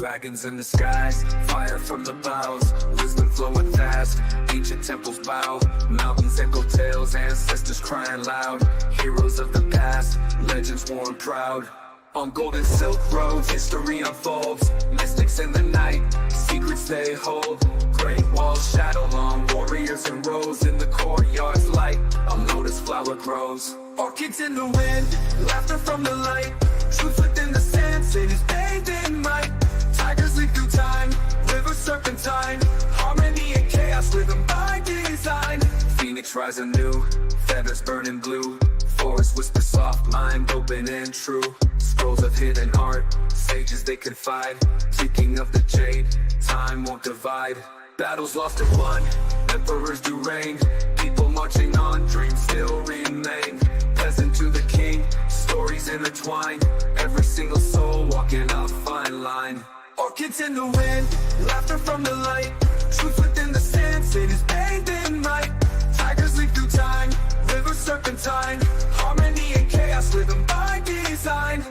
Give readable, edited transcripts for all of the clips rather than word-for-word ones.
Dragons in the skies, fire from the boughs, wisdom flowing fast, ancient temples bow, mountains echo tales, ancestors crying loud, heroes of the past, legends worn proud. On golden silk roads, history unfolds, mystics in the night, secrets they hold, great walls shadow long, warriors in rows, in the courtyard's light, a lotus flower grows. Orchids in the wind, laughter from the light, truth within the sand, cities bathed in might. Tigers leap through time, rivers serpentine, harmony and chaos rhythm by design. Phoenix rise anew, feathers burning blue, forest whisper soft, mind open and true. Scrolls of hidden art, sages they confide, seeking of the jade, time won't divide. Battles lost and won, emperors do reign, people marching on, dreams still remain. Peasant to the king, stories intertwined, every single soul walking a fine line. Orchids in the wind, laughter from the light, truth within the sand, cities bathed in might. Tigers leap through time, rivers serpentine, harmony and chaos rhythm by design.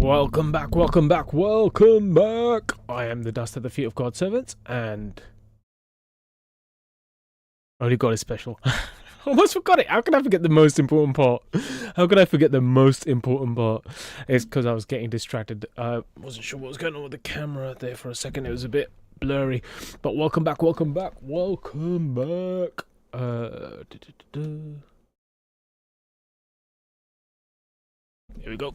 Welcome back, welcome back, welcome back. I am the dust at the feet of God's servants, and only God is special. I almost forgot it. How can I forget the most important part? How can I forget the most important part? It's because I was getting distracted. I wasn't sure what was going on with the camera there for a second. It was a bit blurry. But welcome back, welcome back, welcome back. Here we go.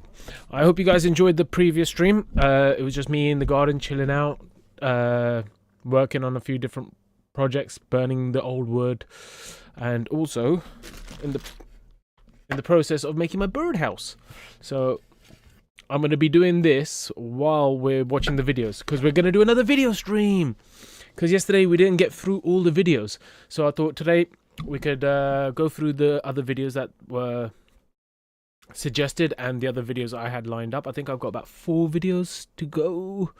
I hope you guys enjoyed the previous stream. It was just me in the garden chilling out, working on a few different projects, burning the old wood, and also in the process of making my birdhouse. So I'm going to be doing this while we're watching the videos, because we're going to do another video stream. Because yesterday we didn't get through all the videos, so I thought today we could go through the other videos that were suggested and the other videos I had lined up. I think I've got about 4 videos to go.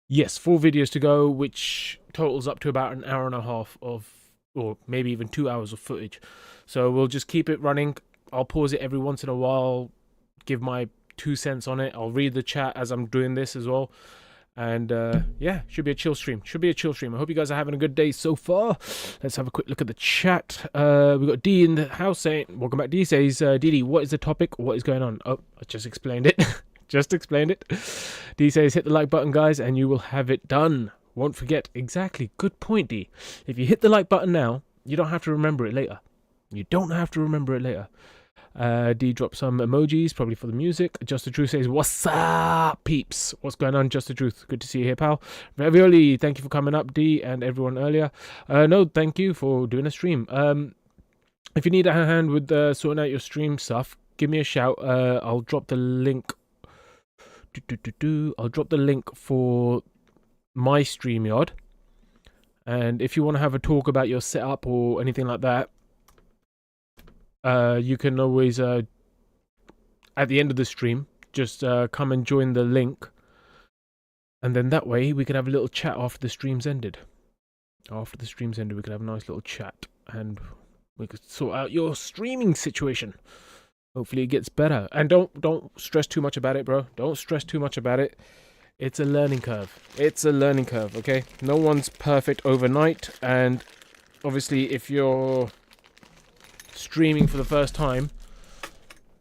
Yes, 4 videos to go, which totals up to about an hour and a half of, or maybe even 2 hours of footage. So we'll just keep it running. I'll pause it every once in a while, give my 2 cents on it. I'll read the chat as I'm doing this as well. And yeah, should be a chill stream. Should be a chill stream. I hope you guys are having a good day so far. Let's have a quick look at the chat. We've got D in the house saying, welcome back. D says, Didi, what is the topic? What is going on? Oh, I just explained it. Just explained it. D says, hit the like button, guys, and you will have it done. Won't forget. Exactly. Good point, D. If you hit the like button now, you don't have to remember it later. You don't have to remember it later. D dropped some emojis, probably for the music. Just the Truth says, what's up, peeps? What's going on, Just the Truth? Good to see you here, pal. Ravioli, thank you for coming up, D, and everyone earlier. No, thank you for doing a stream. If you need a hand with sorting out your stream stuff, give me a shout. I'll drop the link. I'll drop the link for my StreamYard. And if you want to have a talk about your setup or anything like that, you can always at the end of the stream just come and join the link, and then that way we can have a little chat after the stream's ended. After the stream's ended, we can have a nice little chat and we could sort out your streaming situation. Hopefully it gets better, and don't stress too much about it, bro. Don't stress too much about it. It's a learning curve. It's a learning curve, okay? No one's perfect overnight, and obviously if you're streaming for the first time,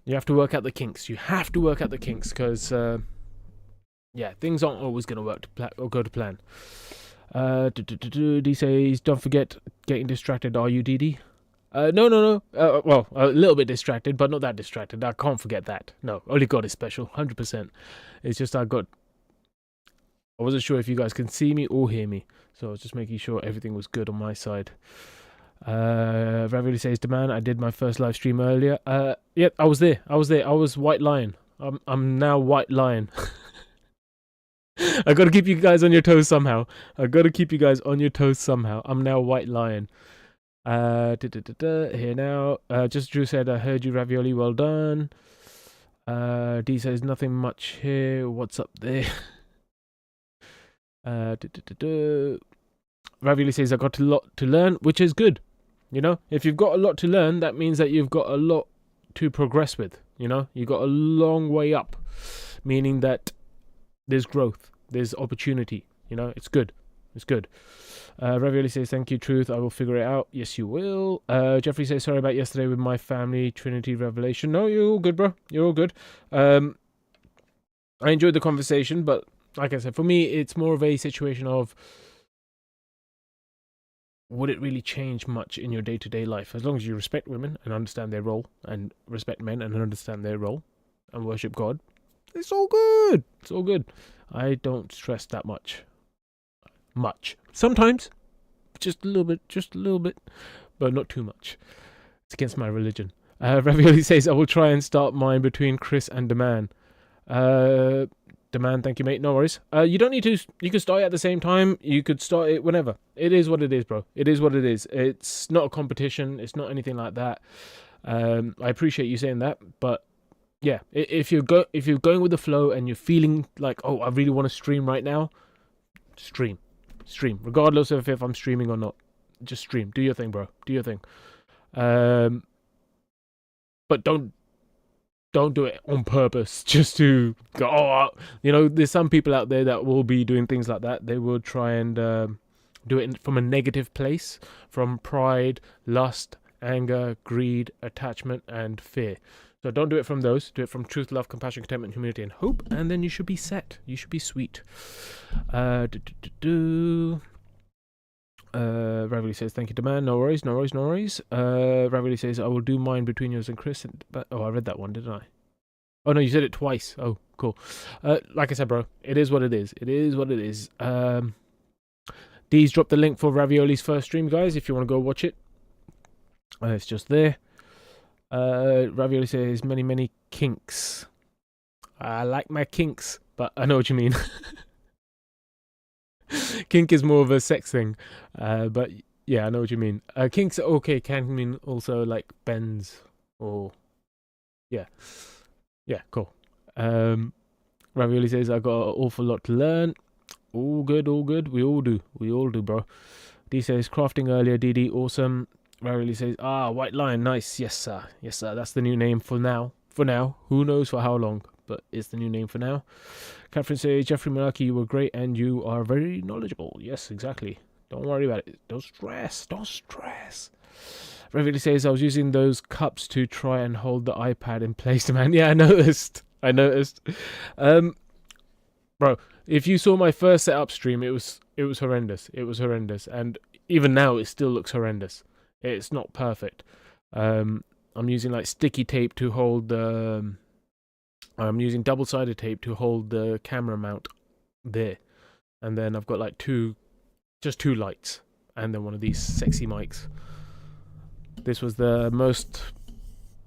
you have to work out the kinks. You have to work out the kinks, because yeah, things aren't always going to work or go to plan. D says, don't forget getting distracted. Are you, DD? No. Well, a little bit distracted, but not that distracted. I can't forget that. No, only God is special, 100%. It's just I wasn't sure if you guys can see me or hear me, so I was just making sure everything was good on my side. Ravioli says, Demand, I did my first live stream earlier. Yep, I was there. I was White Lion. I'm now White Lion. I gotta keep you guys on your toes somehow. I'm now White Lion. Here now. Just Drew said, I heard you, Ravioli. Well done. D says nothing much here. What's up there? Ravioli says I got a lot to learn, which is good. You know, if you've got a lot to learn, that means that you've got a lot to progress with. You know, you got a long way up, meaning that there's growth, there's opportunity. You know, it's good. It's good. Ravioli says, thank you, Truth. I will figure it out. Yes, you will. Jeffrey says, sorry about yesterday with my family, Trinity Revelation. No, you're all good, bro. You're all good. I enjoyed the conversation, but like I said, for me, it's more of a situation of, would it really change much in your day-to-day life? As long as you respect women and understand their role, and respect men and understand their role, and worship God, it's all good. It's all good. I don't stress that much. Sometimes, just a little bit, but not too much. It's against my religion. Ravioli says, I will try and start mine between Chris and Deman. Deman, thank you, mate. No worries. You don't need to. You can start it at the same time. You could start it whenever. It is what it is, bro. It is what it is. It's not a competition. It's not anything like that. I appreciate you saying that, but yeah, if you're going with the flow and you're feeling like, oh, I really want to stream right now, stream, regardless of if I'm streaming or not. Just stream. Do your thing, bro. Do your thing. But don't do it on purpose just to go, oh, you know, there's some people out there that will be doing things like that. They will try and do it from a negative place, from pride, lust, anger, greed, attachment, and fear. So don't do it from those. Do it from truth, love, compassion, contentment, humility, and hope, and then you should be set. You should be sweet. Ravioli says, thank you, Deman. No worries. Ravioli says, I will do mine between yours and Chris. I read that one, didn't I? Oh, no, you said it twice. Oh, cool. Like I said, bro, it is what it is. It is what it is. Dee's dropped the link for Ravioli's first stream, guys, if you want to go watch it. It's just there. Ravioli says, many kinks. I like my kinks, but I know what you mean. Kink is more of a sex thing, but yeah, I know what you mean. Kinks, okay, can mean also like bends, or yeah, cool. Ravioli says, I got an awful lot to learn. All good. We all do, bro. D says, crafting earlier, DD, awesome. Ravioli says, White Lion, nice. Yes, sir. That's the new name for now. Who knows for how long, but it's the new name for now. Catherine says, Jeffrey Malaki, you were great and you are very knowledgeable. Yes, exactly. Don't worry about it. Don't stress. Ravioli says, I was using those cups to try and hold the iPad in place, man. Yeah, I noticed. Bro, if you saw my first setup stream, it was horrendous. And even now, it still looks horrendous. It's not perfect. I'm using like sticky tape to hold the... I'm using double-sided tape to hold the camera mount there. And then I've got like two lights. And then one of these sexy mics. This was the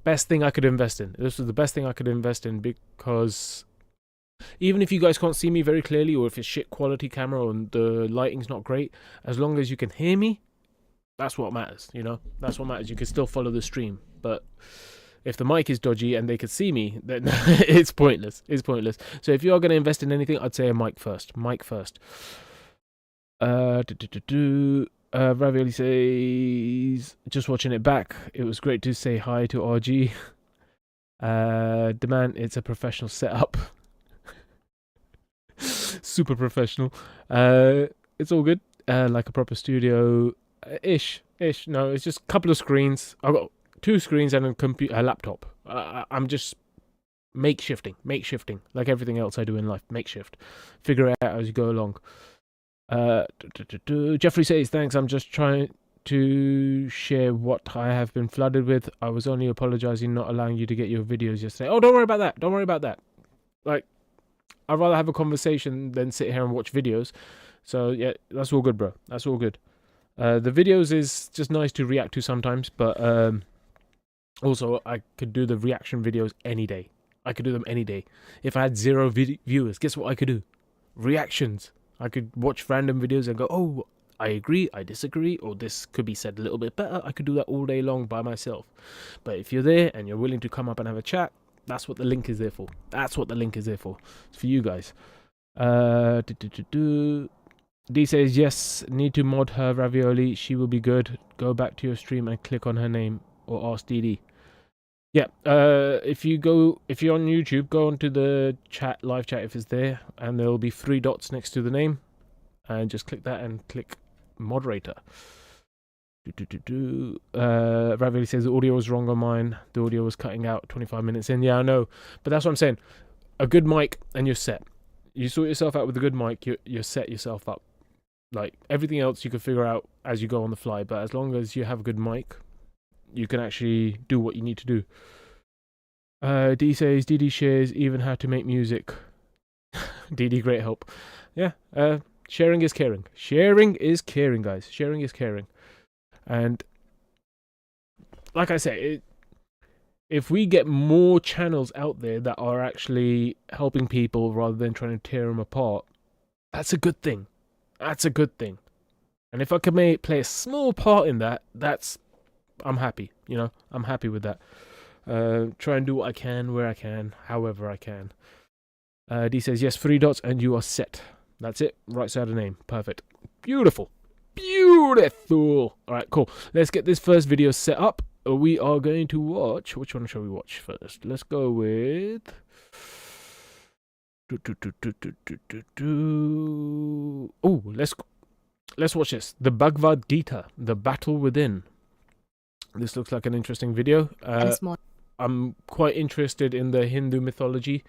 best thing I could invest in. This was the best thing I could invest in, because even if you guys can't see me very clearly, or if it's shit quality camera and the lighting's not great, as long as you can hear me, that's what matters, you know? That's what matters. You can still follow the stream. But if the mic is dodgy and they could see me, then it's pointless. So if you are going to invest in anything, I'd say a mic first. Ravioli says, just watching it back, it was great to say hi to RG. Demand, it's a professional setup. Super professional. It's all good. Like a proper studio ish. No, it's just a couple of screens. I've got 2 screens and a laptop. I'm just makeshifting, like everything else I do in life. Makeshift. Figure it out as you go along. Jeffrey says, thanks, I'm just trying to share what I have been flooded with. I was only apologizing not allowing you to get your videos yesterday. Oh, don't worry about that. Like, I'd rather have a conversation than sit here and watch videos. So yeah, that's all good, bro. That's all good. The videos is just nice to react to sometimes, but also I could do the reaction videos any day. I could do them any day. If I had 0 viewers, guess what I could do? Reactions. I could watch random videos and go, oh, I agree, I disagree, or this could be said a little bit better. I could do that all day long by myself. But if you're there and you're willing to come up and have a chat, That's what the link is there for. That's what the link is there for. It's for you guys. D says, yes, need to mod her Ravioli. She will be good. Go back to your stream and click on her name or ask DD. Yeah, if you're on YouTube, go onto the chat, live chat if it's there, and there'll be 3 dots next to the name, and just click that and click moderator. Ravioli says the audio was wrong on mine. The audio was cutting out 25 minutes in. Yeah, I know, but that's what I'm saying. A good mic and you're set. You sort yourself out with a good mic, you're set yourself up. Like everything else you can figure out as you go on the fly, but as long as you have a good mic, you can actually do what you need to do. D says DD shares even how to make music. DD, great help. Yeah, sharing is caring. Sharing is caring, guys. Sharing is caring. And like I say, if we get more channels out there that are actually helping people rather than trying to tear them apart, that's a good thing. That's a good thing. And if I can play a small part in that, I'm happy. You know, I'm happy with that. Try and do what I can, where I can, however I can. D says, yes, 3 dots and you are set. That's it. Right side of the name. Perfect. Beautiful. Beautiful. All right, cool. Let's get this first video set up. We are going to watch. Which one shall we watch first? Let's go with. Oh, let's watch this. The Bhagavad Gita, The Battle Within. This looks like an interesting video. I'm quite interested in the Hindu mythology.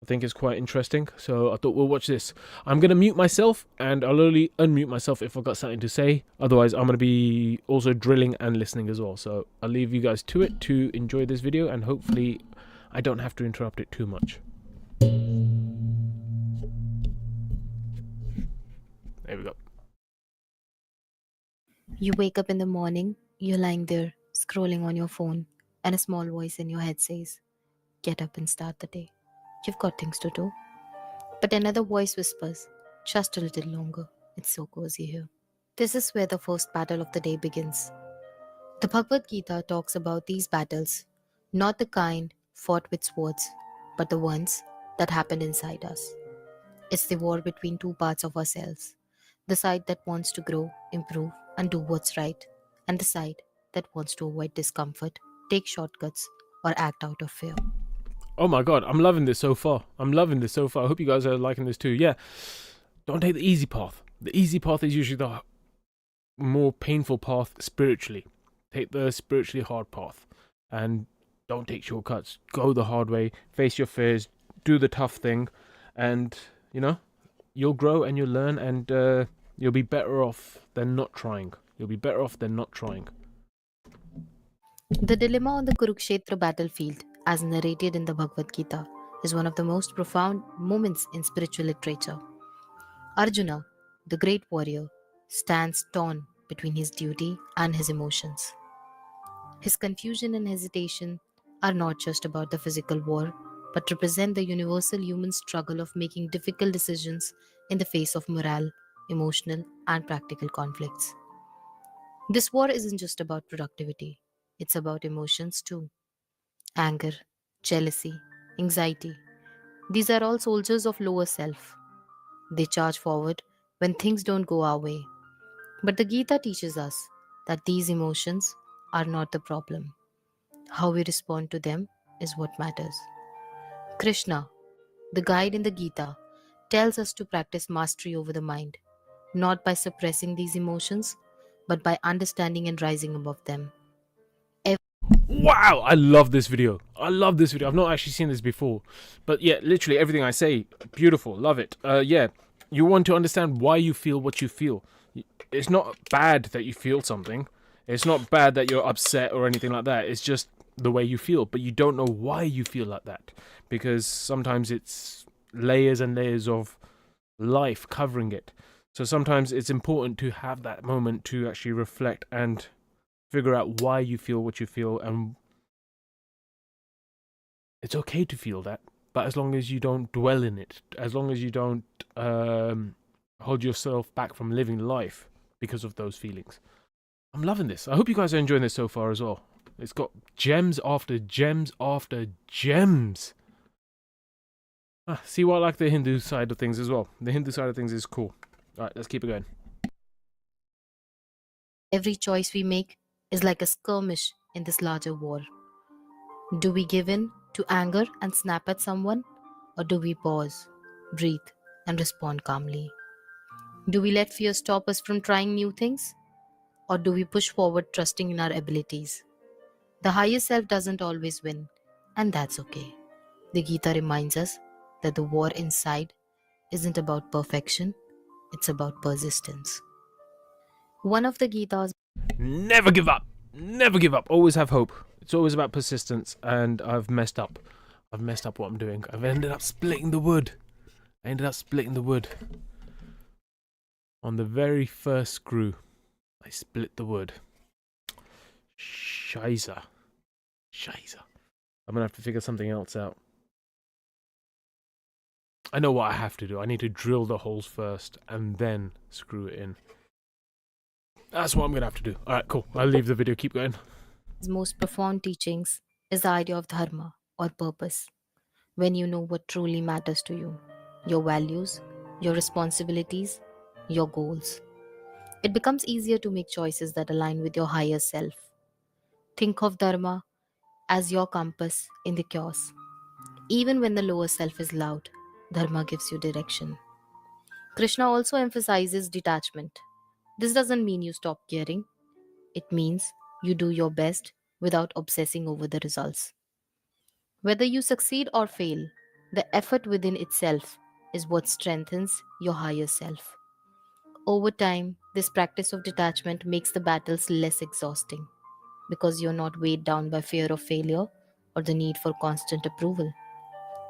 I think it's quite interesting, so I thought we'll watch this. I'm going to mute myself, and I'll only unmute myself if I've got something to say. Otherwise, I'm going to be also drilling and listening as well. So I'll leave you guys to it to enjoy this video, and hopefully I don't have to interrupt it too much. There we go. You wake up in the morning, you're lying there, scrolling on your phone, and a small voice in your head says, get up and start the day. You've got things to do. But another voice whispers, just a little longer. It's so cozy here. This is where the first battle of the day begins. The Bhagavad Gita talks about these battles, not the kind fought with swords, but the ones that happen inside us. It's the war between 2 parts of ourselves. The side that wants to grow, improve, and do what's right, and the side that wants to avoid discomfort, take shortcuts, or act out of fear. Oh my god, I'm loving this so far. I'm loving this so far. I hope you guys are liking this too. Yeah, don't take the easy path. The easy path is usually the more painful path spiritually. Take the spiritually hard path. And don't take shortcuts. Go the hard way. Face your fears. Do the tough thing. And, you know, you'll grow and you'll learn, and you'll be better off than not trying. You'll be better off than not trying. The dilemma on the Kurukshetra battlefield, as narrated in the Bhagavad Gita, is one of the most profound moments in spiritual literature. Arjuna, the great warrior, stands torn between his duty and his emotions. His confusion and hesitation are not just about the physical war, but represent the universal human struggle of making difficult decisions in the face of moral, emotional, and practical conflicts. This war isn't just about productivity, it's about emotions too. Anger, jealousy, anxiety. These are all soldiers of lower self. They charge forward when things don't go our way. But the Gita teaches us that these emotions are not the problem. How we respond to them is what matters. Krishna, the guide in the Gita, tells us to practice mastery over the mind, not by suppressing these emotions, but by understanding and rising above them. Wow, I love this video. I love this video. I've not actually seen this before. But yeah, literally everything I say, beautiful. Love it. Yeah, you want to understand why you feel what you feel. It's not bad that you feel something. It's not bad that you're upset or anything like that. It's just the way you feel. But you don't know why you feel like that. Because sometimes it's layers and layers of life covering it. So sometimes it's important to have that moment to actually reflect and figure out why you feel what you feel, and it's okay to feel that, but as long as you don't dwell in it, as long as you don't hold yourself back from living life because of those feelings. I'm loving this. I hope you guys are enjoying this so far as well. It's got gems after gems after gems. See what I like the Hindu side of things as well. The Hindu side of things is cool. Alright, let's keep it going. Every choice we make is like a skirmish in this larger war. Do we give in to anger and snap at someone? Or do we pause, breathe, and respond calmly? Do we let fear stop us from trying new things? Or do we push forward trusting in our abilities? The higher self doesn't always win, and that's okay. The Gita reminds us that the war inside isn't about perfection, it's about persistence. One of the Gita's Never give up. Never give up. Always have hope. It's always about persistence, and I've messed up. I've messed up what I'm doing. I've ended up splitting the wood. On the very first screw, I split the wood. Scheiße. I'm gonna have to figure something else out. I know what I have to do. I need to drill the holes first and then screw it in. That's what I'm gonna have to do. Alright, cool. I'll leave the video. Keep going. most profound teachings is the idea of dharma or purpose. When you know what truly matters to you, your values, your responsibilities, your goals, it becomes easier to make choices that align with your higher self. Think of dharma as your compass in the chaos. Even when the lower self is loud, dharma gives you direction. Krishna also emphasizes detachment. This doesn't mean you stop caring, it means you do your best without obsessing over the results. Whether you succeed or fail, the effort within itself is what strengthens your higher self. Over time, this practice of detachment makes the battles less exhausting because you're not weighed down by fear of failure or the need for constant approval.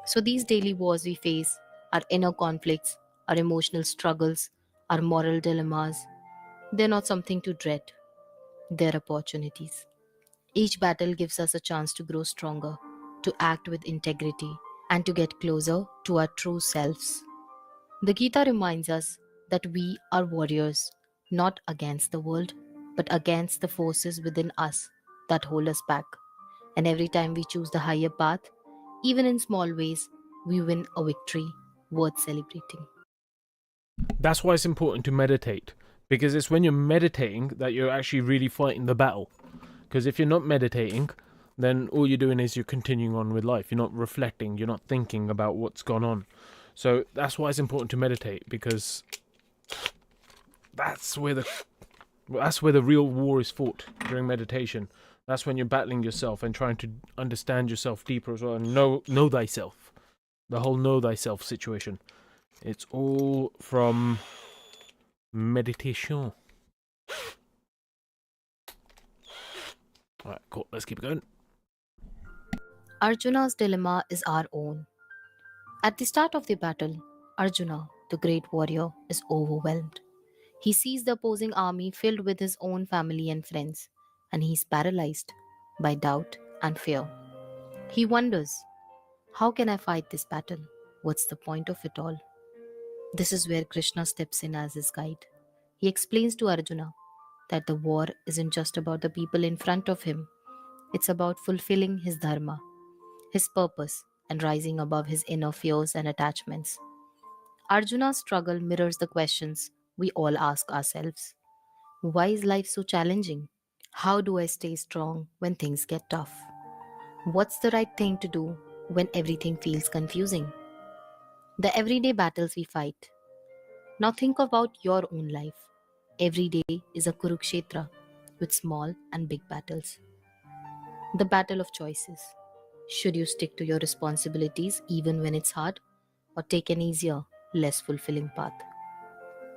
So, these daily wars we face, our inner conflicts, our emotional struggles, our moral dilemmas, they're not something to dread, they're opportunities. Each battle gives us a chance to grow stronger, to act with integrity, and to get closer to our true selves. The Gita reminds us that we are warriors, not against the world, but against the forces within us that hold us back. And every time we choose the higher path, even in small ways, we win a victory worth celebrating. That's why it's important to meditate. Because it's when you're meditating that you're actually really fighting the battle. Because if you're not meditating, then all you're doing is you're continuing on with life. You're not reflecting, you're not thinking about what's gone on. So that's why it's important to meditate, because that's where the real war is fought, during meditation. That's when you're battling yourself and trying to understand yourself deeper as well, and know thyself. The whole know thyself situation. It's all from meditation. Alright, cool. Let's keep going. Arjuna's dilemma is our own. At the start of the battle, Arjuna, the great warrior, is overwhelmed. He sees the opposing army filled with his own family and friends, and he is paralyzed by doubt and fear. He wonders, how can I fight this battle? What's the point of it all? This is where Krishna steps in as his guide. He explains to Arjuna that the war isn't just about the people in front of him, it's about fulfilling his dharma, his purpose, and rising above his inner fears and attachments. Arjuna's struggle mirrors the questions we all ask ourselves. Why is life so challenging? How do I stay strong when things get tough? What's the right thing to do when everything feels confusing? The everyday battles we fight. Now think about your own life. Every day is a Kurukshetra with small and big battles. The battle of choices. Should you stick to your responsibilities even when it's hard, or take an easier, less fulfilling path?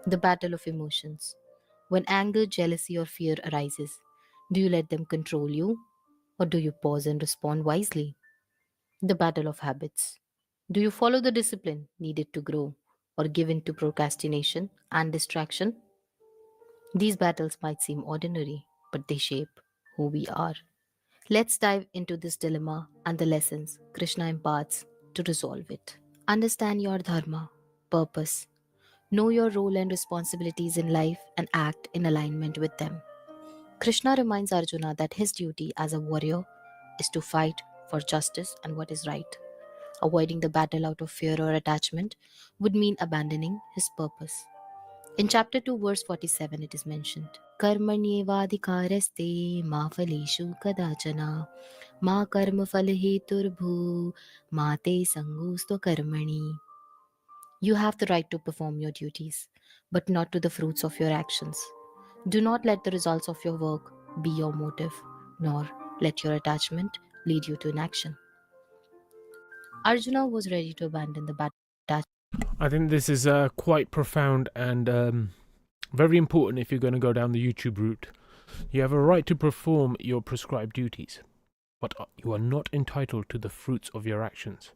The battle of emotions. When anger, jealousy, or fear arises, do you let them control you, or do you pause and respond wisely? The battle of habits. Do you follow the discipline needed to grow, or give in to procrastination and distraction? These battles might seem ordinary, but they shape who we are. Let's dive into this dilemma and the lessons Krishna imparts to resolve it. Understand your dharma, purpose. Know your role and responsibilities in life and act in alignment with them. Krishna reminds Arjuna that his duty as a warrior is to fight for justice and what is right. Avoiding the battle out of fear or attachment would mean abandoning his purpose. In chapter 2, verse 47, it is mentioned Karmanyevadhikaraste ma phaleshu kadachana ma karma phalheturbhu ma te sangusto karmani. You have the right to perform your duties, but not to the fruits of your actions. Do not let the results of your work be your motive, nor let your attachment lead you to inaction. Arjuna was ready to abandon the battle. I think this is quite profound and very important if you're going to go down the YouTube route. You have a right to perform your prescribed duties, but you are not entitled to the fruits of your actions.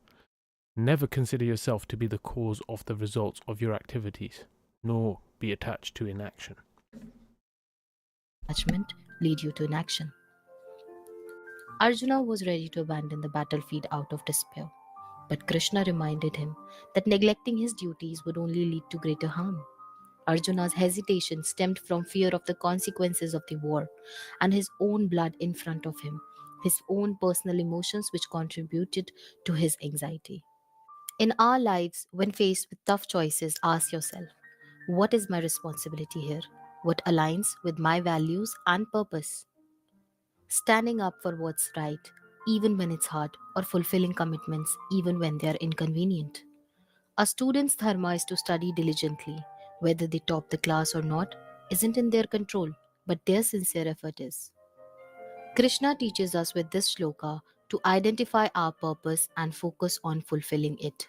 Never consider yourself to be the cause of the results of your activities, nor be attached to inaction. Attachment lead you to inaction. Arjuna was ready to abandon the battlefield out of despair, but Krishna reminded him that neglecting his duties would only lead to greater harm. Arjuna's hesitation stemmed from fear of the consequences of the war and his own blood in front of him, his own personal emotions which contributed to his anxiety. In our lives, when faced with tough choices, ask yourself, what is my responsibility here? What aligns with my values and purpose? Standing up for what's right, even when it's hard, or fulfilling commitments, even when they are inconvenient. A student's dharma is to study diligently. Whether they top the class or not isn't in their control, but their sincere effort is. Krishna teaches us with this shloka to identify our purpose and focus on fulfilling it.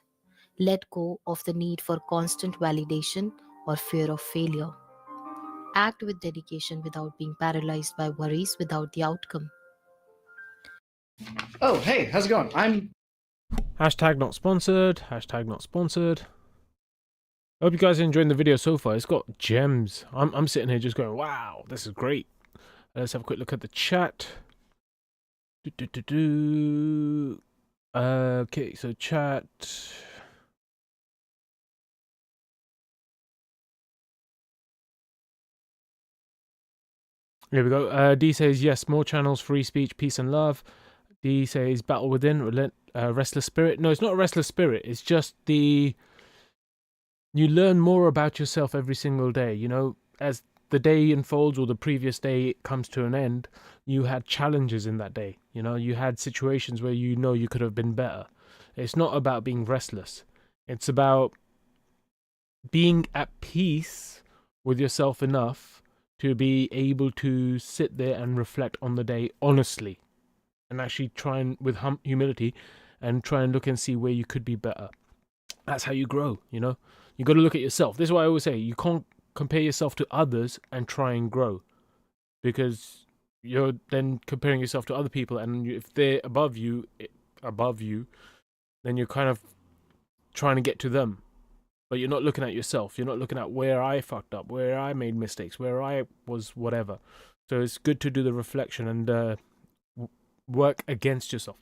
Let go of the need for constant validation or fear of failure. Act with dedication without being paralyzed by worries without the outcome. Oh, hey, how's it going? Hashtag not sponsored. Hashtag not sponsored. I hope you guys are enjoying the video so far. It's got gems. I'm sitting here just going, wow, this is great. Let's have a quick look at the chat. Okay, so chat. Here we go. D says, yes, more channels, free speech, peace and love. D says, battle within, restless spirit. No, it's not a restless spirit. It's just you learn more about yourself every single day. You know, as the day unfolds or the previous day comes to an end, you had challenges in that day. You know, you had situations where you know you could have been better. It's not about being restless. It's about being at peace with yourself enough to be able to sit there and reflect on the day honestly and actually try and, with humility, and try and look and see where you could be better. That's how you grow, you know? You got to look at yourself. This is why I always say, you can't compare yourself to others and try and grow, because you're then comparing yourself to other people, and if they're above you, then you're kind of trying to get to them. But you're not looking at yourself. You're not looking at where I fucked up, where I made mistakes, where I was whatever. So it's good to do the reflection and work against yourself.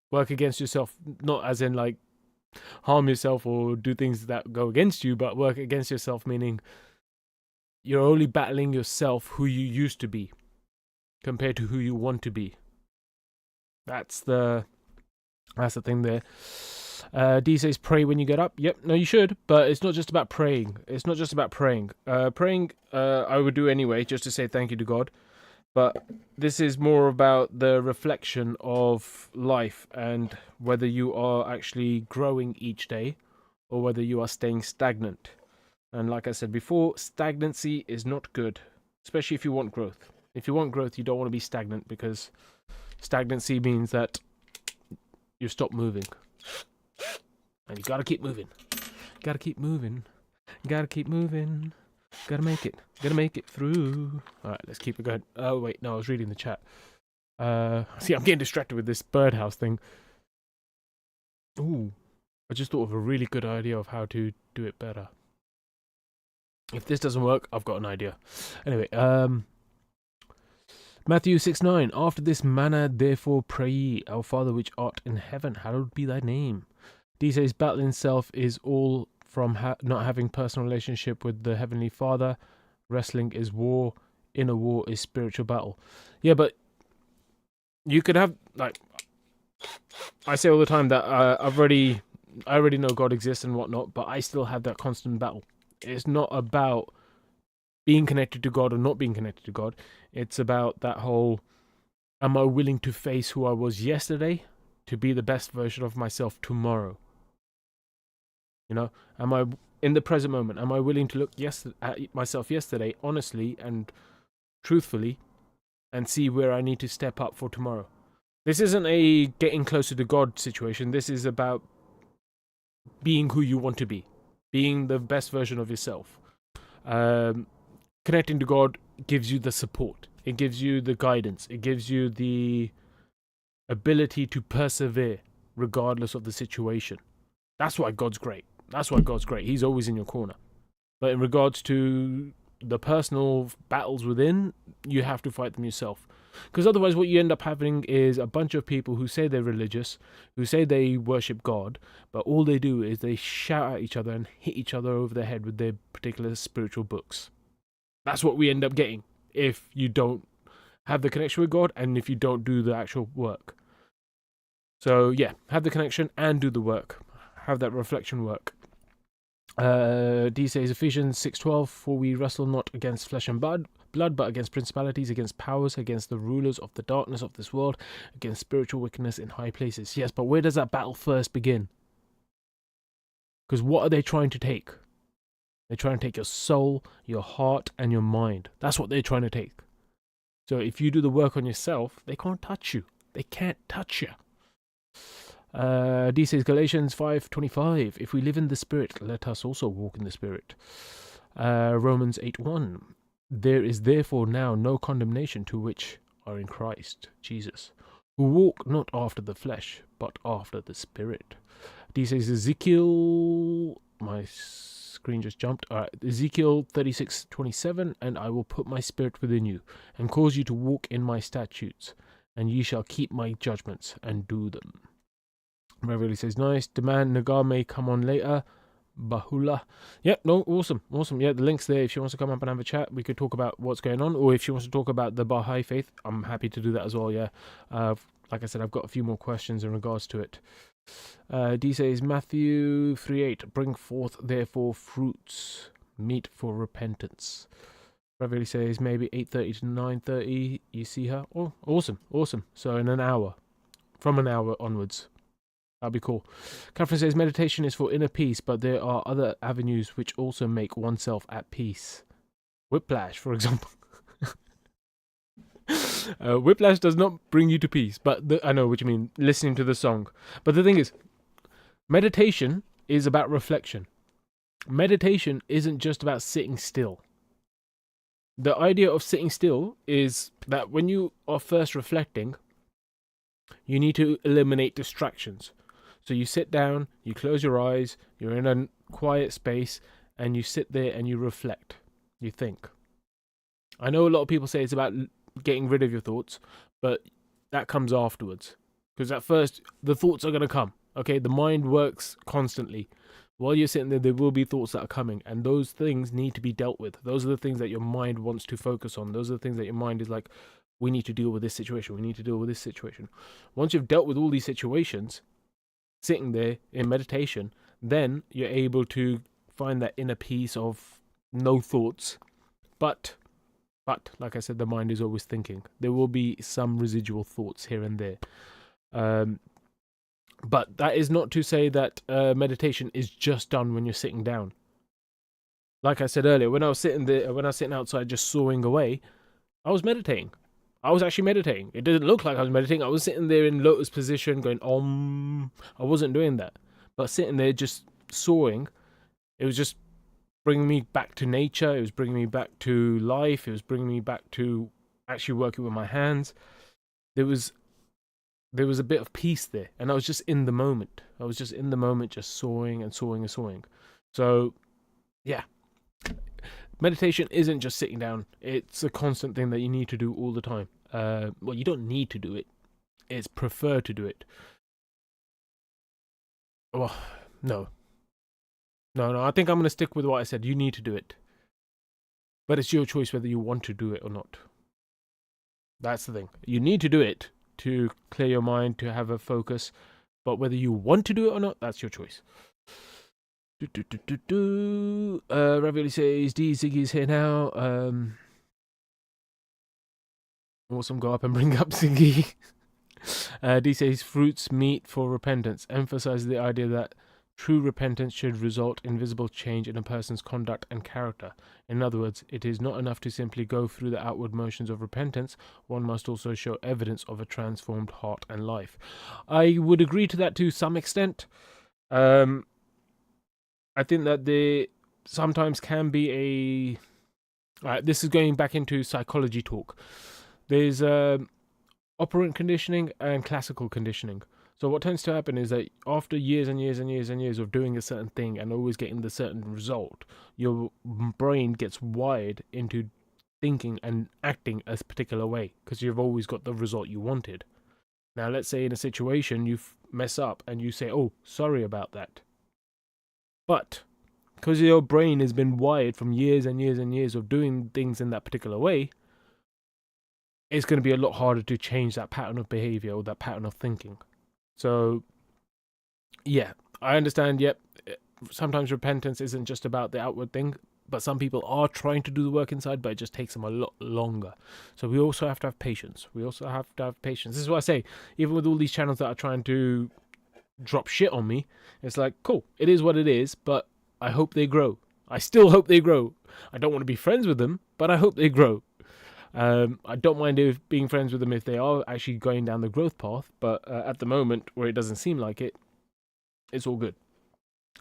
Work against yourself, not as in like harm yourself or do things that go against you, but work against yourself meaning you're only battling yourself, who you used to be, compared to who you want to be. That's the thing there. D says pray when you get up. Yep, no, you should, but it's not just about praying. It's not just about praying. Praying, I would do anyway, just to say thank you to God. But this is more about the reflection of life and whether you are actually growing each day or whether you are staying stagnant. And like I said before, stagnancy is not good, especially if you want growth. If you want growth, you don't want to be stagnant, because stagnancy means that you stop moving. And you gotta keep moving. Gotta keep moving. Gotta keep moving. Gotta make it. Gotta make it through. Alright, let's keep it going. Oh, wait, no, I was reading the chat. See, I'm getting distracted with this birdhouse thing. Ooh, I just thought of a really good idea of how to do it better. If this doesn't work, I've got an idea. Anyway, Matthew 6:9. After this manner, therefore, pray ye, Our Father which art in heaven, hallowed be thy name. D says battling self is all from not having personal relationship with the Heavenly Father. Wrestling is war inner war is spiritual battle. Yeah, but you could have, like, I say all the time that I already know God exists and whatnot, but I still have that constant battle. It's not about being connected to God or not being connected to God. It's about that whole, am I willing to face who I was yesterday to be the best version of myself tomorrow? You know, am I, in the present moment, am I willing to look at myself yesterday honestly and truthfully and see where I need to step up for tomorrow? This isn't a getting closer to God situation. This is about being who you want to be, being the best version of yourself. Connecting to God gives you the support. It gives you the guidance. It gives you the ability to persevere regardless of the situation. That's why God's great. That's why God's great. He's always in your corner. But in regards to the personal battles within, you have to fight them yourself. Because otherwise what you end up having is a bunch of people who say they're religious, who say they worship God, but all they do is they shout at each other and hit each other over the head with their particular spiritual books. That's what we end up getting if you don't have the connection with God and if you don't do the actual work. So yeah, have the connection and do the work. Have that reflection work. D says Ephesians 6:12, for we wrestle not against flesh and blood, but against principalities, against powers, against the rulers of the darkness of this world, against spiritual wickedness in high places. Yes, but where does that battle first begin? Because what are they trying to take? They're trying to take your soul, your heart, and your mind. That's what they're trying to take. So if you do the work on yourself, they can't touch you. They can't touch you. D says Galatians 5:25, if we live in the Spirit, let us also walk in the Spirit. Romans 8:1, there is therefore now no condemnation to which are in Christ Jesus, who walk not after the flesh, but after the Spirit. D says Ezekiel, my screen just jumped. Ezekiel 36:27, and I will put my spirit within you, and cause you to walk in my statutes, and ye shall keep my judgments and do them. Beverly says, nice. Demand Nagar may come on later. Bahula. Yep, no, awesome. Yeah, the link's there. If she wants to come up and have a chat, we could talk about what's going on. Or if she wants to talk about the Baha'i faith, I'm happy to do that as well, yeah. Like I said, I've got a few more questions in regards to it. D says, Matthew 3:8, bring forth therefore fruits, meet for repentance. Beverly says, maybe 8:30 to 9:30, you see her? Oh, awesome. So in an hour. From an hour onwards. That'd be cool. Catherine says, meditation is for inner peace, but there are other avenues which also make oneself at peace. Whiplash, for example. Whiplash does not bring you to peace, but I know what you mean, listening to the song. But the thing is, meditation is about reflection. Meditation isn't just about sitting still. The idea of sitting still is that when you are first reflecting, you need to eliminate distractions. So you sit down, you close your eyes, you're in a quiet space, and you sit there and you reflect. You think. I know a lot of people say it's about getting rid of your thoughts, but that comes afterwards. Because at first, the thoughts are going to come. Okay, the mind works constantly. While you're sitting there, there will be thoughts that are coming, and those things need to be dealt with. Those are the things that your mind wants to focus on. Those are the things that your mind is like, we need to deal with this situation. We need to deal with this situation. Once you've dealt with all these situations, sitting there in meditation, then you're able to find that inner peace of no thoughts. But, like I said, the mind is always thinking. There will be some residual thoughts here and there. But that is not to say that meditation is just done when you're sitting down. Like I said earlier, when I was sitting outside just sawing away, I was meditating. I was actually meditating. It didn't look like I was meditating. I was sitting there in lotus position going, I wasn't doing that. But sitting there just sawing, it was just bringing me back to nature. It was bringing me back to life. It was bringing me back to actually working with my hands. There was a bit of peace there. And I was just in the moment. Just sawing and sawing and sawing. So, yeah. Meditation isn't just sitting down. It's a constant thing that you need to do all the time. Well, you don't need to do it. It's preferred to do it. Well, no. I think I'm going to stick with what I said. You need to do it. But it's your choice whether you want to do it or not. That's the thing. You need to do it to clear your mind, to have a focus. But whether you want to do it or not, that's your choice. Ravioli says, D Ziggy's here now. Awesome, go up and bring up Ziggy. D says, fruits meet for repentance. Emphasizes the idea that true repentance should result in visible change in a person's conduct and character. In other words, it is not enough to simply go through the outward motions of repentance. One must also show evidence of a transformed heart and life. I would agree to that to some extent. I think that there sometimes can be a... this is going back into psychology talk. There's operant conditioning and classical conditioning. So what tends to happen is that after years and years and years and years of doing a certain thing and always getting the certain result, your brain gets wired into thinking and acting a particular way because you've always got the result you wanted. Now, let's say in a situation you mess up and you say, oh, sorry about that. But because your brain has been wired from years and years and years of doing things in that particular way, it's going to be a lot harder to change that pattern of behavior or that pattern of thinking. So, yeah, I understand, yep, sometimes repentance isn't just about the outward thing, but some people are trying to do the work inside, but it just takes them a lot longer. So we also have to have patience. This is what I say, even with all these channels that are trying to drop shit on me, it's like, cool, it is what it is, but I hope they grow. I still hope they grow. I don't want to be friends with them, but I hope they grow. I don't mind being friends with them if they are actually going down the growth path, but at the moment where it doesn't seem like it, it's all good.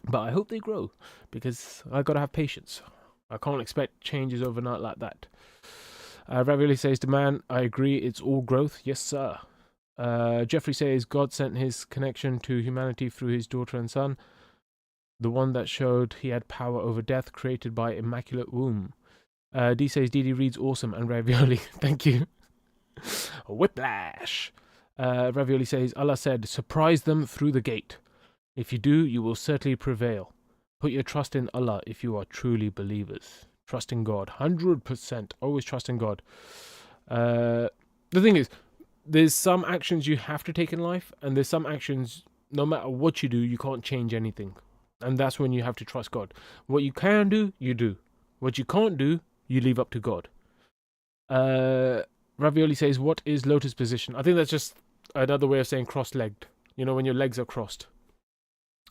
But I hope they grow because I got to have patience. I can't expect changes overnight like that. Ravioli says to man, I agree, it's all growth. Yes, sir. Jeffrey says God sent his connection to humanity through his daughter and son, the one that showed he had power over death, created by immaculate womb. D says DD reads awesome and Ravioli, thank you. Whiplash. Ravioli says Allah said, surprise them through the gate. If you do, you will certainly prevail. Put your trust in Allah if you are truly believers. Trust in God, 100%. Always trust in God. The thing is, there's some actions you have to take in life, and there's some actions, no matter what you do, you can't change anything. And that's when you have to trust God. What you can do, you do. What you can't do, you leave up to God. Ravioli says, what is lotus position? I think that's just another way of saying cross-legged. You know, when your legs are crossed.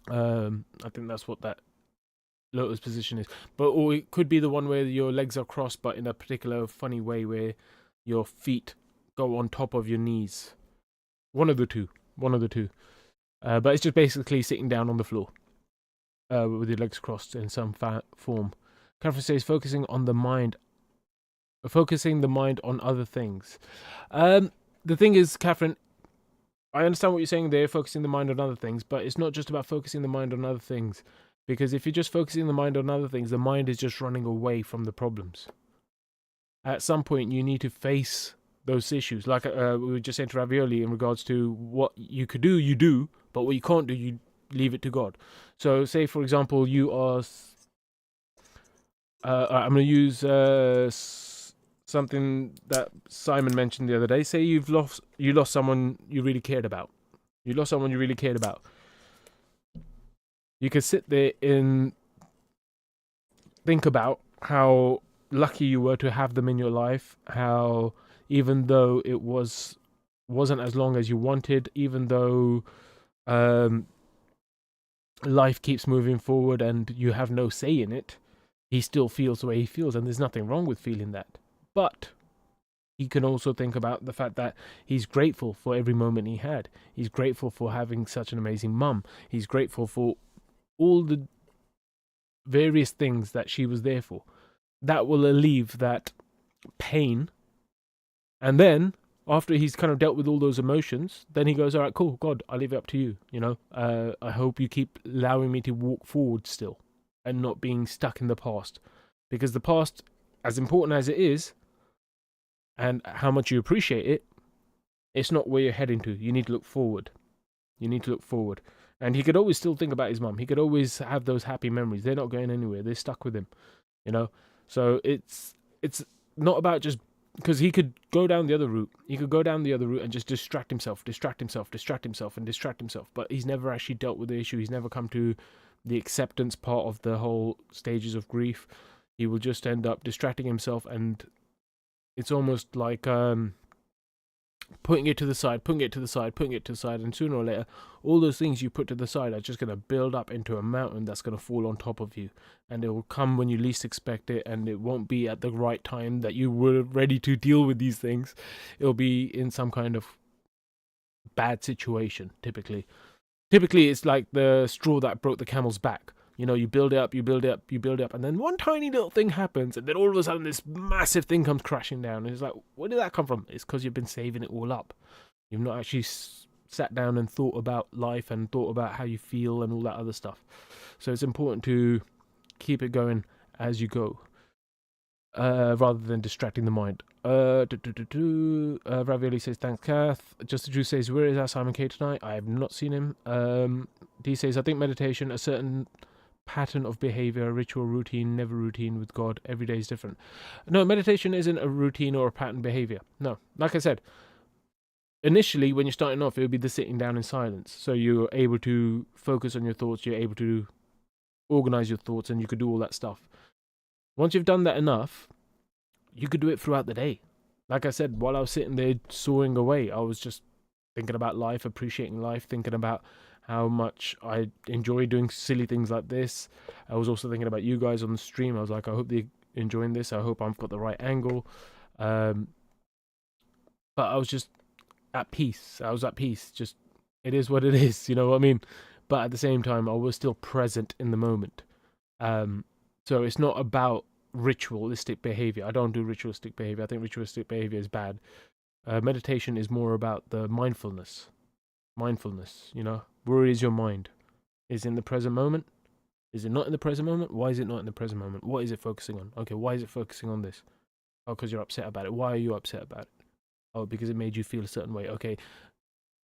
I think that's what that lotus position is. Or it could be the one where your legs are crossed, but in a particular funny way where your feet go on top of your knees. One of the two. But it's just basically sitting down on the floor with your legs crossed in some form. Catherine says, focusing the mind on other things. The thing is, Catherine, I understand what you're saying there, focusing the mind on other things, but it's not just about focusing the mind on other things. Because if you're just focusing the mind on other things, the mind is just running away from the problems. At some point, you need to face those issues. Like we were just saying to Ravioli in regards to what you could do, you do, but what you can't do, you leave it to God. So say, for example, you are... I'm going to use something that Simon mentioned the other day. Say you lost someone you really cared about. You could sit there and think about how lucky you were to have them in your life. How even though it wasn't as long as you wanted, even though life keeps moving forward and you have no say in it, he still feels the way he feels, and there's nothing wrong with feeling that. But he can also think about the fact that he's grateful for every moment he had. He's grateful for having such an amazing mum. He's grateful for all the various things that she was there for. That will alleviate that pain. And then, after he's kind of dealt with all those emotions, then he goes, all right, cool, God, I'll leave it up to you. You know, I hope you keep allowing me to walk forward still and not being stuck in the past. Because the past, as important as it is, and how much you appreciate it, it's not where you're heading to. You need to look forward. And he could always still think about his mum. He could always have those happy memories. They're not going anywhere. They're stuck with him, you know. So it's it's not about just, because he could go down the other route. He could go down the other route and just distract himself, but he's never actually dealt with the issue. He's never come to the acceptance part of the whole stages of grief. He will just end up distracting himself, and it's almost like putting it to the side, and sooner or later, all those things you put to the side are just going to build up into a mountain that's going to fall on top of you, and it will come when you least expect it, and it won't be at the right time that you were ready to deal with these things. It'll be in some kind of bad situation, typically. It's like the straw that broke the camel's back. You know, you build it up, and then one tiny little thing happens, and then all of a sudden this massive thing comes crashing down. And it's like, where did that come from? It's because you've been saving it all up. You've not actually sat down and thought about life and thought about how you feel and all that other stuff. So it's important to keep it going as you go, rather than distracting the mind. Ravioli says, thanks, Kath. Just the Drew says, where is our Simon K tonight? I have not seen him. D says, I think meditation, a certain pattern of behavior, ritual, routine, never routine with God. Every day is different. No, meditation isn't a routine or a pattern behavior. No, like I said, initially when you're starting off, it would be the sitting down in silence. So you're able to focus on your thoughts. You're able to organize your thoughts, and you could do all that stuff. Once you've done that enough, you could do it throughout the day. Like I said, while I was sitting there sawing away, I was just thinking about life, appreciating life, thinking about how much I enjoy doing silly things like this. I was also thinking about you guys on the stream. I was like, I hope they're enjoying this. I hope I've got the right angle. But I was just at peace. Just, it is what it is, you know what I mean? But at the same time, I was still present in the moment. So it's not about ritualistic behavior. I don't do ritualistic behavior. I think ritualistic behavior is bad. Meditation is more about the mindfulness, you know. Where is your mind? Is it in the present moment? Is it not in the present moment? Why is it not in the present moment? What is it focusing on? Okay, why is it focusing on this? Oh, because you're upset about it. Why are you upset about it? Oh, because it made you feel a certain way. Okay,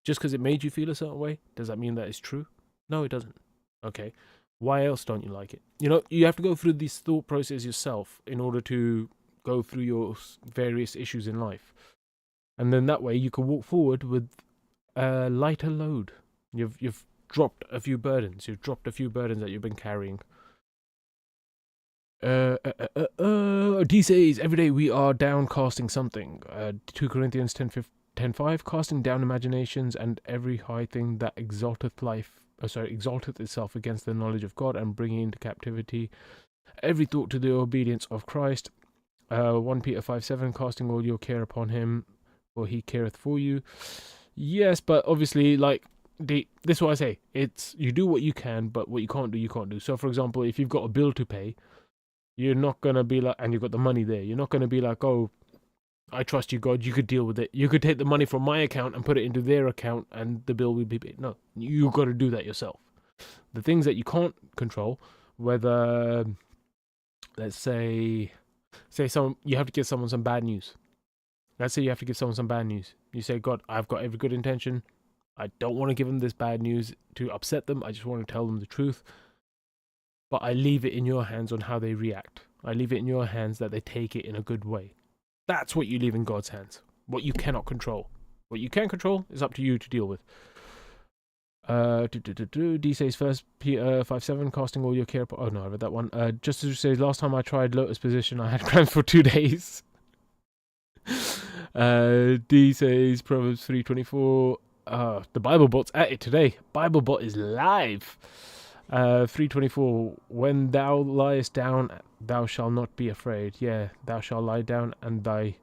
just because it made you feel a certain way, does that mean that it's true? No, it doesn't. Okay, why else don't you like it? You know, you have to go through this thought process yourself in order to go through your various issues in life. And then that way you can walk forward with a lighter load. You've dropped a few burdens. You've dropped a few burdens that you've been carrying. D says, every day we are down casting something. 2 Corinthians 10:5, casting down imaginations and every high thing that exalteth itself against the knowledge of God, and bringing into captivity every thought to the obedience of Christ. 1 Peter 5:7, casting all your care upon him, for he careth for you. Yes, but obviously, like, this is what I say. It's, you do what you can, but what you can't do, you can't do. So, for example, if you've got a bill to pay, you're not going to be like, and you've got the money there, you're not going to be like, oh, I trust you, God, you could deal with it. You could take the money from my account and put it into their account and the bill will be paid. No, you've got to do that yourself. The things that you can't control, whether, let's say you have to give someone some bad news. Let's say you have to give someone some bad news. You say, God, I've got every good intention. I don't want to give them this bad news to upset them. I just want to tell them the truth. But I leave it in your hands on how they react. I leave it in your hands that they take it in a good way. That's what you leave in God's hands. What you cannot control. What you can control is up to you to deal with. D says 1 Peter 5:7, casting all your care upon... Oh no, I read that one. Just as says, last time I tried lotus position, I had cramps for 2 days. D says Proverbs 3:24. The Biblebot's at it today. Biblebot is live. 3:24. When thou liest down, thou shalt not be afraid. Yeah, thou shalt lie down, and thy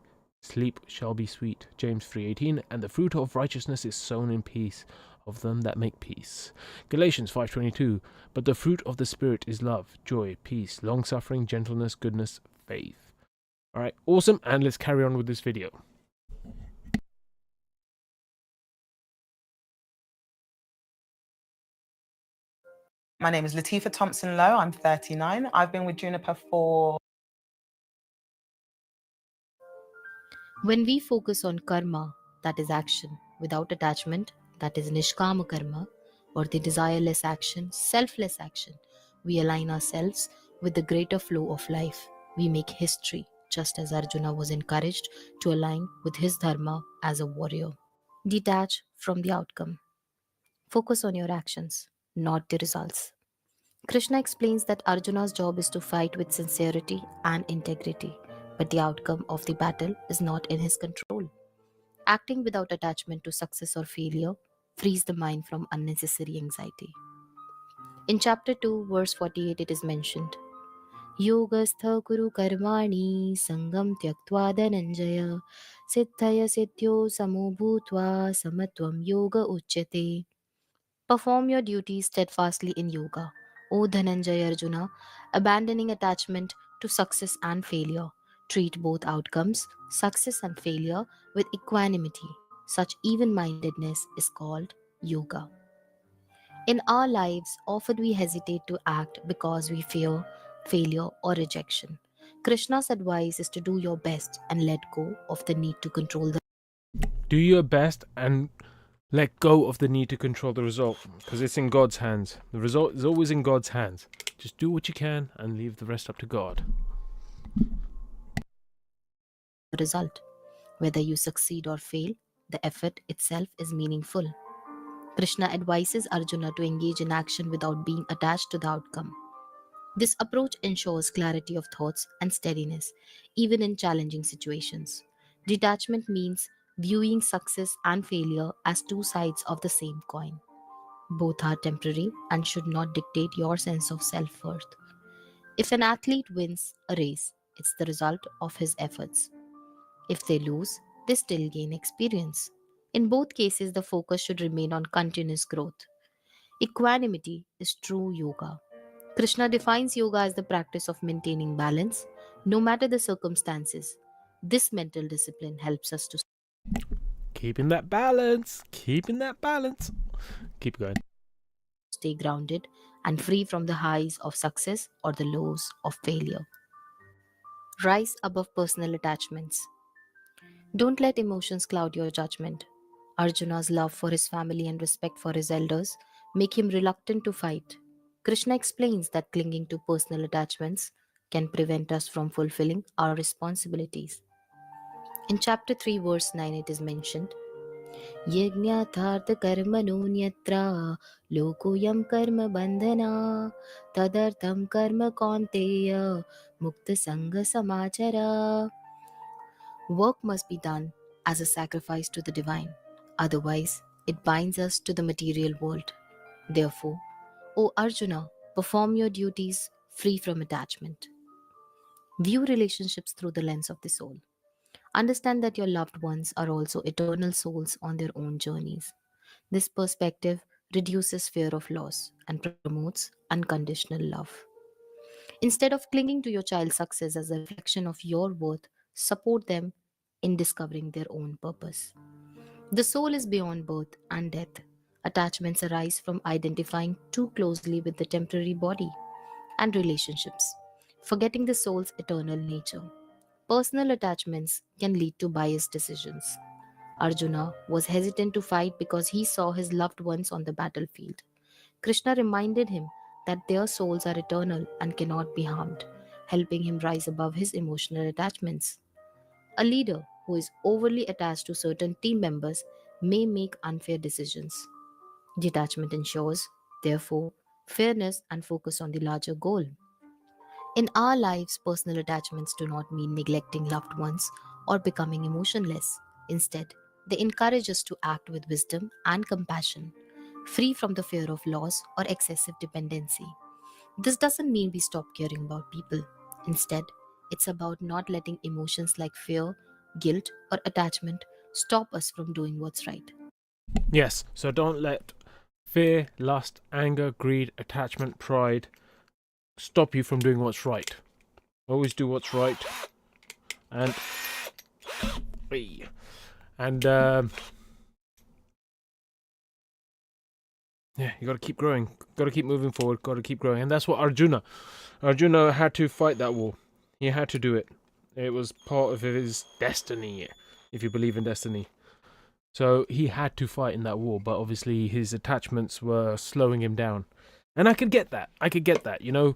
sleep shall be sweet. James 3:18. And the fruit of righteousness is sown in peace of them that make peace. Galatians 5:22. But the fruit of the Spirit is love, joy, peace, long-suffering, gentleness, goodness, faith. Alright, awesome, and let's carry on with this video. My name is Latifa Thompson Lowe. I'm 39. I've been with Juniper for... When we focus on karma, that is action, without attachment, that is nishkama karma, or the desireless action, selfless action, we align ourselves with the greater flow of life. We make history. just as Arjuna was encouraged to align with his dharma as a warrior. Detach from the outcome. Focus on your actions, not the results. Krishna explains that Arjuna's job is to fight with sincerity and integrity, but the outcome of the battle is not in his control. Acting without attachment to success or failure frees the mind from unnecessary anxiety. In chapter 2, verse 48, it is mentioned Yogastha Kuru Karmani Sangam Tyaktva Dhananjaya Siddhaya Siddhyo Samubhutva Samatvam Yoga Uchyate. Perform your duties steadfastly in yoga, O Dhananjaya Arjuna, abandoning attachment to success and failure. Treat both outcomes, success and failure, with equanimity. Such even mindedness is called yoga. In our lives, often we hesitate to act because we fear failure or rejection. Krishna's advice is to do your best and let go of the need to control the Do your best and let go of the need to control the result, because it's in God's hands. The result is always in God's hands. Just do what you can and leave the rest up to God. result. Whether you succeed or fail, the effort itself is meaningful. Krishna advises Arjuna to engage in action without being attached to the outcome. This approach ensures clarity of thoughts and steadiness, even in challenging situations. Detachment means viewing success and failure as two sides of the same coin. Both are temporary and should not dictate your sense of self worth. If an athlete wins a race, it's the result of his efforts. If they lose, they still gain experience. In both cases, the focus should remain on continuous growth. Equanimity is true yoga. Krishna defines yoga as the practice of maintaining balance, no matter the circumstances. This mental discipline helps us to Keeping that balance. Keeping that balance. Keep going. stay grounded and free from the highs of success or the lows of failure. Rise above personal attachments. Don't let emotions cloud your judgment. Arjuna's love for his family and respect for his elders make him reluctant to fight. Krishna explains that clinging to personal attachments can prevent us from fulfilling our responsibilities. In chapter 3, verse 9, it is mentioned Yajnathartha karmanonyatra lokoyam karma bandhana tadartham karma kaunteya mukta sangha samachara. Work must be done as a sacrifice to the divine, otherwise, it binds us to the material world. Therefore, O Arjuna, perform your duties free from attachment. View relationships through the lens of the soul. Understand that your loved ones are also eternal souls on their own journeys. This perspective reduces fear of loss and promotes unconditional love. Instead of clinging to your child's success as a reflection of your worth, support them in discovering their own purpose. The soul is beyond birth and death. Attachments arise from identifying too closely with the temporary body and relationships, forgetting the soul's eternal nature. Personal attachments can lead to biased decisions. Arjuna was hesitant to fight because he saw his loved ones on the battlefield. Krishna reminded him that their souls are eternal and cannot be harmed, helping him rise above his emotional attachments. A leader who is overly attached to certain team members may make unfair decisions. Detachment ensures, therefore, fairness and focus on the larger goal. In our lives, personal attachments do not mean neglecting loved ones or becoming emotionless. Instead, they encourage us to act with wisdom and compassion, free from the fear of loss or excessive dependency. This doesn't mean we stop caring about people. Instead, it's about not letting emotions like fear, guilt, or attachment stop us from doing what's right. Yes, so don't let fear, lust, anger, greed, attachment, pride stop you from doing what's right. Always do what's right. And yeah, you got to keep growing, got to keep moving forward, got to keep growing. And that's what Arjuna had to fight that war. He had to do it. It was part of his destiny, if you believe in destiny. So he had to fight in that war, but obviously his attachments were slowing him down. And I could get that. You know,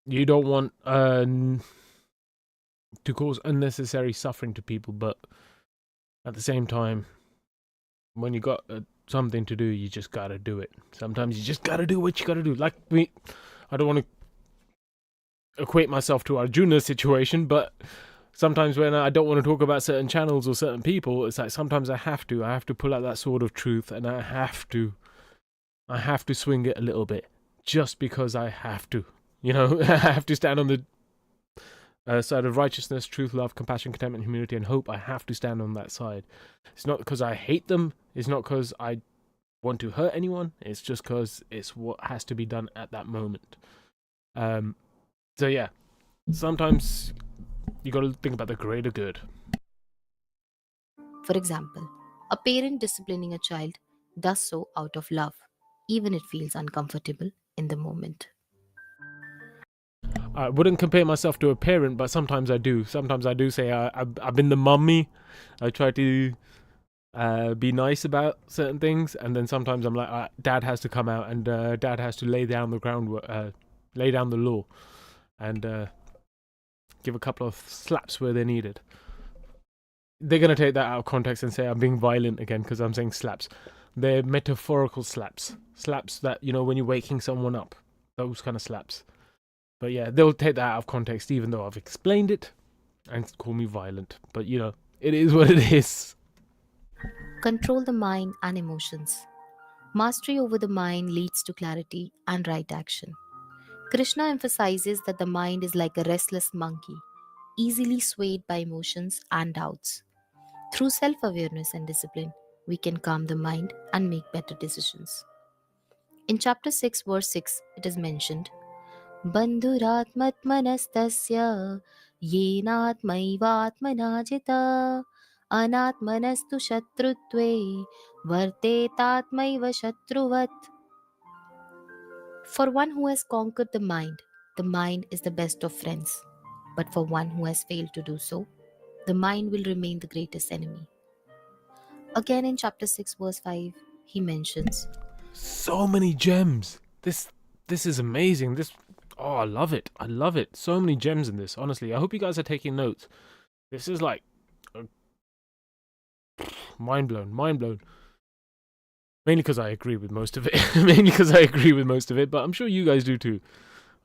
you don't want to cause unnecessary suffering to people. But at the same time, when you got something to do, you just gotta do it. Sometimes you just gotta do what you gotta do. Like me, I don't want to equate myself to Arjuna's situation, but sometimes when I don't want to talk about certain channels or certain people, it's like sometimes I have to pull out that sword of truth, and I have to swing it a little bit, just because I have to. You know, I have to stand on the side of righteousness, truth, love, compassion, contentment, humility, and hope. I have to stand on that side. It's not because I hate them. It's not because I want to hurt anyone. It's just because it's what has to be done at that moment. So yeah, sometimes you got to think about the greater good. For example, a parent disciplining a child does so out of love, even it feels uncomfortable in the moment. I wouldn't compare myself to a parent, but sometimes I do. Sometimes I do say I've been the mummy. I try to be nice about certain things, and then sometimes I'm like, Dad has to come out, and Dad has to lay down the lay down the law, and give a couple of slaps where they're needed. They're gonna take that out of context and say I'm being violent again because I'm saying slaps. They're metaphorical slaps that, you know, when you're waking someone up, those kind of slaps. But yeah, they'll take that out of context, even though I've explained it, and call me violent. But you know, it is what it is. Control the mind and emotions. Mastery over the mind leads to clarity and right action. Krishna emphasizes that the mind is like a restless monkey, easily swayed by emotions and doubts. Through self awareness and discipline, we can calm the mind and make better decisions. In chapter 6, verse 6, it is mentioned Bandhuratmatmanastasya yenatmaivatmana jita anatmanastu shatrutve vartetatmaiva shatruvat. For one who has conquered the mind is the best of friends. But for one who has failed to do so, the mind will remain the greatest enemy. Again in chapter 6, verse 5, he mentions So many gems. This is amazing. I love it. I love it. So many gems in this. Honestly, I hope you guys are taking notes. This is like mind blown. Mainly because I agree with most of it. But I'm sure you guys do too.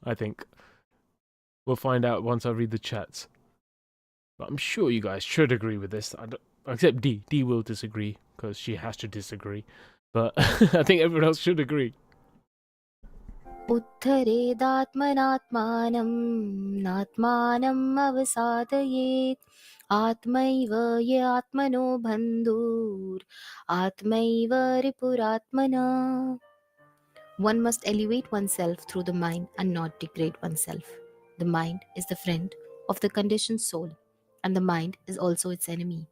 I think we'll find out once I read the chats. But I'm sure you guys should agree with this. Except D. D will disagree because she has to disagree. But I think everyone else should agree. उत्थरेदात्मनात्मानं नात्मानम् अवसादयेत् आत्मैव ये आत्मनो बन्धुर् आत्मैव रिपुरात्मना. One must elevate oneself through the mind and not degrade oneself. The mind is the friend of the conditioned soul, and the mind is also its enemy.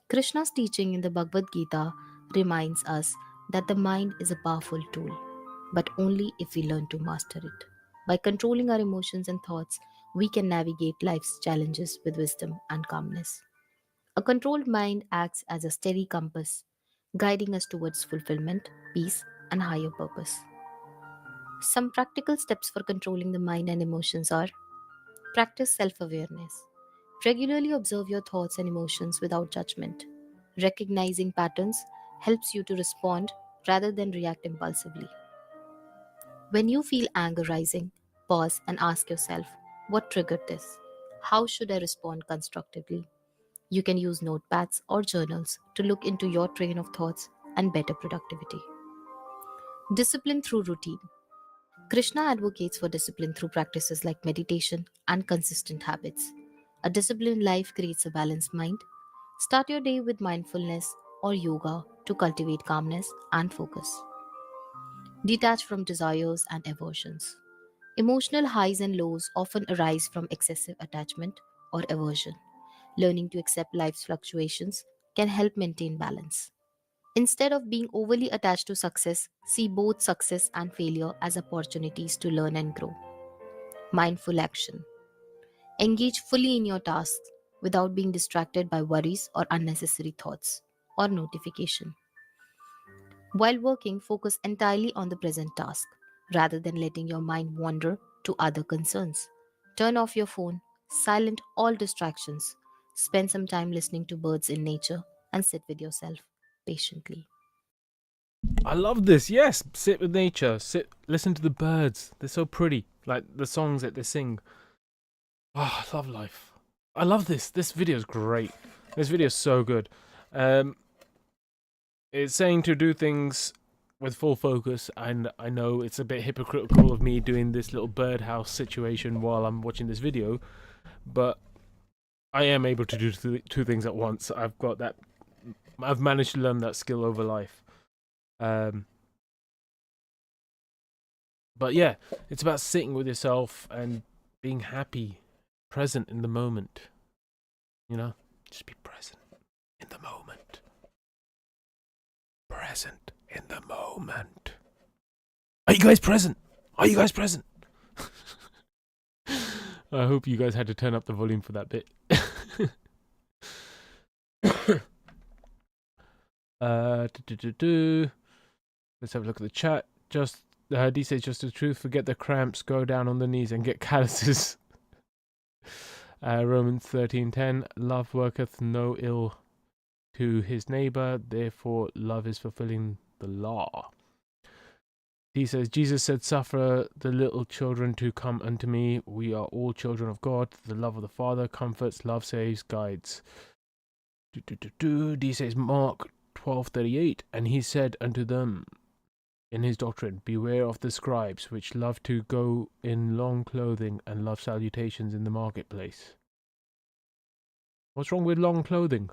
Krishna's teaching in the Bhagavad Gita reminds us that the mind is a powerful tool, but only if we learn to master it. By controlling our emotions and thoughts, we can navigate life's challenges with wisdom and calmness. A controlled mind acts as a steady compass, guiding us towards fulfillment, peace, and higher purpose. Some practical steps for controlling the mind and emotions are: practice self awareness. Regularly observe your thoughts and emotions without judgment. Recognizing patterns helps you to respond rather than react impulsively. When you feel anger rising, pause and ask yourself, what triggered this? How should I respond constructively? You can use notepads or journals to look into your train of thoughts and better productivity. Discipline through routine. Krishna advocates for discipline through practices like meditation and consistent habits. A disciplined life creates a balanced mind. Start your day with mindfulness or yoga to cultivate calmness and focus. Detach from desires and aversions. Emotional highs and lows often arise from excessive attachment or aversion. Learning to accept life's fluctuations can help maintain balance. Instead of being overly attached to success, see both success and failure as opportunities to learn and grow. Mindful action. Engage fully in your tasks without being distracted by worries or unnecessary thoughts or notification. While working, focus entirely on the present task rather than letting your mind wander to other concerns. Turn off your phone Silent all distractions. Spend some time listening to birds in nature and sit with yourself patiently. I love this. Yes, sit with nature. Listen to the birds. They're so pretty. Like the songs that they sing. Oh, I love life. I love this. This video is great. This video is so good. It's saying to do things with full focus, and I know it's a bit hypocritical of me doing this little birdhouse situation while I'm watching this video, but I am able to do two things at once. I've managed to learn that skill over life. But yeah, it's about sitting with yourself and being happy, present in the moment. You know, just be present in the moment. Present in the moment. Are you guys present? Are you guys present? I hope you guys had to turn up the volume for that bit. Let's have a look at the chat. D says just the truth. Forget the cramps. Go down on the knees and get calluses. Romans 13:10. Love worketh no ill to his neighbor. Therefore, love is fulfilling the law. He says, Jesus said, suffer the little children to come unto me. We are all children of God. The love of the Father comforts, love saves, guides. D says, Mark 12:38. And he said unto them in his doctrine, beware of the scribes, which love to go in long clothing and love salutations in the marketplace. What's wrong with long clothing?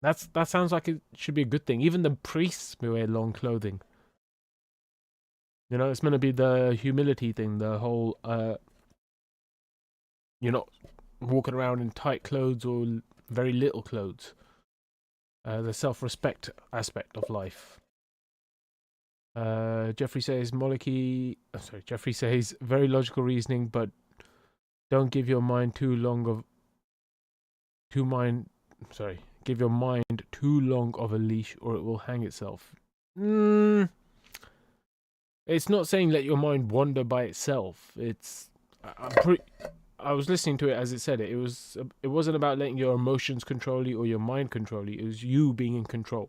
That sounds like it should be a good thing. Even the priests wear long clothing. You know, it's meant to be the humility thing, the whole, you're not walking around in tight clothes or very little clothes. The self-respect aspect of life. Jeffrey says, Jeffrey says, very logical reasoning, but don't give your mind give your mind too long of a leash or it will hang itself. It's not saying let your mind wander by itself. I was listening to it as it said it. It wasn't about letting your emotions control you or your mind control you. It was you being in control.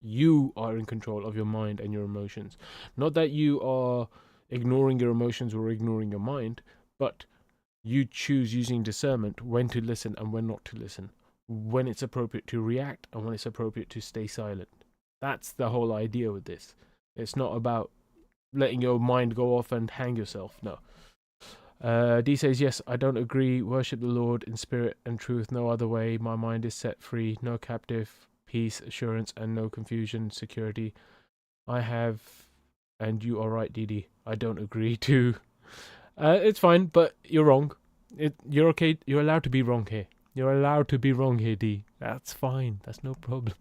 You are in control of your mind and your emotions. Not that you are ignoring your emotions or ignoring your mind, but you choose using discernment when to listen and when not to listen. When it's appropriate to react and when it's appropriate to stay silent. That's the whole idea with this. It's not about letting your mind go off and hang yourself. No. D says, yes, I don't agree. Worship the Lord in spirit and truth. No other way. My mind is set free. No captive. Peace, assurance, and no confusion. Security. I have, and you are right, Didi. I don't agree too. It's fine, but you're wrong. You're okay. You're allowed to be wrong here. You're allowed to be wrong here, D. That's fine. That's no problem.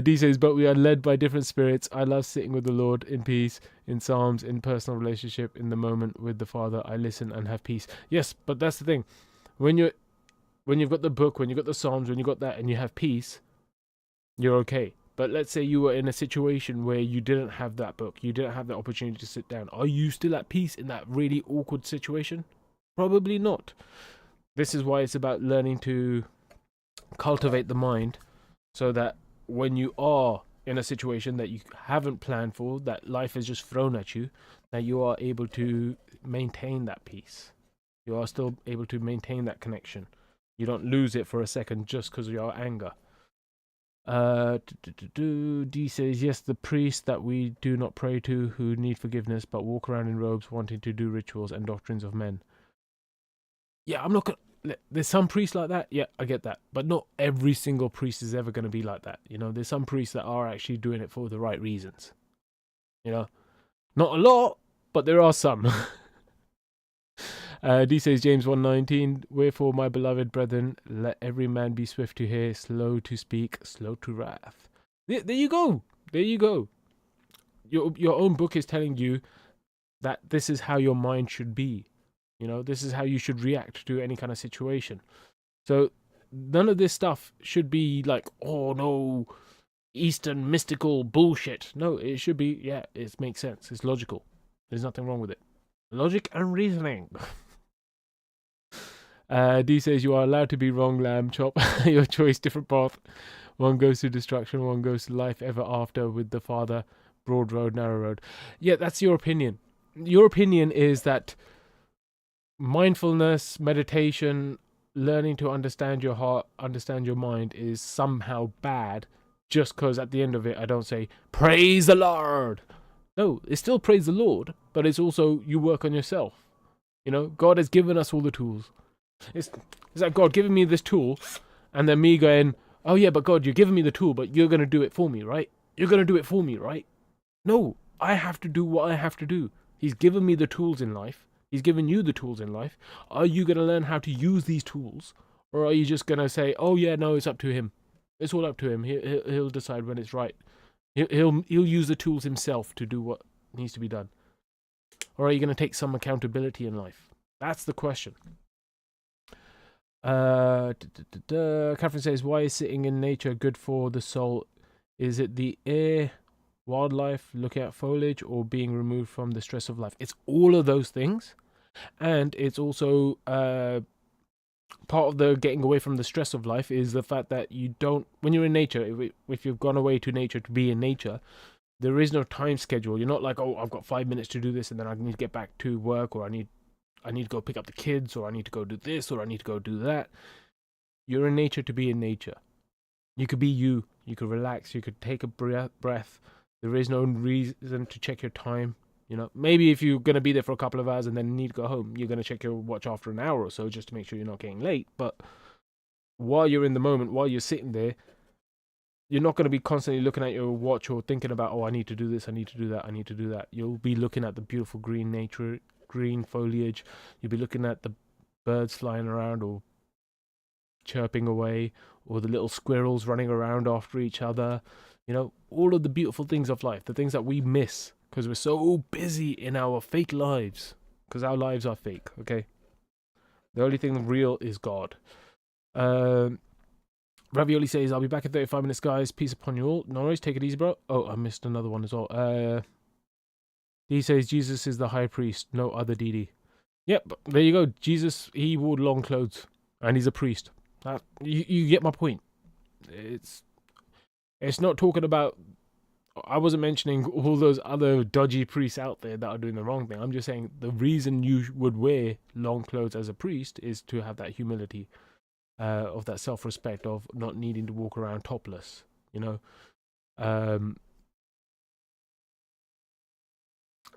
D says, but we are led by different spirits. I love sitting with the Lord in peace, in psalms, in personal relationship, in the moment with the Father. I listen and have peace. Yes, but that's the thing. When you've got the book, when you've got the psalms, when you've got that and you have peace, you're okay. But let's say you were in a situation where you didn't have that book. You didn't have the opportunity to sit down. Are you still at peace in that really awkward situation? Probably not. This is why it's about learning to cultivate the mind so that when you are in a situation that you haven't planned for, that life has just thrown at you, that you are able to maintain that peace. You are still able to maintain that connection. You don't lose it for a second just because of your anger. D says, yes, the priests that we do not pray to who need forgiveness but walk around in robes wanting to do rituals and doctrines of men. Yeah, I'm not going to... There's some priests like that. Yeah, I get that. But not every single priest is ever going to be like that. You know, there's some priests that are actually doing it for the right reasons. You know, not a lot, but there are some. D says, James 1:19, wherefore, my beloved brethren, let every man be swift to hear, slow to speak, slow to wrath. There you go. There you go. Your own book is telling you that this is how your mind should be. You know, this is how you should react to any kind of situation. So none of this stuff should be like, oh no, Eastern mystical bullshit. No, it should be, yeah, it makes sense. It's logical. There's nothing wrong with it. Logic and reasoning. D says you are allowed to be wrong, lamb chop. Your choice, different path. One goes to destruction, one goes to life ever after with the Father. Broad road, narrow road. Yeah, that's your opinion. Your opinion is that mindfulness, meditation, learning to understand your heart, understand your mind is somehow bad just because at the end of it I don't say, praise the Lord. No, it's still praise the Lord, but it's also you work on yourself. You know, God has given us all the tools. It's like God giving me this tool and then me going, oh yeah, but God, you're giving me the tool, but you're going to do it for me, right? You're going to do it for me, right? No, I have to do what I have to do. He's given me the tools in life. He's given you the tools in life. Are you going to learn how to use these tools? Or are you just going to say, oh yeah, no, it's up to him. It's all up to him. He'll decide when it's right. He'll use the tools himself to do what needs to be done. Or are you going to take some accountability in life? That's the question. Catherine says, why is sitting in nature good for the soul? Is it the air, wildlife, looking at foliage, or being removed from the stress of life? It's all of those things. And it's also part of the getting away from the stress of life is the fact that you don't, when you're in nature, if you've gone away to nature to be in nature, there is no time schedule. You're not like, oh, I've got 5 minutes to do this and then I need to get back to work, or I need to go pick up the kids, or I need to go do this, or I need to go do that. You're in nature to be in nature. You could be you. You could relax. You could take a breath. There is no reason to check your time. You know, maybe if you're going to be there for a couple of hours and then need to go home, you're going to check your watch after an hour or so just to make sure you're not getting late. But while you're in the moment, while you're sitting there, you're not going to be constantly looking at your watch or thinking about, oh, I need to do this, I need to do that, I need to do that. You'll be looking at the beautiful green nature, green foliage. You'll be looking at the birds flying around or chirping away, or the little squirrels running around after each other. You know, all of the beautiful things of life, the things that we miss because we're so busy in our fake lives, because our lives are fake, okay? The only thing real is God. Ravioli says, I'll be back in 35 minutes, guys. Peace upon you all. No worries, take it easy, bro. Oh, I missed another one as well. He says, Jesus is the high priest, no other DD. Yep, there you go. Jesus, he wore long clothes, and he's a priest. You get my point. It's not talking about, I wasn't mentioning all those other dodgy priests out there that are doing the wrong thing. I'm just saying the reason you would wear long clothes as a priest is to have that humility, of that self-respect, of not needing to walk around topless, you know.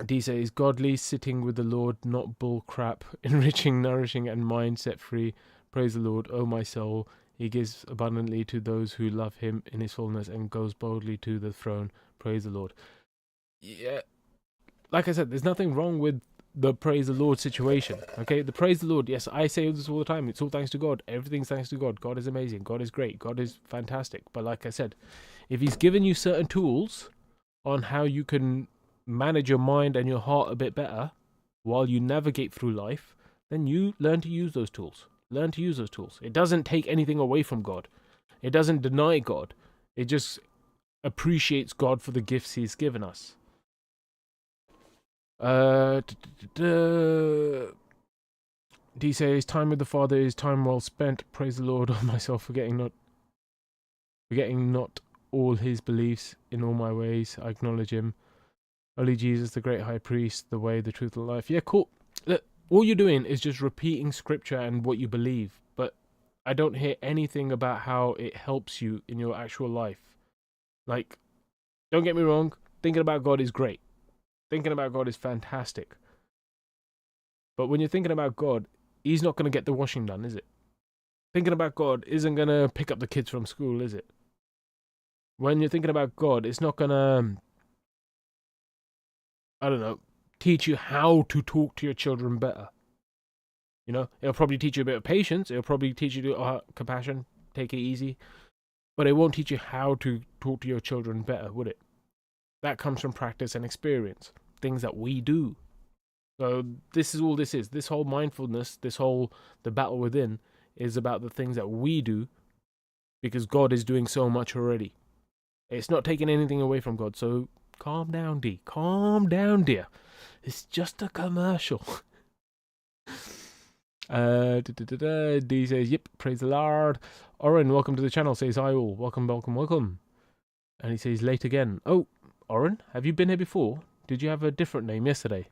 D says, godly, sitting with the Lord, not bull crap, enriching, nourishing, and mind set free. Praise the Lord, O my soul. He gives abundantly to those who love him in his fullness and goes boldly to the throne. Praise the Lord. Yeah, like I said, there's nothing wrong with the praise the Lord situation. Okay, the praise the Lord. Yes, I say this all the time. It's all thanks to God. Everything's thanks to God. God is amazing. God is great. God is fantastic. But like I said, if he's given you certain tools on how you can manage your mind and your heart a bit better while you navigate through life, then you learn to use those tools. Learn to use those tools. It doesn't take anything away from God. It doesn't deny God. It just appreciates God for the gifts he's given us. D says, time with the Father is time well spent. Praise the Lord of myself, forgetting not all his beliefs in all my ways. I acknowledge him. Only Jesus, the great high priest, the way, the truth, and life. Yeah, cool. Look, all you're doing is just repeating scripture and what you believe, but I don't hear anything about how it helps you in your actual life. Like, don't get me wrong, thinking about God is great. Thinking about God is fantastic. But when you're thinking about God, he's not going to get the washing done, is it? Thinking about God isn't going to pick up the kids from school, is it? When you're thinking about God, it's not going to, I don't know, teach you how to talk to your children better. You know, it'll probably teach you a bit of patience. It'll probably teach you to compassion, take it easy. But it won't teach you how to talk to your children better, would it? That comes from practice and experience, things that we do. So this is all this is. This whole mindfulness, the battle within, is about the things that we do, because God is doing so much already. It's not taking anything away from God. So calm down, D. Calm down, dear. It's just a commercial. D says, yep, praise the Lord. Oren, welcome to the channel, says I all. Welcome, welcome, welcome. And he says, late again. Oh, Oren, have you been here before? Did you have a different name yesterday?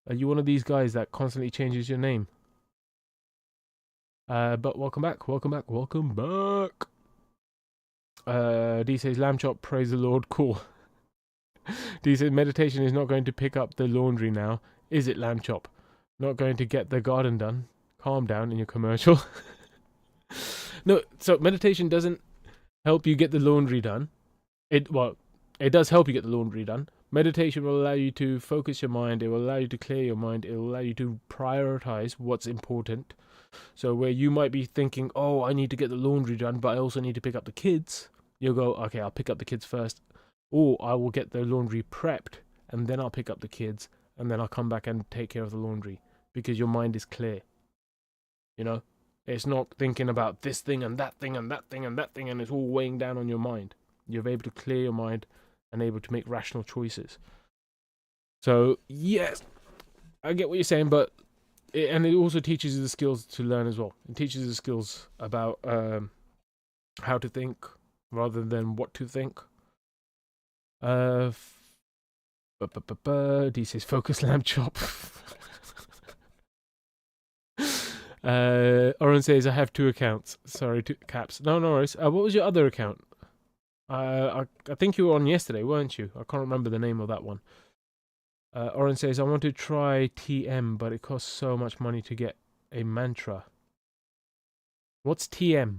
Are you one of these guys that constantly changes your name? But welcome back, welcome back, welcome back. D says, lamb chop, praise the Lord, cool. D says, meditation is not going to pick up the laundry now, is it, lamb chop? Not going to get the garden done. Calm down in your commercial. No, so meditation doesn't help you get the laundry done. It does help you get the laundry done. Meditation will allow you to focus your mind. It will allow you to clear your mind. It will allow you to prioritize what's important. So where you might be thinking, oh, I need to get the laundry done, but I also need to pick up the kids. You'll go, okay, I'll pick up the kids first. Or I will get the laundry prepped, and then I'll pick up the kids, and then I'll come back and take care of the laundry. Because your mind is clear. You know? It's not thinking about this thing and that thing and that thing and that thing, and it's all weighing down on your mind. You're able to clear your mind and able to make rational choices. So, yes, I get what you're saying, but it also teaches you the skills to learn as well. It teaches you the skills about how to think rather than what to think. D says focus, lamb chop. Oren says, I have 2 accounts. Sorry, 2 caps. No worries. What was your other account? I think you were on yesterday, weren't you? I can't remember the name of that one. Oren says, I want to try TM, but it costs so much money to get a mantra. What's TM?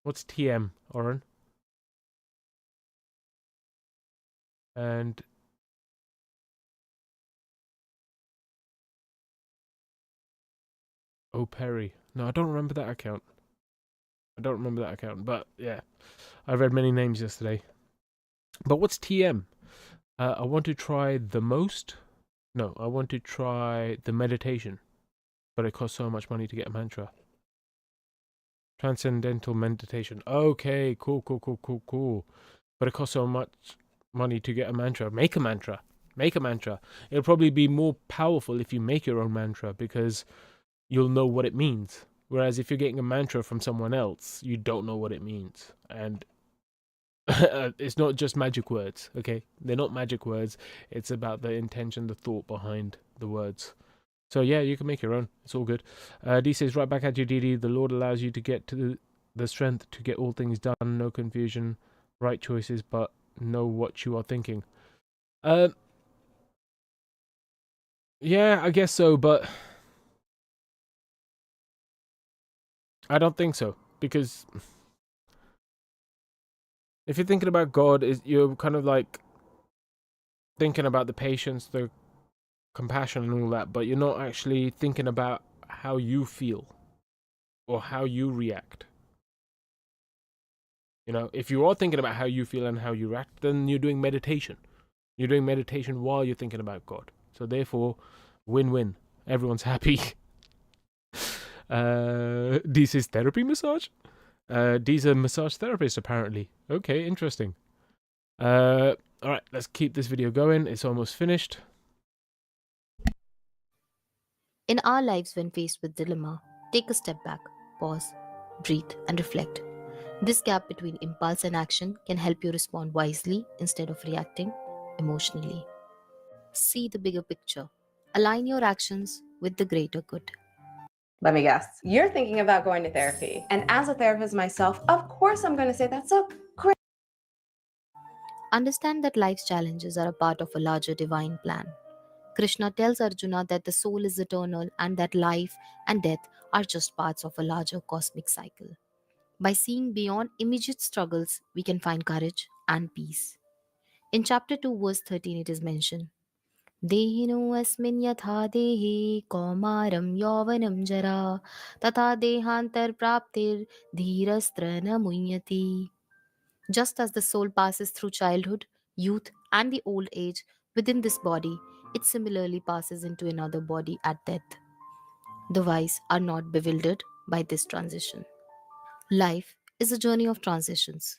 What's TM, Oren? And Oh, Perry. No, I don't remember that account. But yeah, I read many names yesterday. But what's TM? I want to try the most. No, I want to try the meditation. But it costs so much money to get a mantra. Transcendental meditation. Okay, cool. But it costs so much money to get a mantra. Make a mantra. It'll probably be more powerful if you make your own mantra, because you'll know what it means. Whereas if you're getting a mantra from someone else, you don't know what it means. And it's not just magic words, okay? They're not magic words. It's about the intention, the thought behind the words. So yeah, you can make your own. It's all good. D says, right back at you, DD. The Lord allows you to get to the strength to get all things done. No confusion, right choices, but know what you are thinking. Yeah, I guess so, but I don't think so, because if you're thinking about God, you're kind of like thinking about the patience, the compassion and all that, but you're not actually thinking about how you feel or how you react. You know, if you are thinking about how you feel and how you react, then you're doing meditation. You're doing meditation while you're thinking about God. So therefore, win-win. Everyone's happy. This is therapy massage? These are massage therapists, apparently. Okay, interesting. Alright, let's keep this video going. It's almost finished. In our lives, when faced with dilemma, take a step back, pause, breathe, and reflect. This gap between impulse and action can help you respond wisely instead of reacting emotionally. See the bigger picture. Align your actions with the greater good. Let me guess. You're thinking about going to therapy. And as a therapist myself, of course I'm going to say that's a great. Understand that life's challenges are a part of a larger divine plan. Krishna tells Arjuna that the soul is eternal and that life and death are just parts of a larger cosmic cycle. By seeing beyond immediate struggles, we can find courage and peace. In chapter 2, verse 13, it is mentioned, Dehino asmin yatha dehi kaumaram yavanam jara tata dehantar praptir dhirastra na munyati. Just as the soul passes through childhood, youth, and the old age within this body, it similarly passes into another body at death. The wise are not bewildered by this transition. Life is a journey of transitions.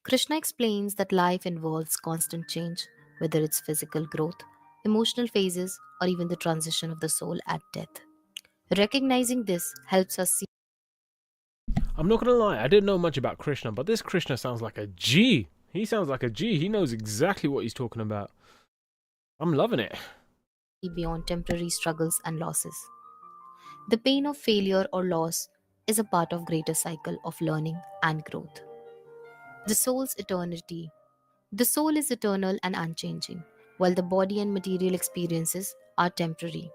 Krishna explains that life involves constant change, whether it's physical growth, emotional phases, or even the transition of the soul at death. Recognizing this helps us see I'm not gonna lie, I didn't know much about Krishna, but this Krishna sounds like a G. He sounds like a G. He knows exactly what he's talking about. I'm loving it. beyond temporary struggles and losses. The pain of failure or loss is a part of greater cycle of learning and growth. The soul's eternity. The soul is eternal and unchanging, while the body and material experiences are temporary.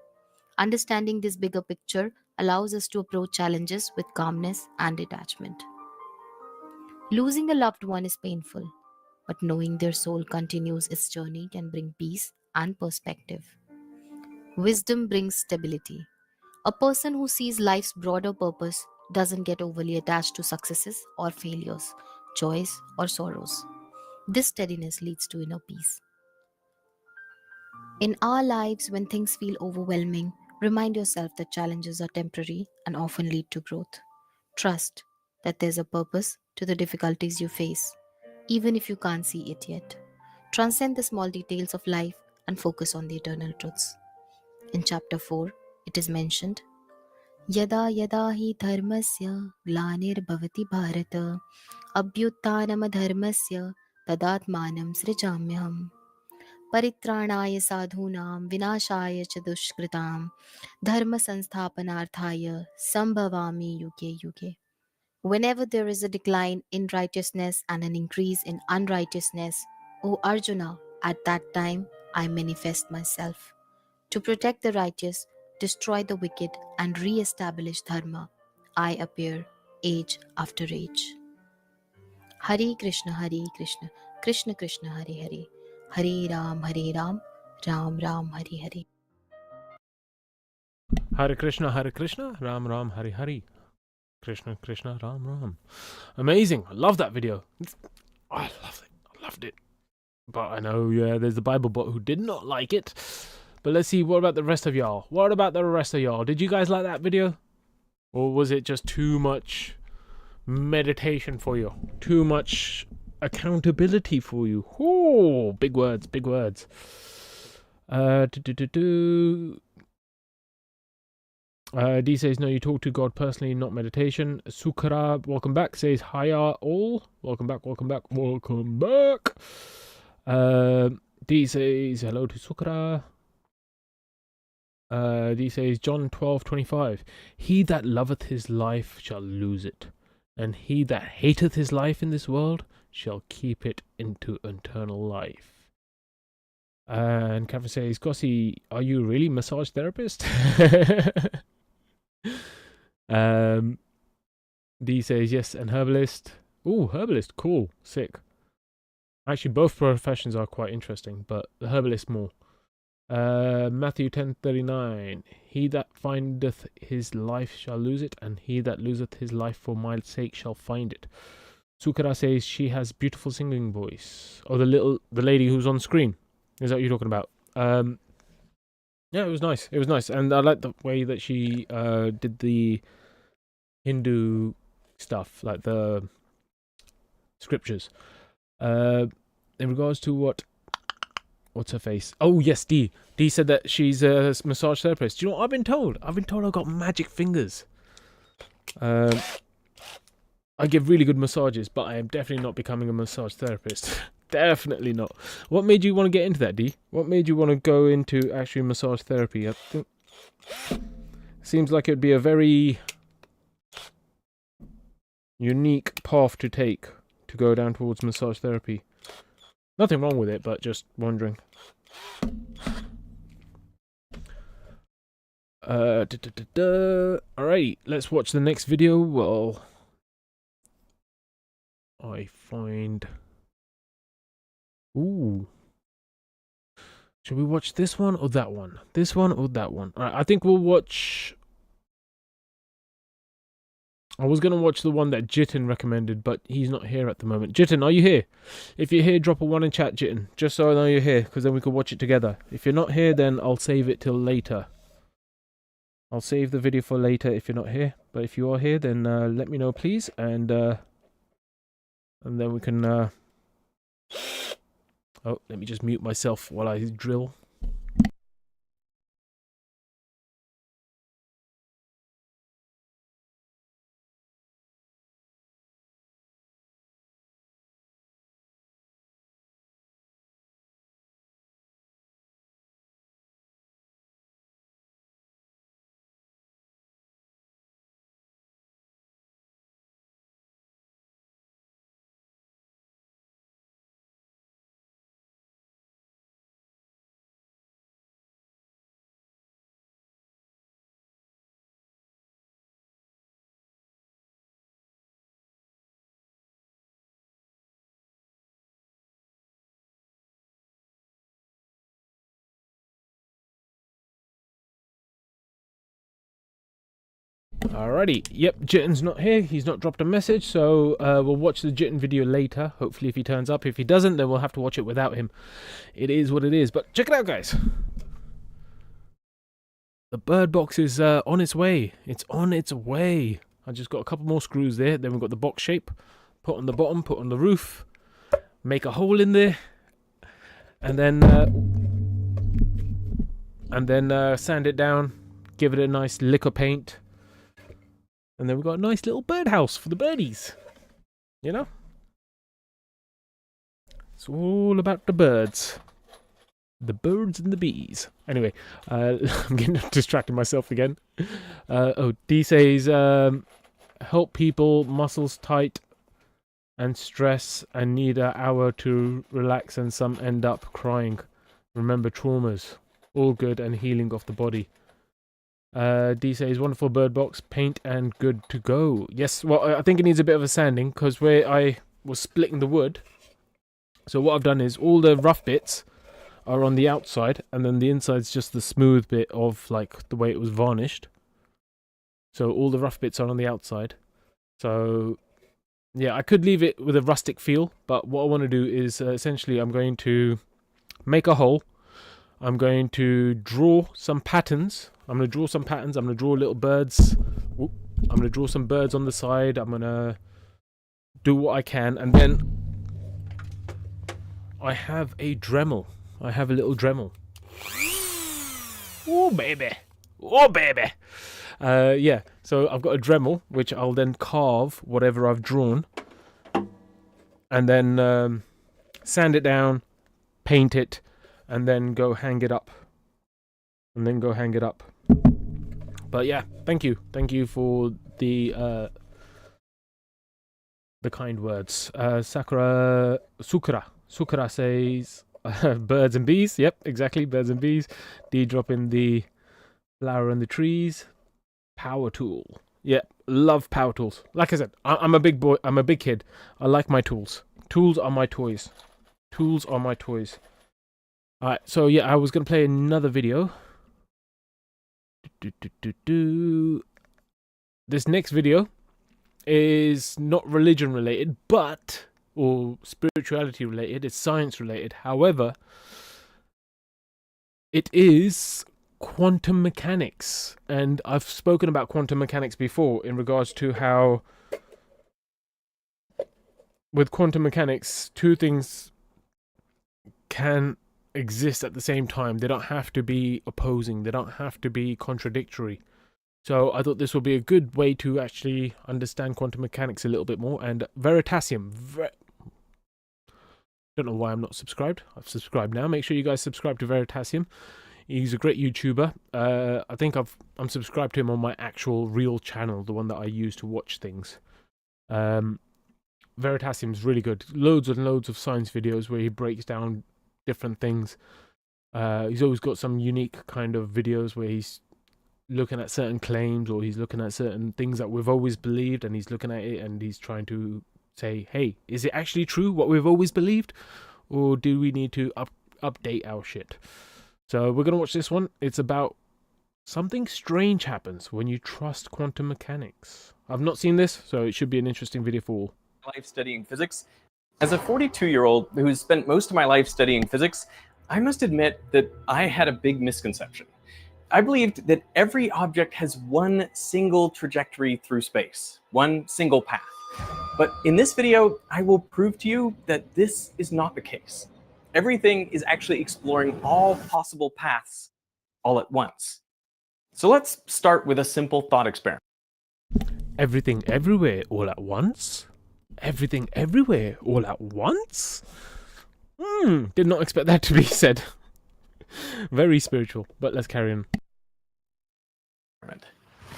Understanding this bigger picture allows us to approach challenges with calmness and detachment. Losing a loved one is painful, but knowing their soul continues its journey can bring peace and perspective. Wisdom brings stability. A person who sees life's broader purpose doesn't get overly attached to successes or failures, joys or sorrows. This steadiness leads to inner peace. In our lives, when things feel overwhelming, remind yourself that challenges are temporary and often lead to growth. Trust that there's a purpose to the difficulties you face, even if you can't see it yet. Transcend the small details of life and focus on the eternal truths. In chapter 4, it is mentioned, Yada yada hi dharmasya glanirбhavati bharata abhyuttanam dharmasya tadatmanam srijamyaham परित्राणाय साधूनां विनाशाय च दुष्कृतां धर्म संस्थापनार्थाय संभवामि युगे युगे. Whenever there is a decline in righteousness and an increase in unrighteousness, O Arjuna, at that time I manifest myself. To protect the righteous, destroy the wicked, and re-establish dharma, I appear age after age. Hare Krishna, Krishna Krishna, Hare Hare, Hare Ram, Ram Ram, Hare Hare. Hare Krishna, Ram Ram, Hare Hare. Krishna Krishna, Ram Ram. Amazing. I love that video. I loved it. I loved it. But I know, yeah, there's the Bible bot who did not like it. But let's see, what about the rest of y'all? What about the rest of y'all? Did you guys like that video? Or was it just too much meditation for you? Too much accountability for you? Oh, big words, big words. D says, no, you talk to God personally, not meditation. Sukara, welcome back, says, hiya all. Welcome back, welcome back, welcome back. D says, hello to Sukara. D says, John 12:25, he that loveth his life shall lose it, and he that hateth his life in this world shall keep it into eternal life. And Catherine says, Gossi, are you really a massage therapist? D says, yes, and herbalist. Ooh, herbalist, cool, sick. Actually, both professions are quite interesting, but the herbalist more. Matthew 10:39, he that findeth his life shall lose it, and he that loseth his life for my sake shall find it. Sukara says she has beautiful singing voice. Oh, the lady who's on screen. Is that what you're talking about? Yeah, it was nice. It was nice, and I like the way that she did the Hindu stuff, like the scriptures. In regards to what's her face? Oh yes, D said that she's a massage therapist. Do you know what I've been told? I've been told I've got magic fingers. I give really good massages, but I am definitely not becoming a massage therapist. Definitely not. What made you want to get into that, D? What made you want to go into actually massage therapy? I think seems like it'd be a very unique path to take to go down towards massage therapy. Nothing wrong with it, but just wondering. Alright, let's watch the next video. Well, I find... Ooh. Should we watch this one or that one? This one or that one? Alright, I think we'll watch... I was going to watch the one that Jitin recommended, but he's not here at the moment. Jitin, are you here? If you're here, drop a 1 in chat, Jitin. Just so I know you're here, because then we can watch it together. If you're not here, then I'll save it till later. I'll save the video for later if you're not here. But if you are here, then let me know, please. And then we can... Oh, let me just mute myself while I drill. Alrighty, yep, Jitten's not here. He's not dropped a message, so we'll watch the Jitten video later. Hopefully, if he turns up. If he doesn't, then we'll have to watch it without him. It is what it is. But check it out, guys. The bird box is on its way. It's on its way. I just got a couple more screws there. Then we've got the box shape. Put on the bottom, put on the roof. Make a hole in there. And then sand it down. Give it a nice lick of paint. And then we've got a nice little birdhouse for the birdies. You know? It's all about the birds. The birds and the bees. Anyway, I'm getting distracted myself again. D says, help people, muscles tight and stress and need an hour to relax and some end up crying. Remember traumas. All good and healing of the body. D says, wonderful bird box, paint and good to go. Yes, well, I think it needs a bit of a sanding because where I was splitting the wood. So what I've done is all the rough bits are on the outside and then the inside's just the smooth bit of like the way it was varnished. So all the rough bits are on the outside. So yeah, I could leave it with a rustic feel, but what I want to do is essentially I'm going to make a hole. I'm going to draw some patterns. I'm going to draw little birds. I'm going to draw some birds on the side. I'm going to do what I can. And then I have a Dremel. I have a little Dremel. Oh, baby. Oh, baby. Yeah, so I've got a Dremel, which I'll then carve whatever I've drawn. And then sand it down, paint it, and then go hang it up. But yeah, thank you for the kind words. Sukra says birds and bees. Yep, exactly, birds and bees. D dropping the flower and the trees. Power tool. Yeah, love power tools. Like I said, I'm a big boy. I'm a big kid. I like my tools. Tools are my toys. Alright, so yeah, I was going to play another video. This next video is not religion related, or spirituality related, it's science related. However, it is quantum mechanics. And I've spoken about quantum mechanics before in regards to how with quantum mechanics, two things can exist at the same time. They don't have to be opposing. They don't have to be contradictory. So I thought this would be a good way to actually understand quantum mechanics a little bit more. And Veritasium. Don't know why I'm not subscribed. I've subscribed now. Make sure you guys subscribe to Veritasium. He's a great YouTuber. I think I'm subscribed to him on my actual real channel, the one that I use to watch things. Veritasium's really good. Loads and loads of science videos where he breaks down different things. He's always got some unique kind of videos where he's looking at certain claims or he's looking at certain things that we've always believed, and he's looking at it and he's trying to say, hey, is it actually true what we've always believed, or do we need to update our shit? So we're going to watch this one. It's about something strange happens when you trust quantum mechanics. I've not seen this, so it should be an interesting video for all. Life studying physics. As a 42-year-old who's spent most of my life studying physics, I must admit that I had a big misconception. I believed that every object has one single trajectory through space, one single path. But in this video, I will prove to you that this is not the case. Everything is actually exploring all possible paths all at once. So let's start with a simple thought experiment. Everything everywhere all at once? Everything everywhere all at once? Did not expect that to be said. Very spiritual, but let's carry on.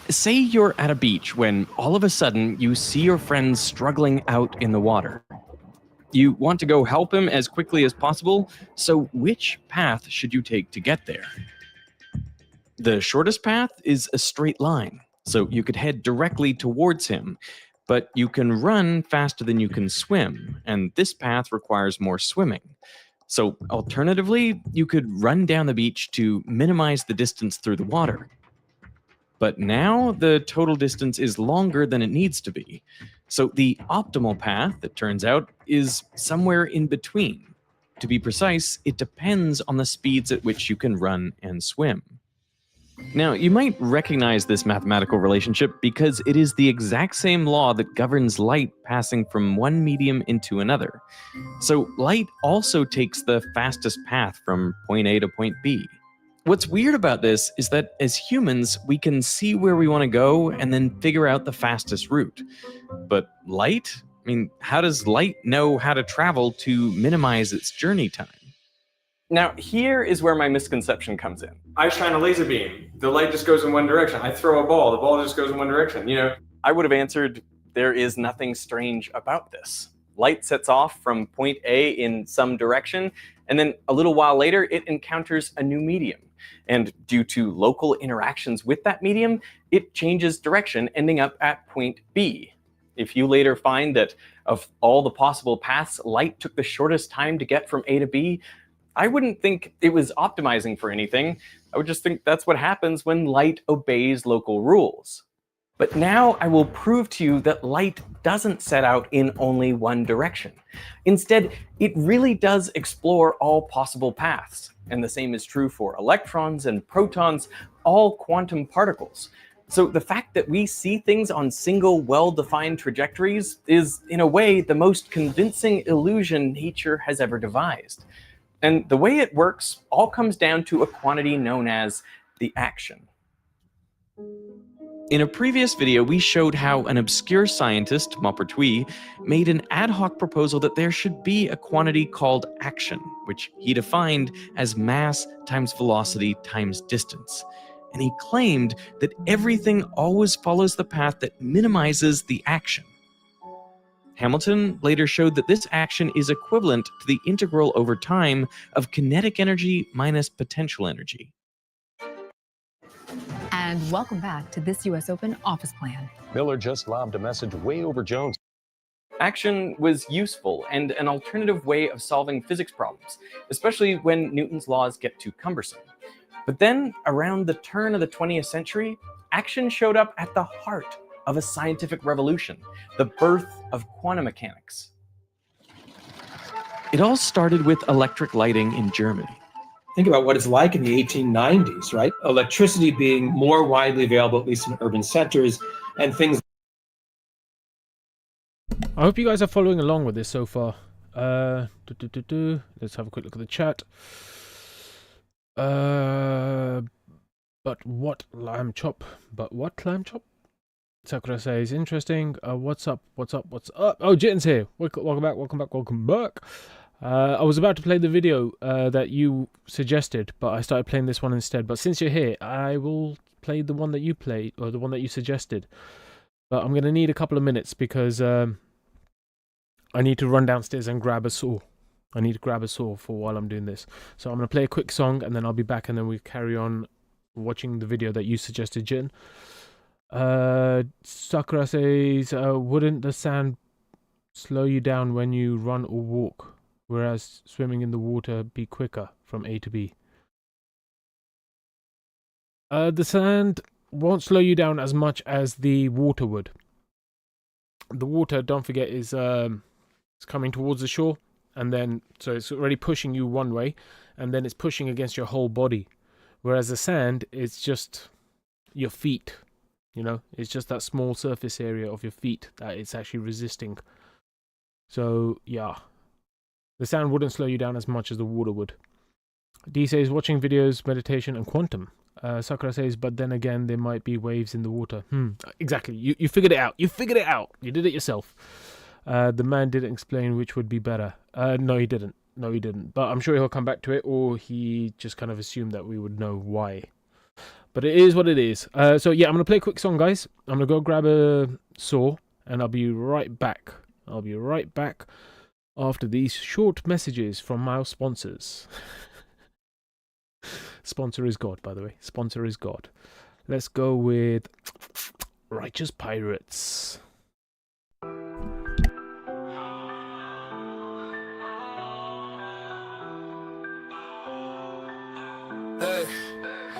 Say you're at a beach when all of a sudden you see your friend struggling out in the water. You want to go help him as quickly as possible, so which path should you take to get there? The shortest path is a straight line, so you could head directly towards him, but you can run faster than you can swim, and this path requires more swimming. So alternatively, you could run down the beach to minimize the distance through the water. But now the total distance is longer than it needs to be. So the optimal path, it turns out, is somewhere in between. To be precise, it depends on the speeds at which you can run and swim. Now, you might recognize this mathematical relationship because it is the exact same law that governs light passing from one medium into another. So light also takes the fastest path from point A to point B. What's weird about this is that as humans, we can see where we want to go and then figure out the fastest route. But light? I mean, how does light know how to travel to minimize its journey time? Now, here is where my misconception comes in. I shine a laser beam. The light just goes in one direction. I throw a ball. The ball just goes in one direction. I would have answered, there is nothing strange about this. Light sets off from point A in some direction, and then a little while later, it encounters a new medium. And due to local interactions with that medium, it changes direction, ending up at point B. If you later find that of all the possible paths, light took the shortest time to get from A to B, I wouldn't think it was optimizing for anything. I would just think that's what happens when light obeys local rules. But now I will prove to you that light doesn't set out in only one direction. Instead, it really does explore all possible paths. And the same is true for electrons and protons, all quantum particles. So the fact that we see things on single, well-defined trajectories is, in a way, the most convincing illusion nature has ever devised. And the way it works all comes down to a quantity known as the action. In a previous video, we showed how an obscure scientist, Maupertuis, made an ad hoc proposal that there should be a quantity called action, which he defined as mass times velocity times distance. And he claimed that everything always follows the path that minimizes the action. Hamilton later showed that this action is equivalent to the integral over time of kinetic energy minus potential energy. And welcome back to this US Open office plan. Miller just lobbed a message way over Jones. Action was useful and an alternative way of solving physics problems, especially when Newton's laws get too cumbersome. But then, around the turn of the 20th century, action showed up at the heart of a scientific revolution, the birth of quantum mechanics. It all started with electric lighting in Germany. Think about what it's like in the 1890s, right? Electricity being more widely available, at least in urban centers, and things. I hope you guys are following along with this so far. Let's have a quick look at the chat. But what lamb chop? Sakura says, interesting. What's up? Oh, Jitten's here. Welcome back. I was about to play the video that you suggested, but I started playing this one instead. But since you're here, I will play the one that you played, or the one that you suggested. But I'm going to need a couple of minutes because I need to run downstairs and grab a saw. I need to grab a saw for while I'm doing this. So I'm going to play a quick song, and then I'll be back, and then we carry on watching the video that you suggested, Jitten. Sakura says, wouldn't the sand slow you down when you run or walk, whereas swimming in the water be quicker from A to B? The sand won't slow you down as much as the water would. The water, don't forget, is it's coming towards the shore, and then so it's already pushing you one way, and then it's pushing against your whole body. Whereas the sand, it's just your feet. You know, it's just that small surface area of your feet that it's actually resisting. So, yeah. The sand wouldn't slow you down as much as the water would. D says, watching videos, meditation, and quantum. Sakura says, but then again, there might be waves in the water. Exactly. You figured it out. You figured it out. You did it yourself. The man didn't explain which would be better. No, he didn't. But I'm sure he'll come back to it, or he just kind of assumed that we would know why. But it is what it is. So yeah, I'm going to play a quick song, guys. I'm going to go grab a saw, and I'll be right back. After these short messages from my sponsors. Sponsor is God, by the way. Sponsor is God. Let's go with Righteous Pirates. Hey,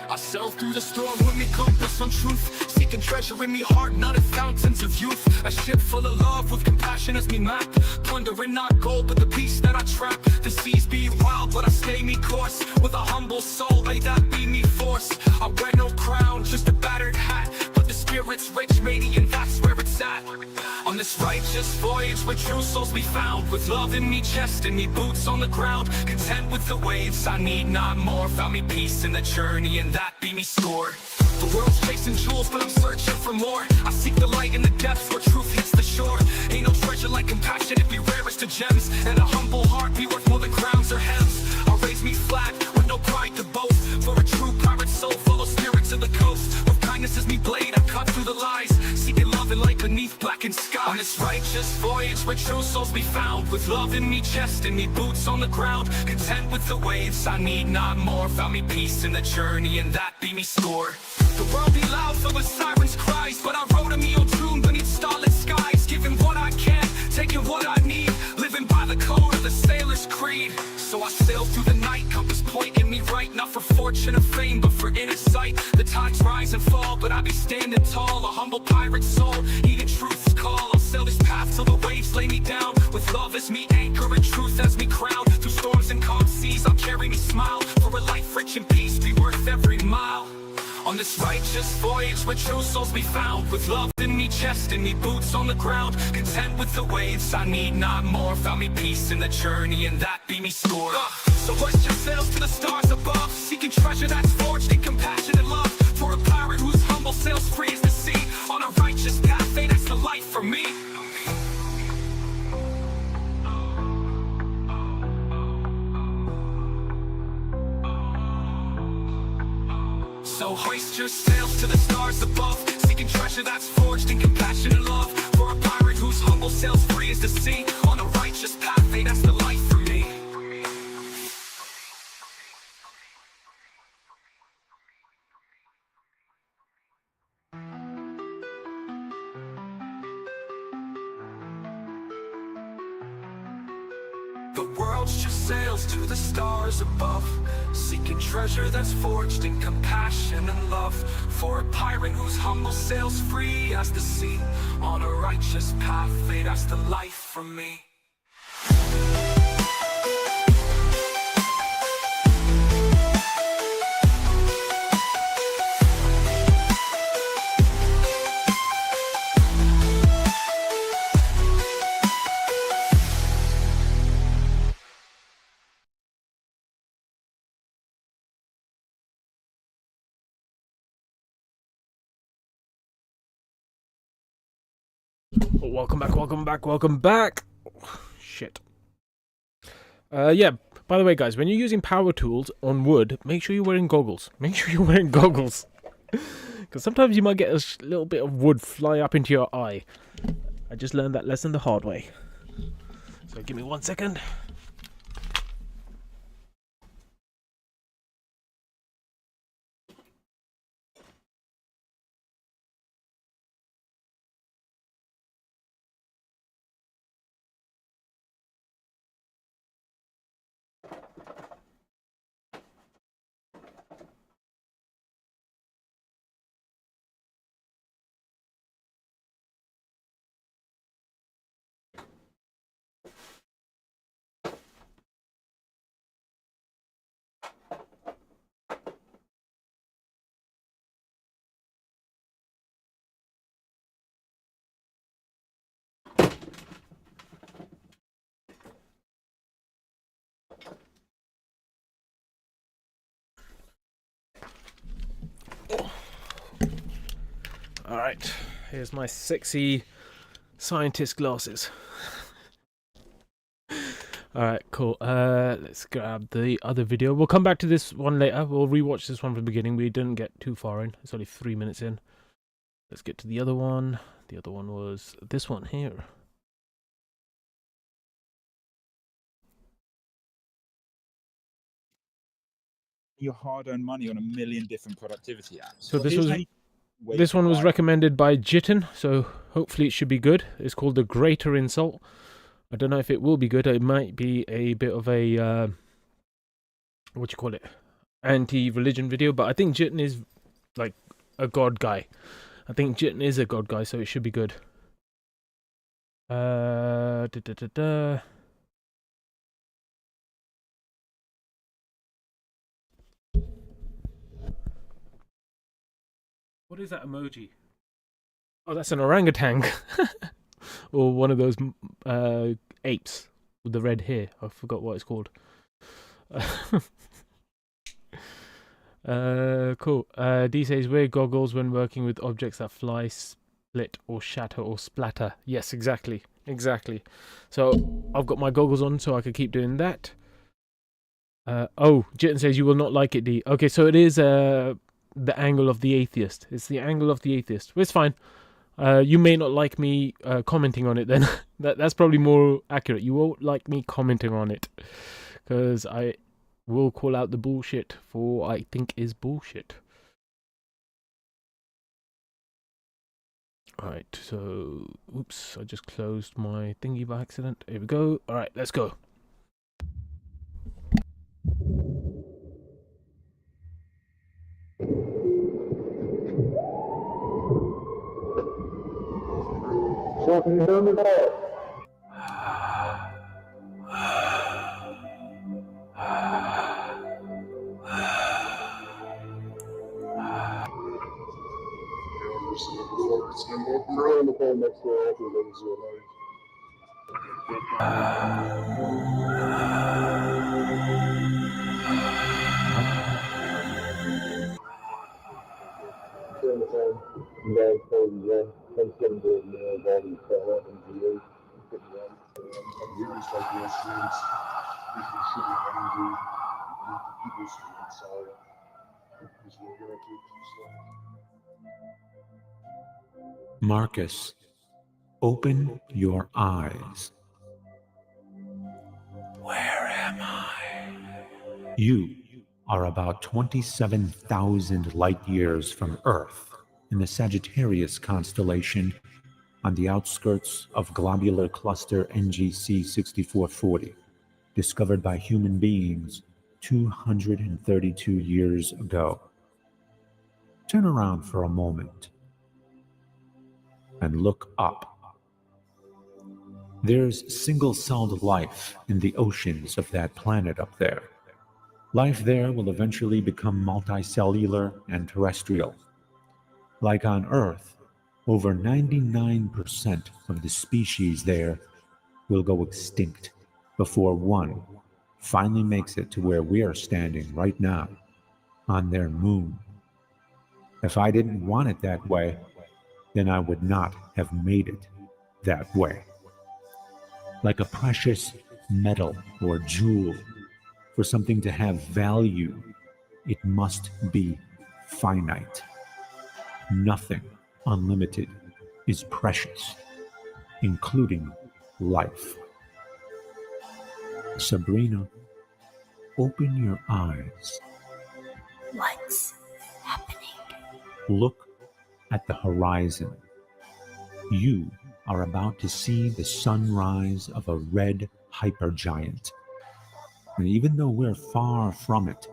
I sail through the storm with me compass on truth, seeking treasure in me heart, not in fountains of youth. A ship full of love with compassion as me map, plundering not gold but the peace that I trap. The seas be wild but I stay me course, with a humble soul may that be me force. I wear no crown, just a battered hat, but the spirit's rich, radiant, that's where it's at. On this righteous voyage where true souls be found, with love in me chest and me boots on the ground, content with the waves, I need not more. Found me peace in the journey and that be me score. The world's chasing jewels but I'm searching for more. I seek the light in the depths where truth hits the shore. Ain't no treasure like compassion, it be rarest of gems, and a humble heart be worth more than crowns or hems. I'll raise me flat with no pride to boast, for a true pirate soul follow spirits of the coast. With kindness as me blade I cut through the lies, seeking love and light beneath blackened sky. On this righteous voyage where true souls be found, with love in me chest and me boots on the ground, content with the waves, I need not more. Found me peace in the journey and that be me score. The world be loud filled with sirens' cries, but I wrote a me own tune beneath starlit skies, giving what I can, taking what I need, living by the code of the sailor's creed. So I sail through the night, compass pointing me right, not for fortune or fame but for inner sight. The tides rise and fall but I be standing tall, a humble pirate soul, heeding truth's call. I'll sail this path till the waves lay me down, with love as me anchor and truth as me crown. Through storms and calm seas I'll carry me smile, for a life rich in peace be worth every mile. On this righteous voyage where true souls be found, with love in me chest and me boots on the ground, content with the waves, I need not more. Found me peace in the journey and that be me score. So hoist your sails to the stars above, seeking treasure that's forged in compassion and love, for a pirate whose humble sails free as the sea, on a righteous path, hey, that's the life for me. So hoist your sails to the stars above, seeking treasure that's forged in compassion and love, for a pirate whose humble sails free as the sea, on a righteous path, hey, that's the life for me. The world just sails to the stars above, seeking treasure that's forged in compassion and love, for a pirate whose humble sails free as the sea, on a righteous path, hey, that's the life for me. Welcome back. Shit. Yeah, by the way, guys, when you're using power tools on wood, make sure you're wearing goggles. Because sometimes you might get a little bit of wood fly up into your eye. I just learned that lesson the hard way. So give me 1 second. Alright, here's my sexy scientist glasses. Alright, cool. Let's grab the other video. We'll come back to this one later. We'll rewatch this one from the beginning. We didn't get too far in. It's only 3 minutes in. Let's get to the other one. The other one was this one here. Your hard-earned money on a million different productivity apps. So this one was recommended by Jitten, so hopefully it should be good. It's called The Greater Insult. I don't know if it will be good. It might be a bit of a what do you call it? anti-religion video, but I think Jitten is like a god guy. I think Jitten is a god guy, so it should be good. Da, da, da, da. What is that emoji? Oh, that's an orangutan. Or one of those apes with the red hair. I forgot what it's called. Cool. D says, wear goggles when working with objects that fly, split, or shatter, or splatter. Yes, exactly. Exactly. So, I've got my goggles on so I can keep doing that. Oh, Jitten says, you will not like it, D. Okay, so it is the angle of the atheist. It's the angle of the atheist. It's fine. You may not like me commenting on it then. That's probably more accurate. You won't like me commenting on it. Because I will call out the bullshit for what I think is bullshit. Alright, so... Oops, I just closed my thingy by accident. Here we go. Alright, let's go. So can you hear me there? Marcus, open your eyes. Where am I? You are about 27,000 light years from Earth in the Sagittarius constellation on the outskirts of globular cluster NGC 6440, discovered by human beings 232 years ago. Turn around for a moment and look up. There's single-celled life in the oceans of that planet up there. Life there will eventually become multicellular and terrestrial. Like on Earth, over 99% of the species there will go extinct before one finally makes it to where we are standing right now, on their moon. If I didn't want it that way, then I would not have made it that way. Like a precious metal or jewel, for something to have value, it must be finite. Nothing unlimited is precious, including life. Sabrina, open your eyes. What's happening? Look at the horizon. You are about to see the sunrise of a red hypergiant. And even though we're far from it,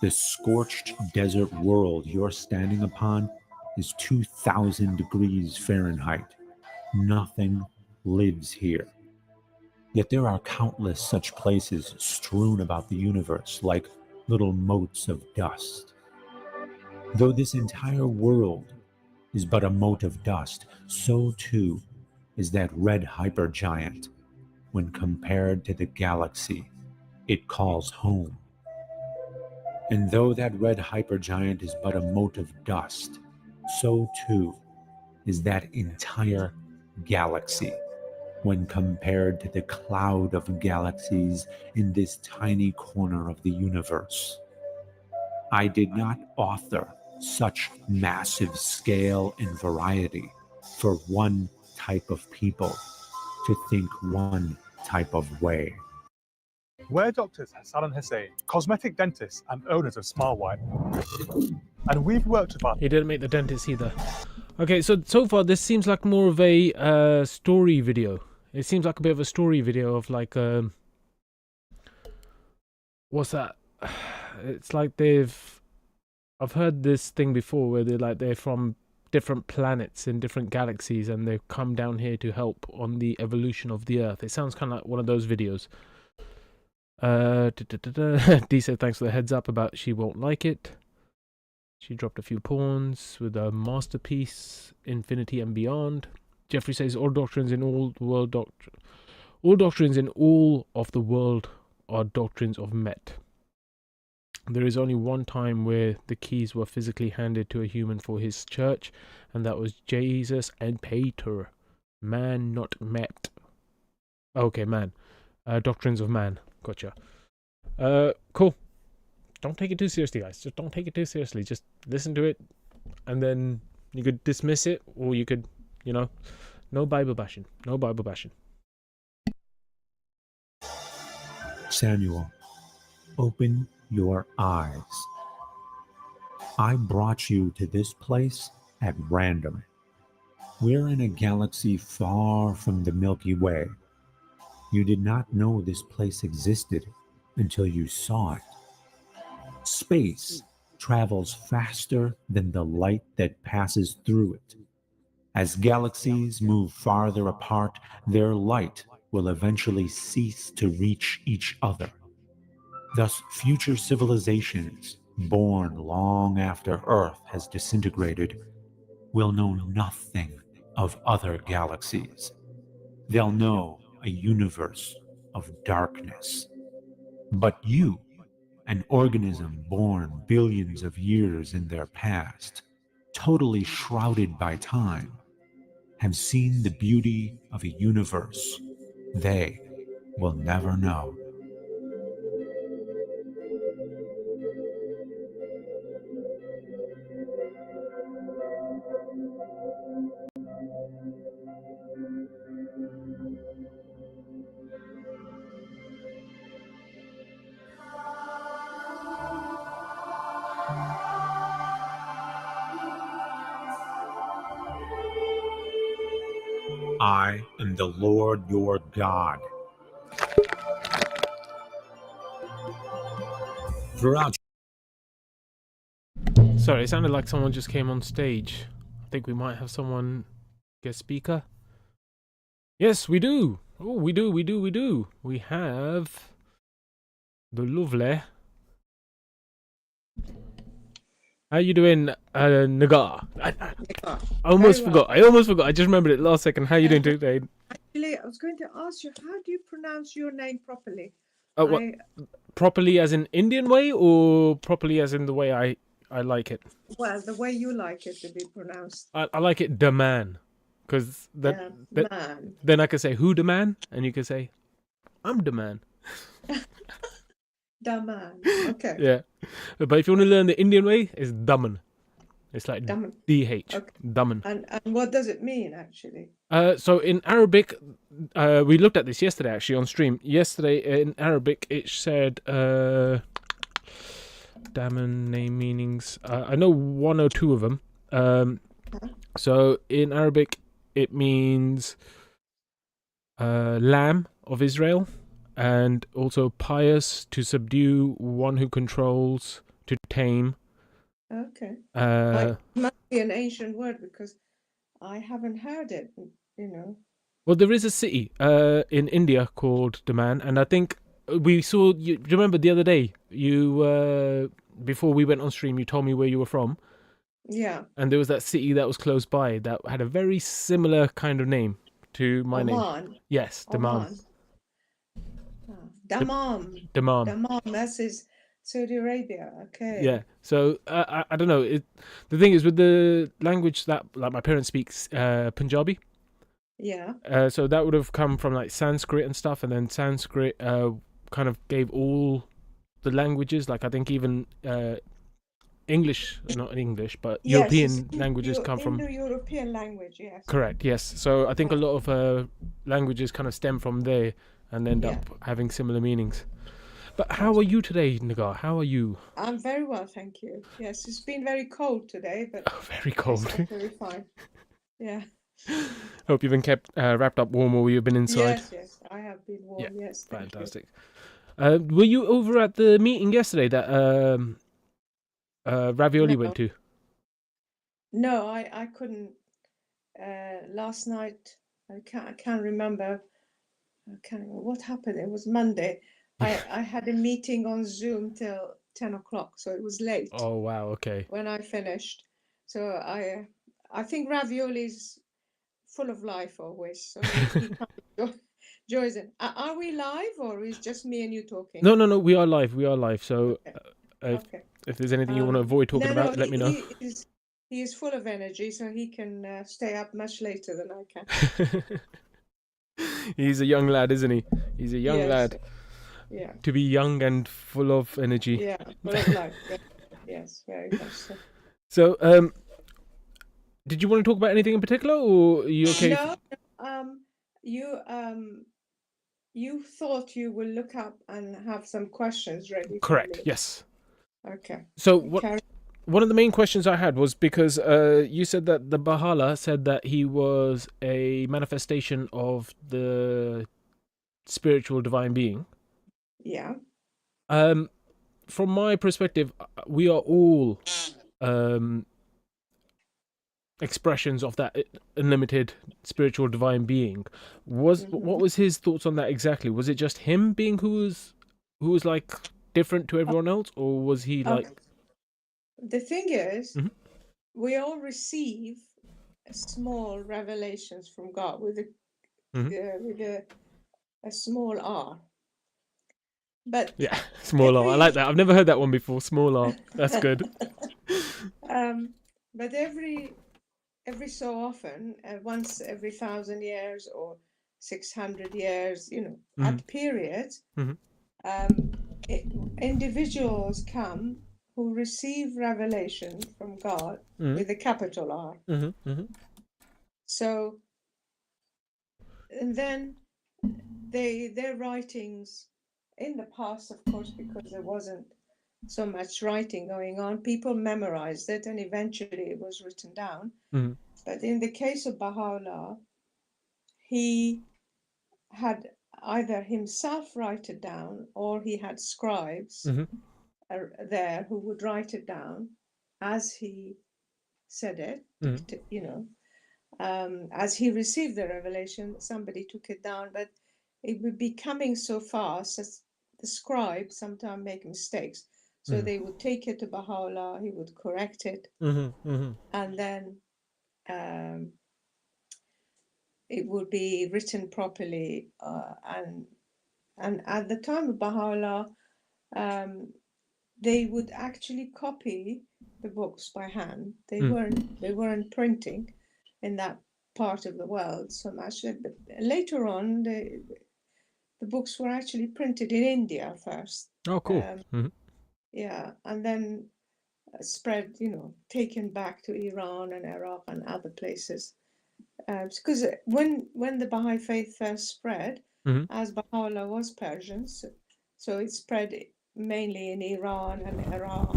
the scorched desert world you're standing upon is 2,000 degrees Fahrenheit. Nothing lives here. Yet there are countless such places strewn about the universe like little motes of dust. Though this entire world is but a mote of dust, so too is that red hypergiant when compared to the galaxy it calls home. And though that red hypergiant is but a mote of dust, so too is that entire galaxy when compared to the cloud of galaxies in this tiny corner of the universe. I did not author such massive scale and variety for one type of people to think one type of way. We're doctors Hassan and Hussein, cosmetic dentists and owners of Smile White. And we've worked with our... He didn't make the dentist either. Okay, so far this seems like more of a story video. It seems like a bit of a story video of like... what's that? it's like I've heard this thing before where they're from different planets in different galaxies, and they've come down here to help on the evolution of the Earth. It sounds kind of like one of those videos. D said thanks for the heads up about she won't like it. She dropped a few pawns with a masterpiece, Infinity and Beyond. Jeffrey says all doctrines in all doctrines in all of the world are doctrines of Met. There is only one time where the keys were physically handed to a human for his church, and that was Jesus and Peter. Man, not Met. Okay, man. Doctrines of man. Gotcha. Cool. Don't take it too seriously, guys. Just don't take it too seriously. Just listen to it, and then you could dismiss it, or you could, no Bible bashing. No Bible bashing. Samuel, open your eyes. I brought you to this place at random. We're in a galaxy far from the Milky Way. You did not know this place existed until you saw it. Space travels faster than the light that passes through it. As galaxies move farther apart, their light will eventually cease to reach each other. Thus, future civilizations, born long after Earth has disintegrated, will know nothing of other galaxies. They'll know a universe of darkness. But you, an organism born billions of years in their past, totally shrouded by time, have seen the beauty of a universe they will never know. I am the Lord your God. Throughout. Sorry, it sounded like someone just came on stage. I think we might have someone guest speaker. Yes, we do. Oh, we do. We have the lovely. How you doing, Nagar? I almost forgot. I just remembered it last second. How you doing today? Actually, I was going to ask you, how do you pronounce your name properly? What, properly as in Indian way, or properly as in the way I like it? Well, the way you like it to be pronounced. I like it the man, because man. Then I can say who the man, and you can say I'm the man. Daman. Okay. Yeah, but if you want to learn the Indian way, it's Daman. It's like Daman. DH. Okay. Daman. And what does it mean actually? So in Arabic, we looked at this yesterday actually on stream. Yesterday in Arabic, it said Daman name meanings. I know one or two of them. So in Arabic, it means Lamb of Israel. And also pious, to subdue, one who controls, to tame. Okay. It must be an ancient word because I haven't heard it, Well, there is a city in India called Daman, and I think we saw, you remember the other day, you before we went on stream, you told me where you were from. Yeah. And there was that city that was close by that had a very similar kind of name to my name. Yes, Daman. Dammam. Dammam. That is Saudi Arabia. Okay. Yeah. So I don't know. The thing is with the language that like my parents speak Punjabi. Yeah. So that would have come from like Sanskrit and stuff, and then Sanskrit kind of gave all the languages. Like I think even English, not English, but European languages come from Indo-European language. Yes. Correct. Yes. So I think a lot of languages kind of stem from there and end up having similar meanings. But how are you today, Nagar? How are you? I'm very well, thank you. Yes, it's been very cold today, but very cold. Very fine. Yeah. Hope you've been kept wrapped up warm while you've been inside. Yes, I have been warm. Yes, fantastic. Were you over at the meeting yesterday that Ravioli No. went to? No, I couldn't. Last night, I can't remember. I can't remember what happened. It was Monday. I had a meeting on Zoom till 10 o'clock, so it was late Oh wow, okay. when I finished. So I think Ravioli's full of life always. So he joins in. Are we live, or is just me and you talking? No, we are live. We are live. So Okay. if there's anything you want to avoid talking No, about, let me know. He is full of energy, so he can stay up much later than I can. He's a young lad, isn't he? He's a young Yes. lad. Yeah. To be young and full of energy. Yeah, full of life. Yeah. Yes, very much so. So, did you want to talk about anything in particular, or are you okay? No, you thought you will look up and have some questions ready. for Correct. me. Yes. Okay. So Carry- one of the main questions I had was because you said that the Bahala said that he was a manifestation of the spiritual divine being. Yeah. From my perspective, we are all expressions of that unlimited spiritual divine being. What was his thoughts on that exactly? Was it just him being who was like different to everyone else, or was he like? The thing is, we all receive small revelations from God with a small R. But Yeah, small R. I like that. I've never heard that one before. Small R. That's good. But every so often, once every 1,000 years or 600 years, at periods, individuals come who receive revelation from God with a capital R. So, and then their writings in the past, of course, because there wasn't so much writing going on, people memorized it and eventually it was written down. But in the case of Baha'u'llah, he had either himself write it down or he had scribes there who would write it down as he said it, as he received the revelation, somebody took it down, but it would be coming so fast as the scribes sometimes make mistakes. So they would take it to Baha'u'llah, he would correct it, and then it would be written properly. And at the time of Baha'u'llah, they would actually copy the books by hand. They weren't printing in that part of the world so much. But later on, the books were actually printed in India first. Oh, cool. Yeah, and then spread, taken back to Iran and Iraq and other places. Because when the Baha'i faith first spread, as Baha'u'llah was Persian, so it spread mainly in Iran and Iraq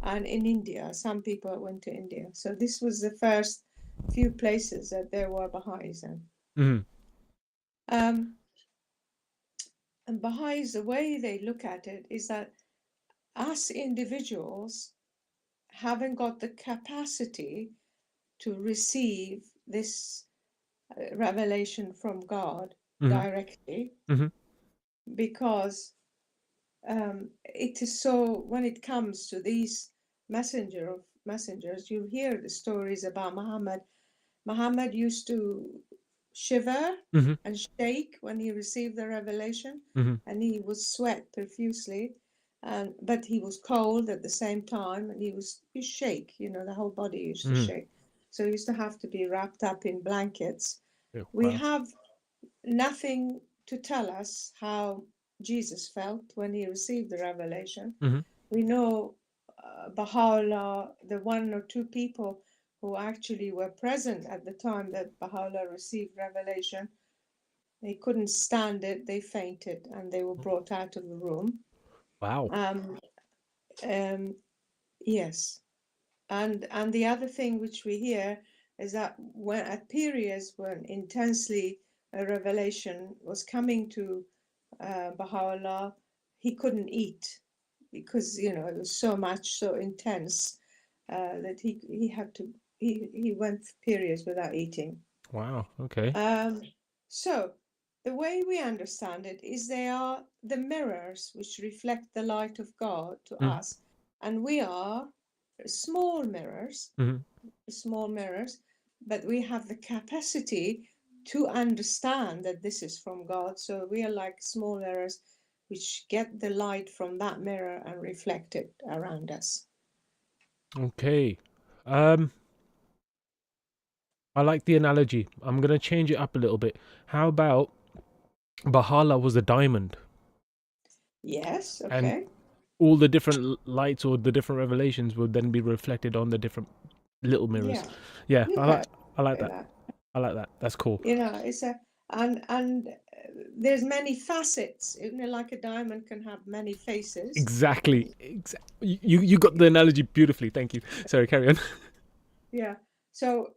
and in India. Some people went to India. So this was the first few places that there were Baha'is in. And Baha'is, the way they look at it is that us individuals haven't got the capacity to receive this revelation from God directly, because it is so, when it comes to these messengers, you hear the stories about Muhammad. Muhammad used to shiver and shake when he received the revelation, and he would sweat profusely. But he was cold at the same time, and he shake, the whole body used to shake. So he used to have to be wrapped up in blankets. We have nothing to tell us how Jesus felt when he received the revelation. We know Baha'u'llah, the one or two people who actually were present at the time that Baha'u'llah received revelation, they couldn't stand it, they fainted, and they were brought out of the room. Wow. Yes. And the other thing which we hear is that when at periods when intensely a revelation was coming to Baha'u'llah, he couldn't eat because it was so much, so intense that he went periods without eating. Wow. Okay. So the way we understand it is they are the mirrors which reflect the light of God to us, and we are small mirrors, but we have the capacity to understand that this is from God. So we are like small mirrors which get the light from that mirror and reflect it around us. Okay. I like the analogy. I'm going to change it up a little bit. How about Baha'u'llah was a diamond? Yes, okay. And all the different lights or the different revelations would then be reflected on the different little mirrors. Yeah, I like that. I like that. That's cool. It's and there's many facets. Like a diamond can have many faces. Exactly. You got the analogy beautifully. Thank you. Sorry, carry on. Yeah. So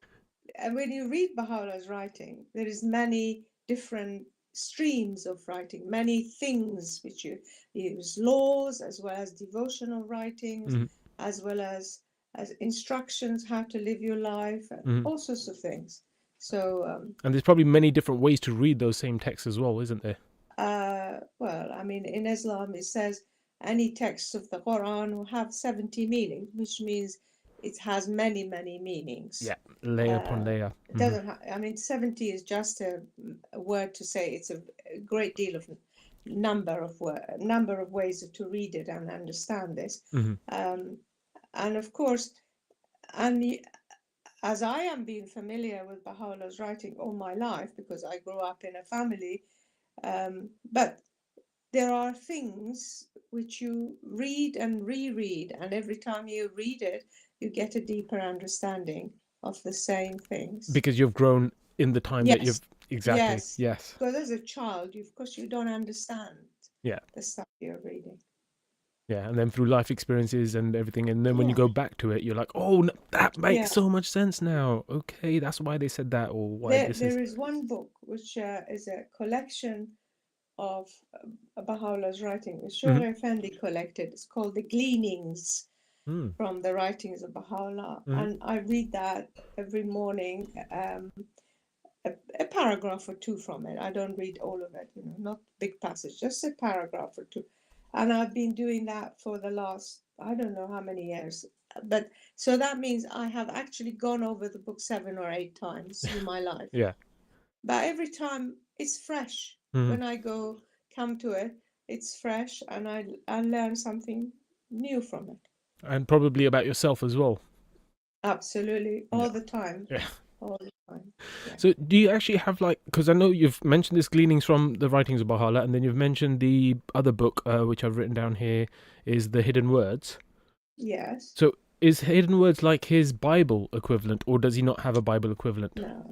when you read Baha'u'llah's writing, there is many different streams of writing, many things which you use, laws as well as devotional writings, as well as instructions how to live your life, and all sorts of things. So and there's probably many different ways to read those same texts as well, isn't there? Well, I mean, in Islam it says any text of the Quran will have 70 meanings, which means it has many meanings. Yeah, layer upon layer. It doesn't. I mean, 70 is just a word to say it's a great deal of number of ways to read it and understand this. And of course, as I am being familiar with Baha'u'llah's writing all my life because I grew up in a family, but there are things which you read and reread, and every time you read it, you get a deeper understanding of the same things. Because you've grown in the time that you've exactly. Yes. Because as a child, of course, you don't understand the stuff you're reading. Yeah, and then through life experiences and everything, and then when you go back to it, you're like, oh, that makes so much sense now. Okay, that's why they said that, or why there is one book which is a collection of Baha'u'llah's writing, which Shura Effendi collected. It's called The Gleanings from the Writings of Baha'u'llah, and I read that every morning, a paragraph or two from it. I don't read all of it, not big passage, just a paragraph or two. And I've been doing that for the last, I don't know how many years. But so that means I have actually gone over the book 7 or 8 times in my life. Yeah. But every time it's fresh. When I come to it, it's fresh, and I learn something new from it. And probably about yourself as well. Absolutely. All the time. Yeah. All the time. Yeah. So do you actually have because I know you've mentioned this Gleanings from the Writings of Baha'u'llah, and then you've mentioned the other book, which I've written down here, is The Hidden Words. Yes. So is Hidden Words like his Bible equivalent, or does he not have a Bible equivalent? No.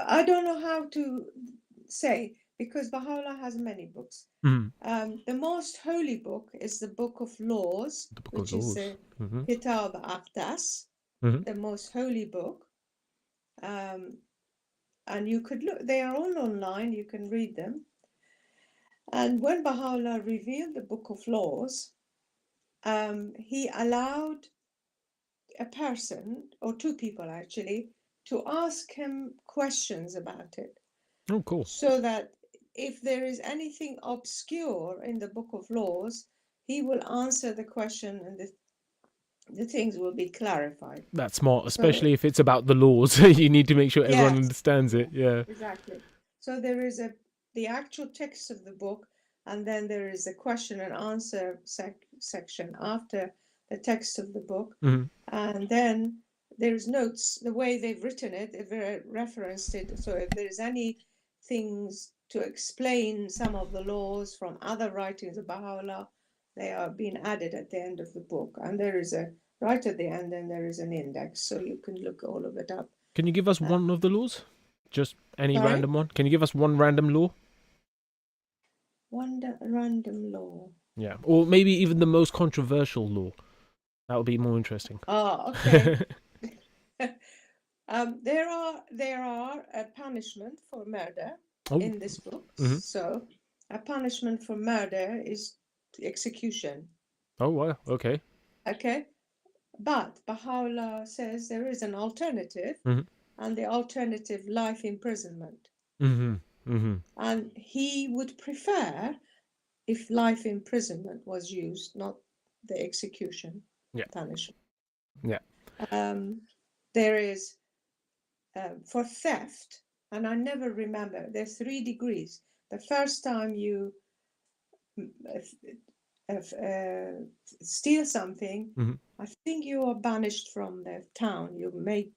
I don't know how to say, because Baha'u'llah has many books. The most holy book is the Book of Laws, which is the Kitab Aqdas, the most holy book. And you could look, they are all online, you can read them. And when Baha'u'llah revealed the Book of Laws, he allowed a person, or 2 people actually, to ask him questions about it. Oh, cool. So that if there is anything obscure in the Book of Laws, he will answer the question, and the things will be clarified. That's smart, especially if it's about the laws. You need to make sure everyone understands it. Yeah. Exactly. So there is the actual text of the book, and then there is a question and answer section after the text of the book. And then there's notes, the way they've written it, they've referenced it. So if there's any things to explain some of the laws from other writings of Baha'u'llah, they are being added at the end of the book. And there is right at the end, and there is an index, so you can look all of it up. Can you give us one of the laws? Just any random one? Can you give us one random law? One random law. Yeah, or maybe even the most controversial law. That would be more interesting. Oh, okay. There are a punishment for murder in this book. So a punishment for murder is execution. Oh wow. Okay. Okay, but Baha'u'llah says there is an alternative, Mhm. and the alternative life imprisonment. Mhm. Mhm. And he would prefer if life imprisonment was used, not the execution Yeah. punishment. Yeah. There is for theft, and I never remember, there's 3 degrees. The first time you steal something, Mhm. I think you are banished from the town. You're made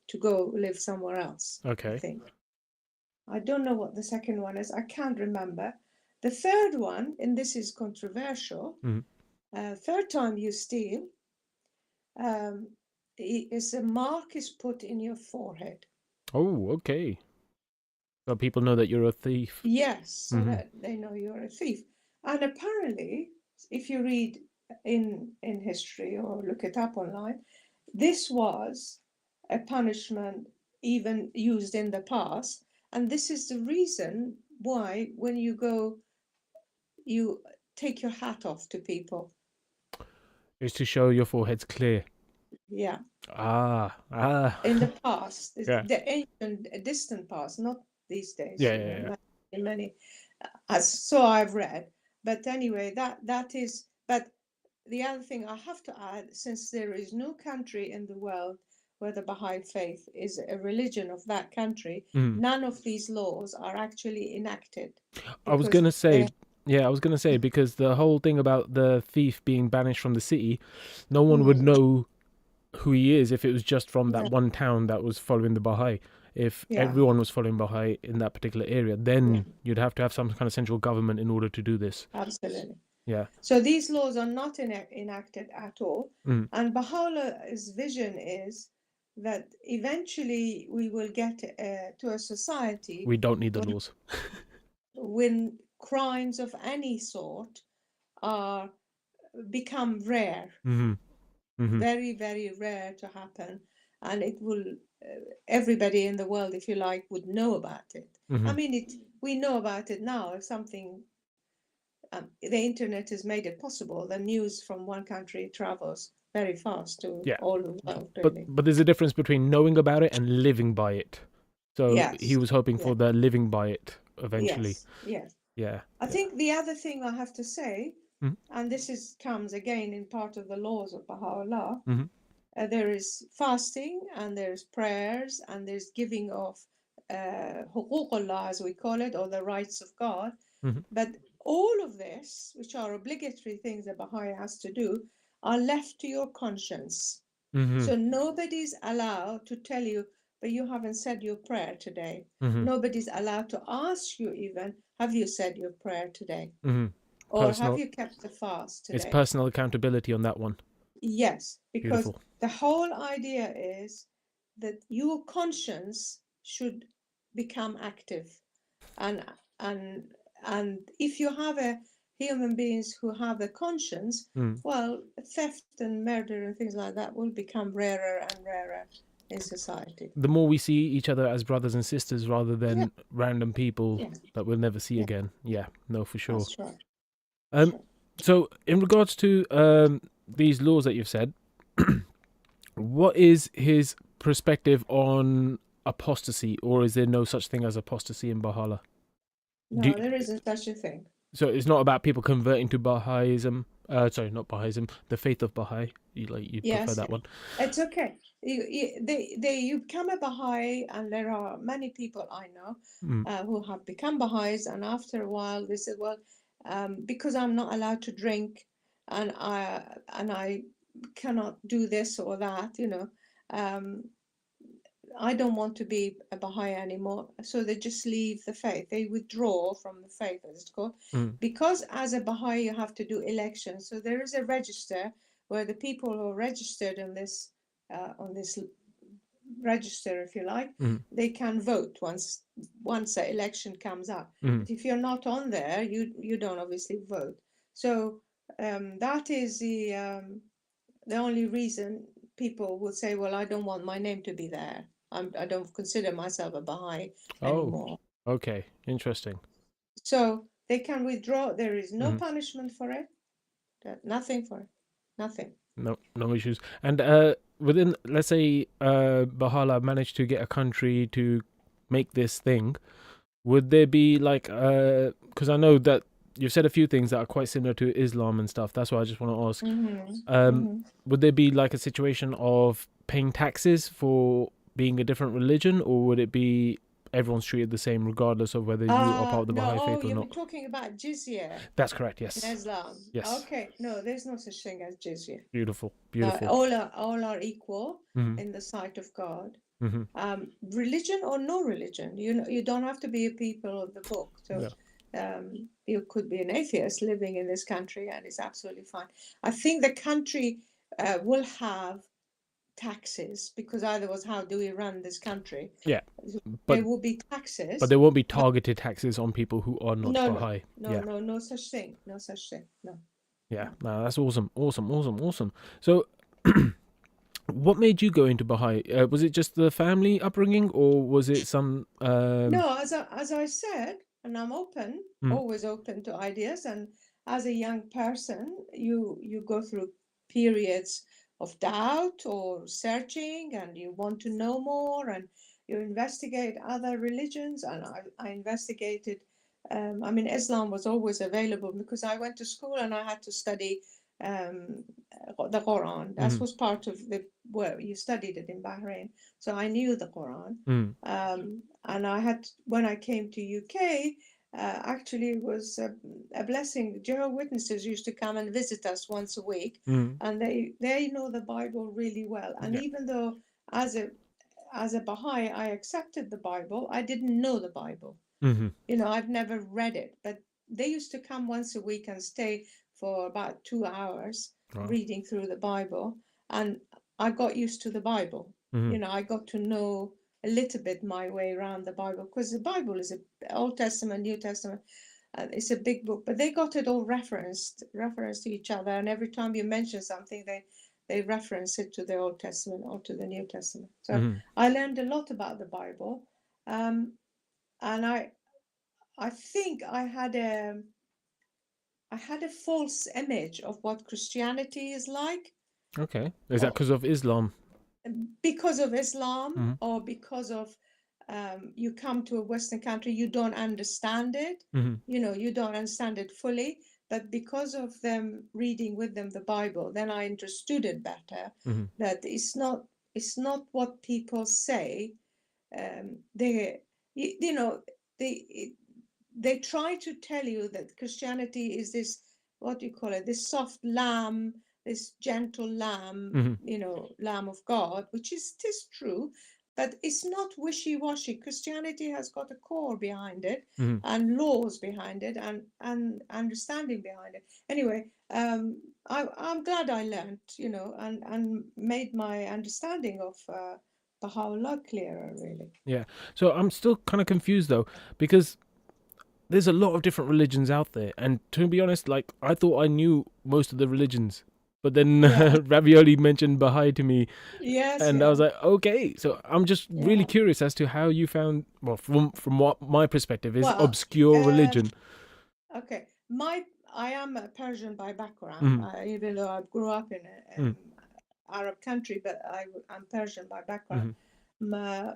to go live somewhere else. I Okay. think. I don't know what the second one is. I can't remember. The third one, and this is controversial, Mhm. third time you steal, is a mark is put in your forehead. Oh, okay. So people know that you're a thief. Yes, so Mhm. that they know you're a thief. And apparently, if you read in history or look it up online, this was a punishment even used in the past. And this is the reason why when you go, you take your hat off to people. Is to show your forehead's clear. Yeah. Ah. In the past, Yeah. the ancient, distant past, not these days. Yeah, you yeah, know, yeah. many, so I've read. But anyway, that is. But the other thing I have to add, since there is no country in the world where the Baha'i faith is a religion of that country, Mm. none of these laws are actually enacted. I was because gonna say, they're- yeah, I was gonna say because the whole thing about the thief being banished from the city, no one would Mm. know who he is if it was just from that Yeah. one town that was following the Baha'i. If Yeah. everyone was following Baha'i in that particular area, then you'd have to have some kind of central government in order to do this. Absolutely. Yeah. So these laws are not enacted at all. Mm. And Baha'u'llah's vision is that eventually we will get to a society We don't need the laws. when crimes of any sort are become rare, Mm-hmm. Mm-hmm. very, very rare to happen. And it will, everybody in the world, if you like, would know about it. Mhm. I mean, we know about it now. If something, the internet has made it possible. The news from one country travels very fast to Yeah. all the world, But really. there's a difference between knowing about it and living by it. So Yes. he was hoping for Yeah. the living by it eventually. Yes, yes. Yeah. I think the other thing I have to say, Mhm. and this comes again in part of the laws of Baha'u'llah, Mhm. there is fasting and there's prayers and there's giving of huququllah, as we call it, or the rights of God. Mhm. But all of this, which are obligatory things that Baha'i has to do, are left to your conscience. Mhm. So nobody's allowed to tell you, but you haven't said your prayer today. Mhm. Nobody's allowed to ask you even, have you said your prayer today? Mhm. Or Personal. have you kept the fast today? It's personal accountability on that one. Yes, because Beautiful. the whole idea is that your conscience should become active, and if you have human beings who have a conscience, Mm. well, theft and murder and things like that will become rarer and rarer in society. The more we see each other as brothers and sisters rather than Yeah. random people Yeah. that we'll never see Yeah. again. Yeah, no, for sure. That's right. So in regards to these laws that you've said, what is his perspective on apostasy, or is there no such thing as apostasy in Baha'u'llah? No, there isn't such a thing. So it's not about people converting to Baha'ism. Sorry, not Baha'ism. The faith of Baha'i. You prefer Yes, that one. it's okay. You become a Baha'i, and there are many people I know who have become Baha'is, and after a while they said, well, because I'm not allowed to drink, and I cannot do this or that, I don't want to be a Baha'i anymore. So they just leave the faith. They withdraw from the faith, as it's called. Because as a Baha'i, you have to do elections. So there is a register where the people who are registered on this register, if you like, they can vote once the election comes up. But if you're not on there, you don't obviously vote. So that is the only reason people would say, well, I don't want my name to be there. I don't consider myself a Baha'i anymore. Oh, okay, interesting. So They can withdraw. There is no Mhm. punishment for it. Nothing for it. Nothing. No issues. And within, let's say, Baha'u'llah managed to get a country to make this thing, would there be like, because I know that you've said a few things that are quite similar to Islam and stuff. That's why I just want to ask. Would there be like a situation of paying taxes for being a different religion, or would it be everyone's treated the same regardless of whether you are part of the Baha'i faith or you're not? talking about jizya That's correct. Yes. in Islam. Yes. Okay. No, there's no such thing as jizya. Beautiful. No, Beautiful. all are equal Mhm. in the sight of God. Mhm. Religion or no religion, you don't have to be a people of the book. So you could be an atheist living in this country, and it's absolutely fine. I think the country will have taxes, because otherwise, how do we run this country? Yeah. There will be taxes, But there won't be targeted taxes on people who are not no, Baha'i. no such thing, no such thing, no. Yeah, no, that's awesome. So, what made you go into Baha'i? Was it just the family upbringing, or was it some? No, as I said, and I'm open, Mm. always open to ideas. And as a young person, you go through periods of doubt or searching, and you want to know more, and you investigate other religions. And I investigated. I mean, Islam was always available because I went to school and I had to study the Quran. That was part of you studied it in Bahrain, so I knew the Quran. And I had, when I came to UK, actually it was a blessing. Jehovah's Witnesses used to come and visit us once a week, and they know the Bible really well. And even though as a Baha'i I accepted the Bible, I didn't know the Bible. You know, I've never read it, but they used to come once a week and stay for about 2 hours reading through the Bible, and I got used to the Bible. You know, I got to know a little bit my way around the Bible, because the Bible is Old Testament, New Testament. It's a big book, but they got it all referenced to each other, and every time you mention something, they reference it to the Old Testament or to the New Testament. So I learned a lot about the Bible, and I think I had a false image of what Christianity is like. Okay, is that because of Islam? Because of Islam, or because of you come to a Western country, you don't understand it. You know, you don't understand it fully. But because of them reading with them the Bible, then I understood it better. That it's not what people say. They try to tell you that Christianity is this, what do you call it, this soft lamb, this gentle lamb, you know, Lamb of God, which is true, but it's not wishy-washy. Christianity has got a core behind it, and laws behind it, and understanding behind it. Anyway, I'm glad I learned, you know, and made my understanding of Baha'u'llah clearer, really. Yeah. So I'm still kind of confused though, because there's a lot of different religions out there, and to be honest, like, I thought I knew most of the religions, but then Ravioli mentioned Baha'i to me, and I was like, okay. So I'm just really curious as to how you found, well, from what my perspective is, obscure religion. Okay, I am a Persian by background, even though I grew up in an Arab country, but I'm Persian by background. My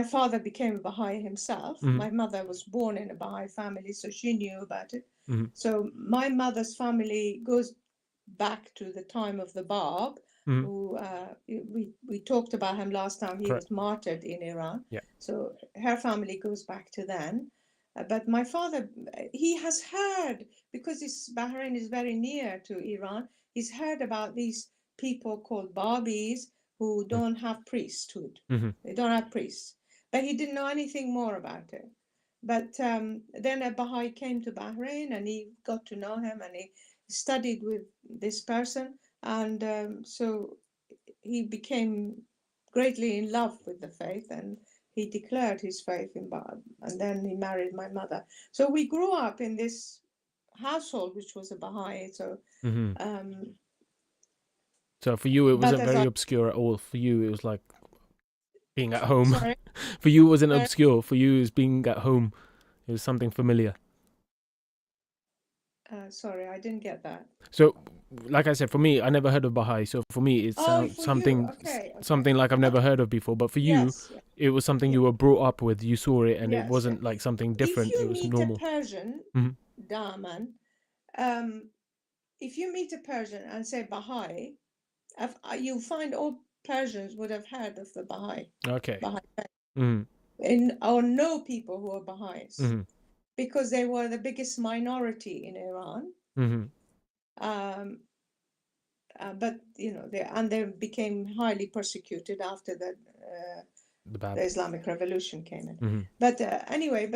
father became a Baha'i himself. My mother was born in a Baha'i family, so she knew about it. So my mother's family goes back to the time of the Bab, who we talked about him last time. He was martyred in Iran. So her family goes back to then. But my father, he has heard, because Bahrain is very near to Iran, he's heard about these people called Babis, who don't have priesthood. They don't have priests. But he didn't know anything more about it. But then a Baha'i came to Bahrain, and he got to know him, and he studied with this person. And so he became greatly in love with the faith, and he declared his faith in Baha'u'llah, and then he married my mother. So we grew up in this household, which was a Baha'i. So so for you, it wasn't very obscure at all. For you, it was like being at home. Sorry? For you, it wasn't obscure. For you, it was being at home It was something familiar. Sorry, I didn't get that. So, like I said, for me, I never heard of Baha'i. So for me, it Oh, sounds for something you. Okay, something like I've never heard of before. But for you, Yes, yeah. it was something you were brought up with. You saw it, and Yes, it wasn't like something different. If you It was meet normal. a Persian, Mhm. Daman, if you meet a Persian and say Baha'i, you find all Persians would have heard of the Baha'i. Okay. Baha'i Mhm. or know people who are Baha'is Mhm. because they were the biggest minority in Iran. Mhm. But they became highly persecuted after The bad. the Islamic Revolution came in. Mhm. But anyway,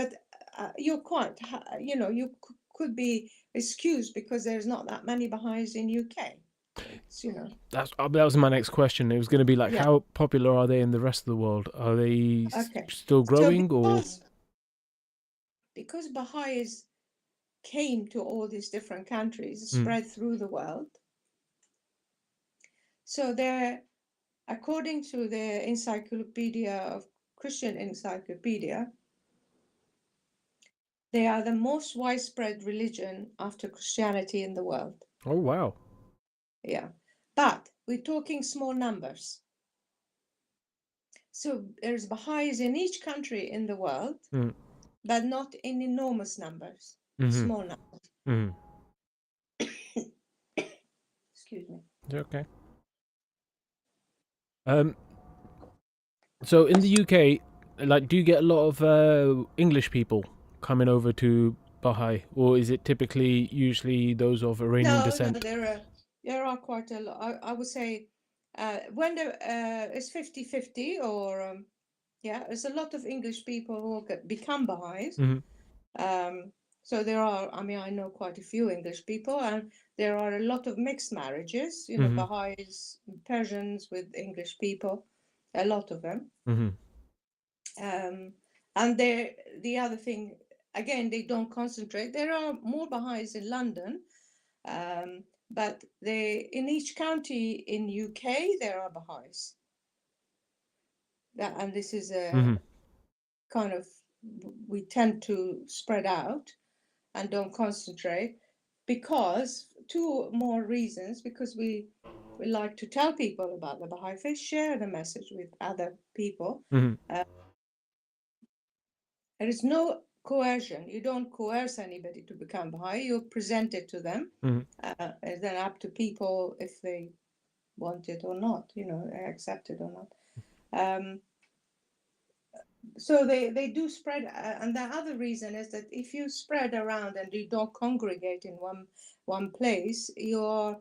you're quite, you could be excused because there's not that many Baha'is in UK. It's, That was my next question. It was going to be like, Yeah. how popular are they in the rest of the world? Are they Okay. still growing, or? Because Baha'is came to all these different countries, Mm. spread through the world. So they're, according to the Encyclopedia of Christian Encyclopedia, they are the most widespread religion after Christianity in the world. Oh wow. Yeah, but we're talking small numbers. So there's Baha'is in each country in the world, Mm. but not in enormous numbers, Mhm. small numbers. Mhm. Excuse me. Okay. So in the UK, like, do you get a lot of English people coming over to Baha'i, or is it typically usually those of Iranian descent? No, there are quite a lot. I would say when it's 50-50 or there's a lot of English people who become Baha'is. Mhm. So there are, I know quite a few English people, and there are a lot of mixed marriages, Mhm. Baha'is, Persians with English people, a lot of them. Mhm. And the other thing, again, they don't concentrate. There are more Baha'is in London, but in each county in UK, there are Baha'is. And this is a Mhm. kind of, we tend to spread out and don't concentrate because two more reasons, because we like to tell people about the Baha'i faith, share the message with other people. Mhm. There is no coercion. You don't coerce anybody to become Baha'i. You present it to them. Mhm. It's then up to people if they want it or not, accept it or not. So they do spread. And the other reason is that if you spread around and you don't congregate in one place, you're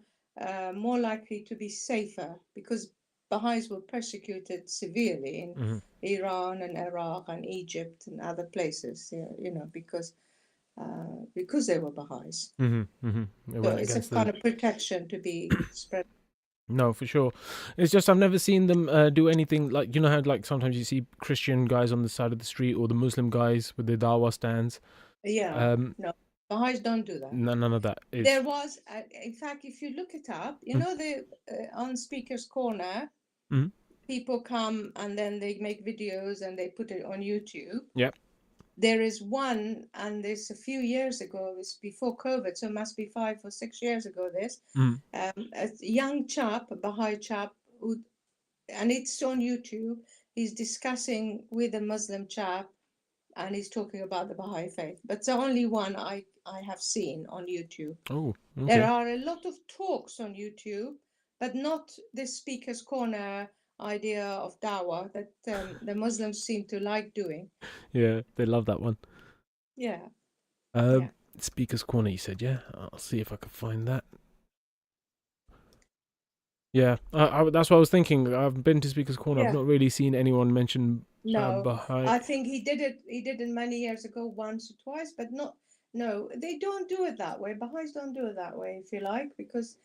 more likely to be safer, because Baha'is were persecuted severely in Mhm. Iran and Iraq and Egypt and other places, because they were Baha'is. Mhm. Mhm. It So went it's a against kind them. of protection to be spread. No, for sure. It's just I've never seen them do anything like, how like sometimes you see Christian guys on the side of the street, or the Muslim guys with the dawah stands. Yeah, no, Baha'is don't do that. None of that. There was, in fact, if you look it up, on Speaker's Corner, Mhm. people come and then they make videos and they put it on YouTube. Yep. There is one, and this a few years ago, it's before COVID, so it must be 5 or 6 years ago, Mhm. a young chap, a Baha'i chap, and it's on YouTube, he's discussing with a Muslim chap, and he's talking about the Baha'i faith. But it's the only one I have seen on YouTube. Oh, okay. There are a lot of talks on YouTube, but not this Speaker's Corner idea of dawah that the Muslims seem to like doing. Yeah, they love that one. Yeah. Speaker's Corner, you said, yeah? I'll see if I can find that. Yeah, that's what I was thinking. I've been to Speaker's Corner. Yeah. I've not really seen anyone mention No, Baha'i. I think he did it many years ago, once or twice, but no, they don't do it that way. Baha'is don't do it that way, if you like, because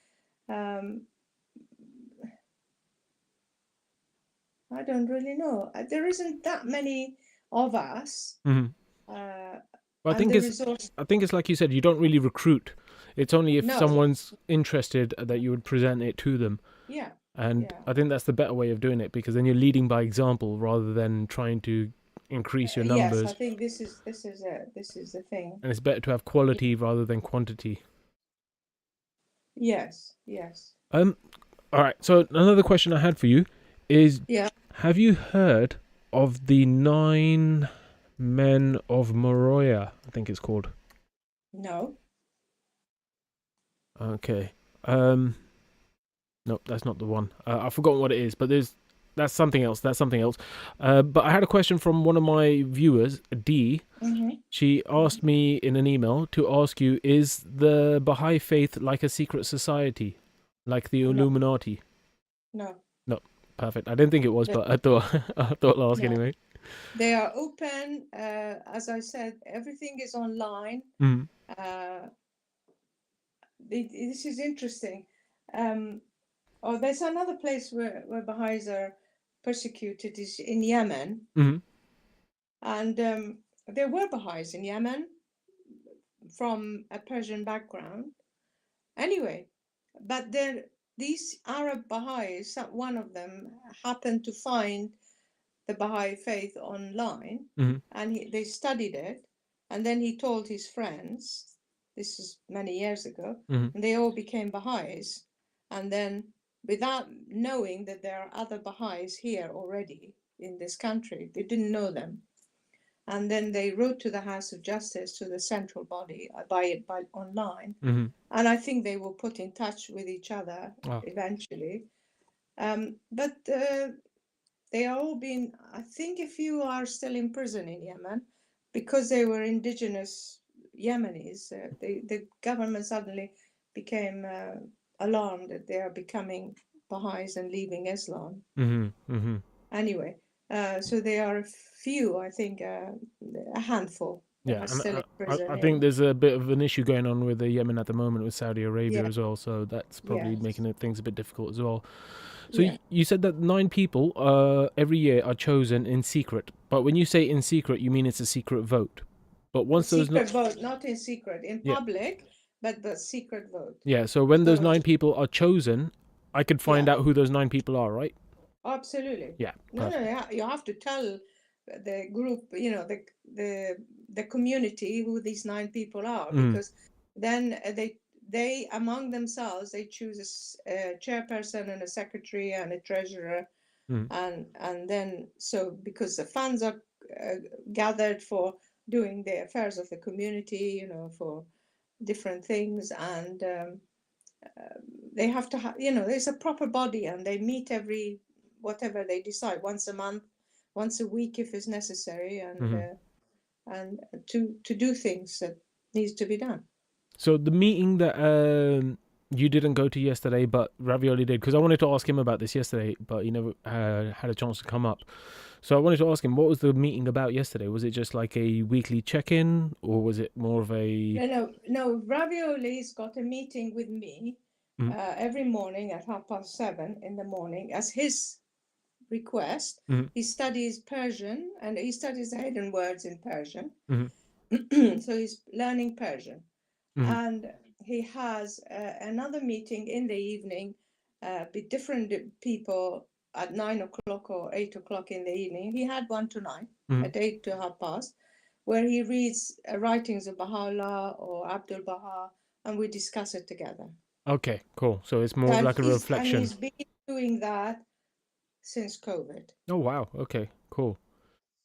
I don't really know. There isn't that many of us. Mhm. Well, I and think the it's resource. I think it's like you said, you don't really recruit. It's only if No. someone's interested that you would present it to them. Yeah. And yeah. I think that's the better way of doing it, because then you're leading by example rather than trying to increase your Yes, I numbers, think this is the thing. and it's better to have quality rather than quantity. Yes, yes. All right. So another question I had for you is: Yeah. have you heard of the 9 Men of Moriah? I think it's called. No. Okay. Nope, that's not the one. I've forgotten what it is, but that's something else. That's something else. But I had a question from one of my viewers, Dee. She asked me in an email to ask you: is the Baha'i faith like a secret society, like the Illuminati? No. No, perfect. I didn't think it was, but I thought I'll ask No. anyway. They are open. As I said, everything is online. Mhm. This is interesting. There's another place where Baha'is are persecuted is in Yemen. Mhm. And there were Baha'is in Yemen from a Persian background. Anyway, but these Arab Baha'is, one of them happened to find the Baha'i faith online, Mhm. and they studied it, and then he told his friends, this is many years ago, Mhm. and they all became Baha'is, and then without knowing that there are other Baha'is here already in this country, they didn't know them. And then they wrote to the House of Justice, to the central body, by online. Mhm. And I think they were put in touch with each other Wow. eventually. But they are all been, I think a few are still in prison in Yemen because they were indigenous Yemenis. The government suddenly became alarmed that they are becoming Baha'is and leaving Islam. Mhm. Mhm. Anyway, so there are a few, I think, a handful that Yeah, are still in prison. I think there's a bit of an issue going on with the Yemen at the moment with Saudi Arabia Yeah. as well, so that's probably Yes. making things a bit difficult as well. So Yeah. you said that 9 people every year are chosen in secret, but when you say in secret, you mean it's a secret vote. But once those Secret vote, not in secret, in Yeah. public, but secret vote. Yeah, so when those So- 9 people are chosen, I could find out who those 9 people are, right? Absolutely. Yeah, No, you have to tell the group, the community who these 9 people are, Mm. because then they among themselves they choose a chairperson and a secretary and a treasurer, Mm. and then so because the funds are gathered for doing the affairs of the community, for different things, and they have to have, there's a proper body, and they meet every whatever they decide, once a month, once a week if it's necessary, and Mhm. and to do things that needs to be done. So the meeting that you didn't go to yesterday, but Ravioli did, because I wanted to ask him about this yesterday, but he never had a chance to come up. So I wanted to ask him, what was the meeting about yesterday? Was it just like a weekly check-in, or was it more of a... No, Ravioli's got a meeting with me Mhm. every morning at 7:30 in the morning as his request. Mhm. He studies Persian, and he studies the hidden words in Persian. Mhm. So he's learning Persian. Mhm. And he has another meeting in the evening with different people at 9 o'clock or 8 o'clock in the evening. He had one tonight Mhm. at 8 to 8:30, where he reads writings of Baha'u'llah or Abdul Baha, and we discuss it together. Okay, cool. So it's more of And like a he's- reflection. And he's been doing that since COVID. Oh, wow. Okay, cool.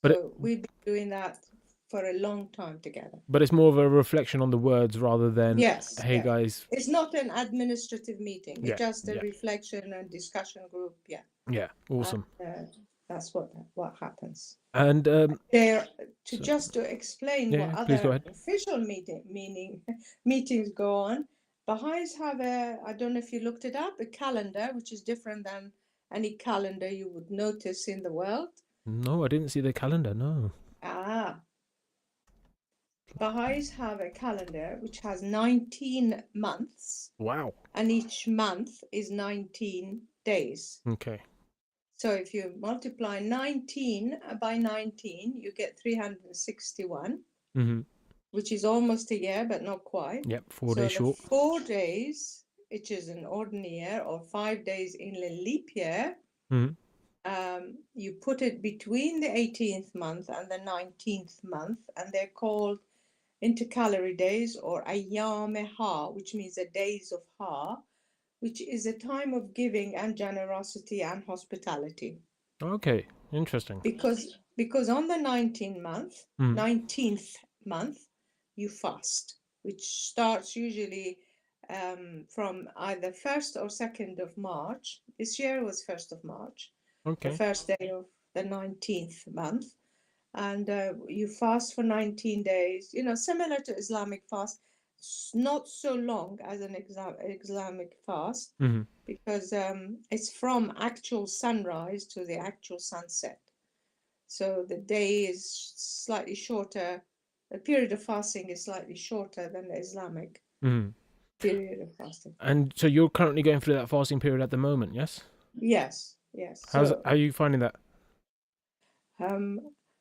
But So we've been doing that for a long time together. but it's more of a reflection on the words rather than, Yes. hey, yeah. guys. It's not an administrative meeting. Yeah, It's just a yeah. reflection and discussion group. Yeah. Yeah, awesome. That's what happens. And There so- just to explain Yeah, what yeah, please go other ahead. official meetings go on. Baha'is have I don't know if you looked it up, a calendar which is different than any calendar you would notice in the world. No, I didn't see the calendar, no. Baha'is have a calendar which has 19 months, Wow. and each month is 19 days. Okay. So if you multiply 19 by 19, you get 361, Mm-hmm. which is almost a year, but not quite. Yep, 4 So days the short. 4 days, which is an ordinary year, or 5 days in a leap year, Mm-hmm. you put it between the 18th month and the 19th month, and they're called intercalary days or Ayyam Ha, which means the days of Ha, which is a time of giving and generosity and hospitality. Okay, interesting. Because on the 19th month, you fast, which starts usually from either 1st or 2nd of March. This year was 1st of March, Okay. the first day of the 19th month. And you fast for 19 days, similar to Islamic fast, not so long as an Islamic fast, because it's from actual sunrise to the actual sunset. So the day is slightly shorter. The period of fasting is slightly shorter than the Islamic period of fasting. And so you're currently going through that fasting period at the moment, yes? Yes. How are you finding that?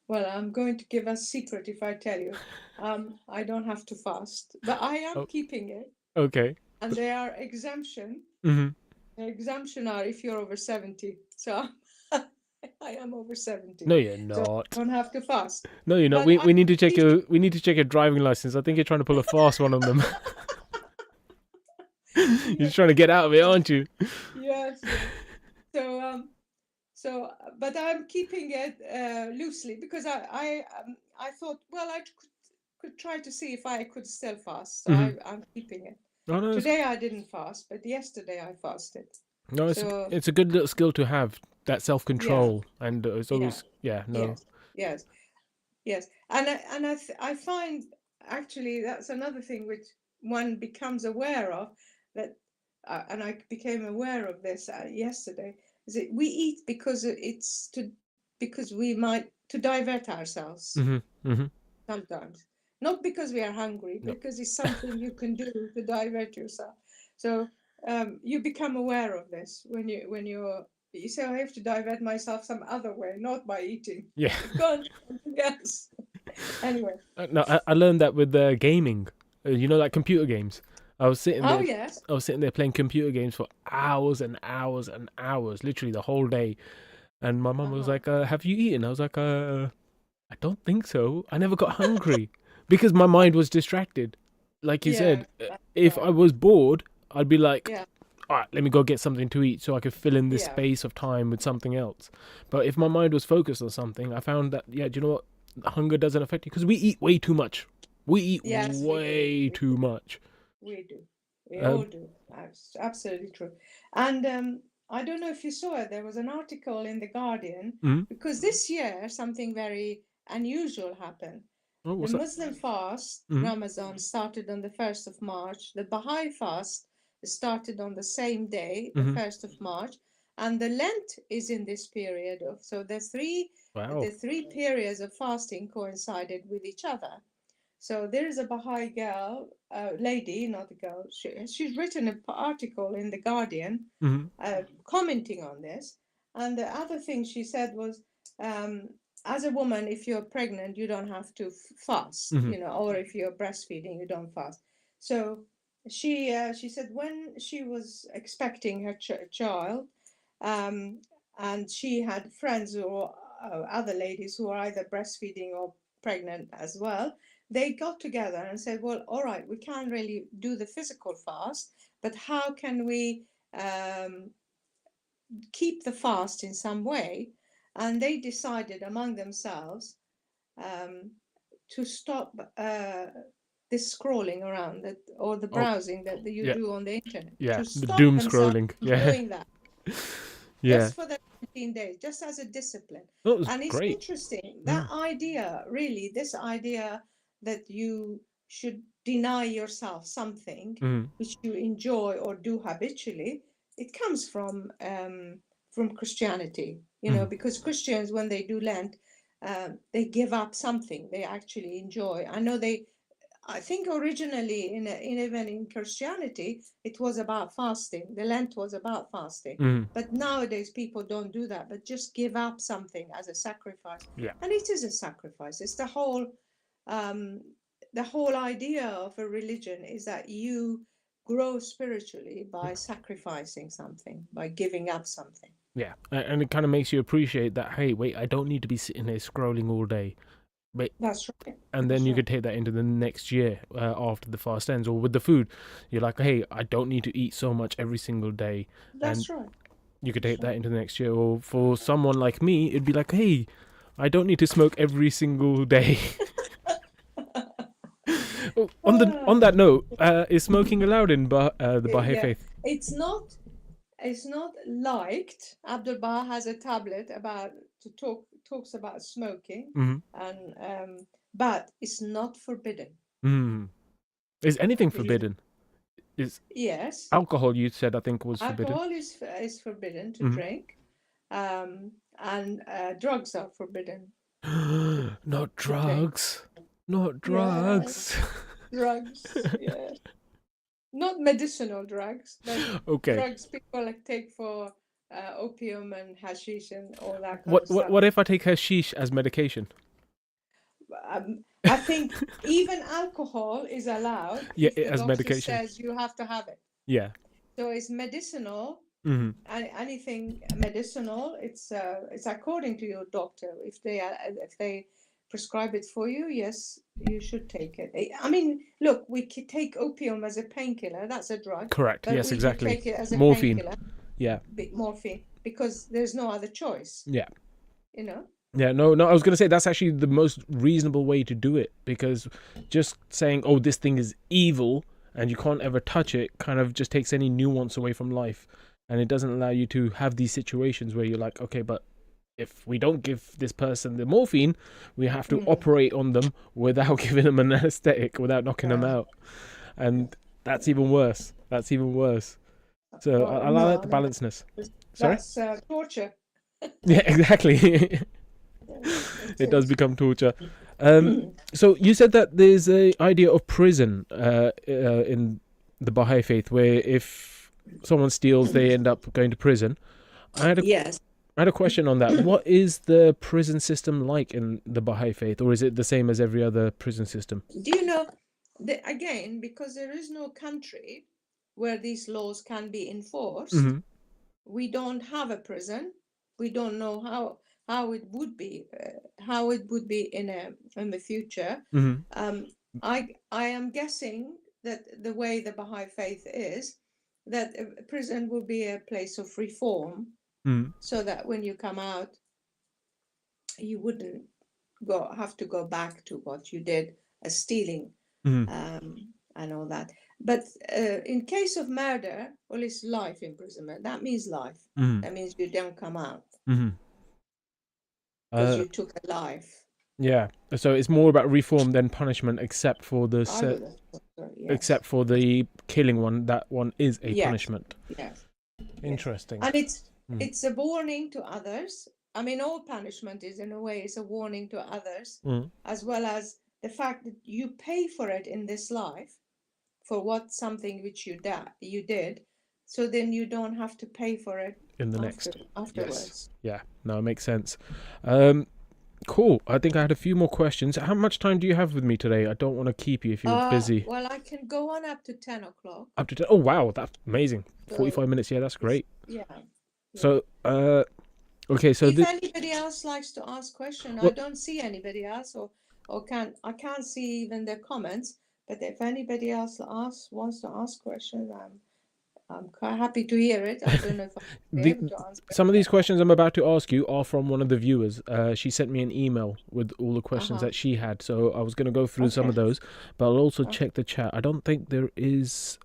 Well, I'm going to give a secret if I tell you. I don't have to fast, but I am keeping it. Okay. And there are exemption. Mm-hmm. The exemption are if you're over 70. So I am over 70. No, you're So not. I don't have to fast. No, you're not. But We need to check your driving license. I think you're trying to pull a fast one on them. You're just trying to get out of it, aren't you? Yes. So, but I'm keeping it loosely because I thought, well, I could try to see if I could still fast. So I'm keeping it. Oh, no, Today I didn't fast, but yesterday I fasted. No, it's a good little skill to have, that self-control, and it's always Yes. And I find actually that's another thing which one becomes aware of, that and I became aware of this yesterday, is that we eat because we might to divert ourselves sometimes, not because we are hungry, because it's something you can do to divert yourself. So you become aware of this when you say, I have to divert myself some other way, not by eating. Yeah. Yes. Anyway. No, I learned that with gaming. Like computer games. I was sitting there. Oh, yes. I was sitting there playing computer games for hours and hours and hours, literally the whole day. And my mum was like, "Have you eaten?" I was like, "I don't think so. I never got hungry because my mind was distracted." Like you said, if I was bored, I'd be like, all right, let me go get something to eat so I could fill in this space of time with something else. But if my mind was focused on something, I found that, do you know what? Hunger doesn't affect you because we eat way too much. We eat way too much. We do. We all do. That's absolutely true. And I don't know if you saw it. There was an article in The Guardian because this year something very unusual happened. Oh, what's the that? Muslim fast, Ramadan, started on the 1st of March. The Baha'i fast started on the same day, the 1st of March. And the Lent is in this period so the three periods of fasting coincided with each other. So there is a Baha'i girl, lady, not a girl. She's written an article in The Guardian commenting on this. And the other thing she said was, as a woman, if you're pregnant, you don't have to fast, or if you're breastfeeding, you don't fast. So she said when she was expecting her child, and she had friends or other ladies who are either breastfeeding or pregnant as well, they got together and said, well, all right, we can't really do the physical fast, but how can we keep the fast in some way? And they decided among themselves to stop this scrolling around or the browsing that you do on the internet. Yeah, to the stop doom themselves scrolling. from Yeah. doing that. Just for the 15 days, just as a discipline. That was And it's great. interesting, that idea, really, this idea that you should deny yourself something which you enjoy or do habitually, it comes from Christianity, because Christians, when they do Lent, they give up something they actually enjoy. I think originally, even in Christianity, it was about fasting. The Lent was about fasting. But nowadays, people don't do that, but just give up something as a sacrifice. Yeah. And it is a sacrifice. It's the whole idea of a religion is that you grow spiritually by sacrificing something, by giving up something. Yeah, and it kind of makes you appreciate that. Hey, wait, I don't need to be sitting here scrolling all day. But That's right. and then you could take that into the next year after the fast ends, or with the food, you're like, hey, I don't need to eat so much every single day. That's and right. you could take that into the next year. Or for someone like me, it'd be like, hey, I don't need to smoke every single day. Oh, on that note, is smoking allowed in the Baha'i Yeah. faith? It's not liked. Abdul Baha has a tablet talks about smoking, Mhm. and but it's not forbidden. Is anything Really? forbidden? Is Yes, alcohol, you said, I think, was forbidden? alcohol is forbidden to Mhm. drink, and drugs are forbidden. Not drugs. Not drugs. Drugs, yes. Not medicinal drugs, but Okay. drugs people take for opium and hashish and all that kind What of stuff. what if I take hashish as medication? I think even alcohol is allowed Yeah, if the as doctor medication. says you have to have it. Yeah. So it's medicinal. hmm Anything medicinal, it's according to your doctor. If they prescribe it for you, yes, you should take it. I mean, look, we could take opium as a painkiller. That's a drug. Correct. But Yes, we could exactly. take it as a Morphine. painkiller, Yeah. morphine, because there's no other choice. Yeah. You know. Yeah, no, I was going to say that's actually the most reasonable way to do it, because just saying, oh, this thing is evil and you can't ever touch it kind of just takes any nuance away from life. And it doesn't allow you to have these situations where you're like, okay, but if we don't give this person the morphine, we have to operate on them without giving them an anesthetic, without knocking them out. And that's even worse. That's even worse. So I like the balancedness. Sorry? That's torture. Yeah, exactly. It does become torture. So you said that there's a idea of prison in the Baha'i faith, where if someone steals, they end up going to prison. Yes. I had a question on that. What is the prison system like in the Baha'i faith, or is it the same as every other prison system? Do you know, again, because there is no country where these laws can be enforced, we don't have a prison. We don't know how it would be in the future. I am guessing that the way the Baha'i faith is, that a prison will be a place of reform, so that when you come out, you wouldn't have to go back to what you did as stealing and all that. But in case of murder, well, it's life imprisonment. That means life. That means you don't come out because you took a life. Yeah, so it's more about reform than punishment, except for the except for the killing one. That one is a punishment. Yes. Interesting. And it's a warning to others. I mean, all punishment is, in a way, it's a warning to others, as well as the fact that you pay for it in this life, for something which you did, so then you don't have to pay for it in the next afterwards. Yes. Yeah, no, it makes sense. Cool. I think I had a few more questions. How much time do you have with me today? I don't want to keep you if you're busy. Well, I can go on up to 10 o'clock. Up to 10? Oh, wow, that's amazing. 45 minutes. Yeah, that's great. Yeah. So, okay, so if anybody else likes to ask questions, I don't see anybody else, I can't see even their comments. But if anybody else wants to ask questions, I'm quite happy to hear it. I don't know if I'll be able to answer. Some of these questions I'm about to ask you are from one of the viewers. She sent me an email with all the questions that she had, so I was going to go through some of those, but I'll also check the chat. I don't think there is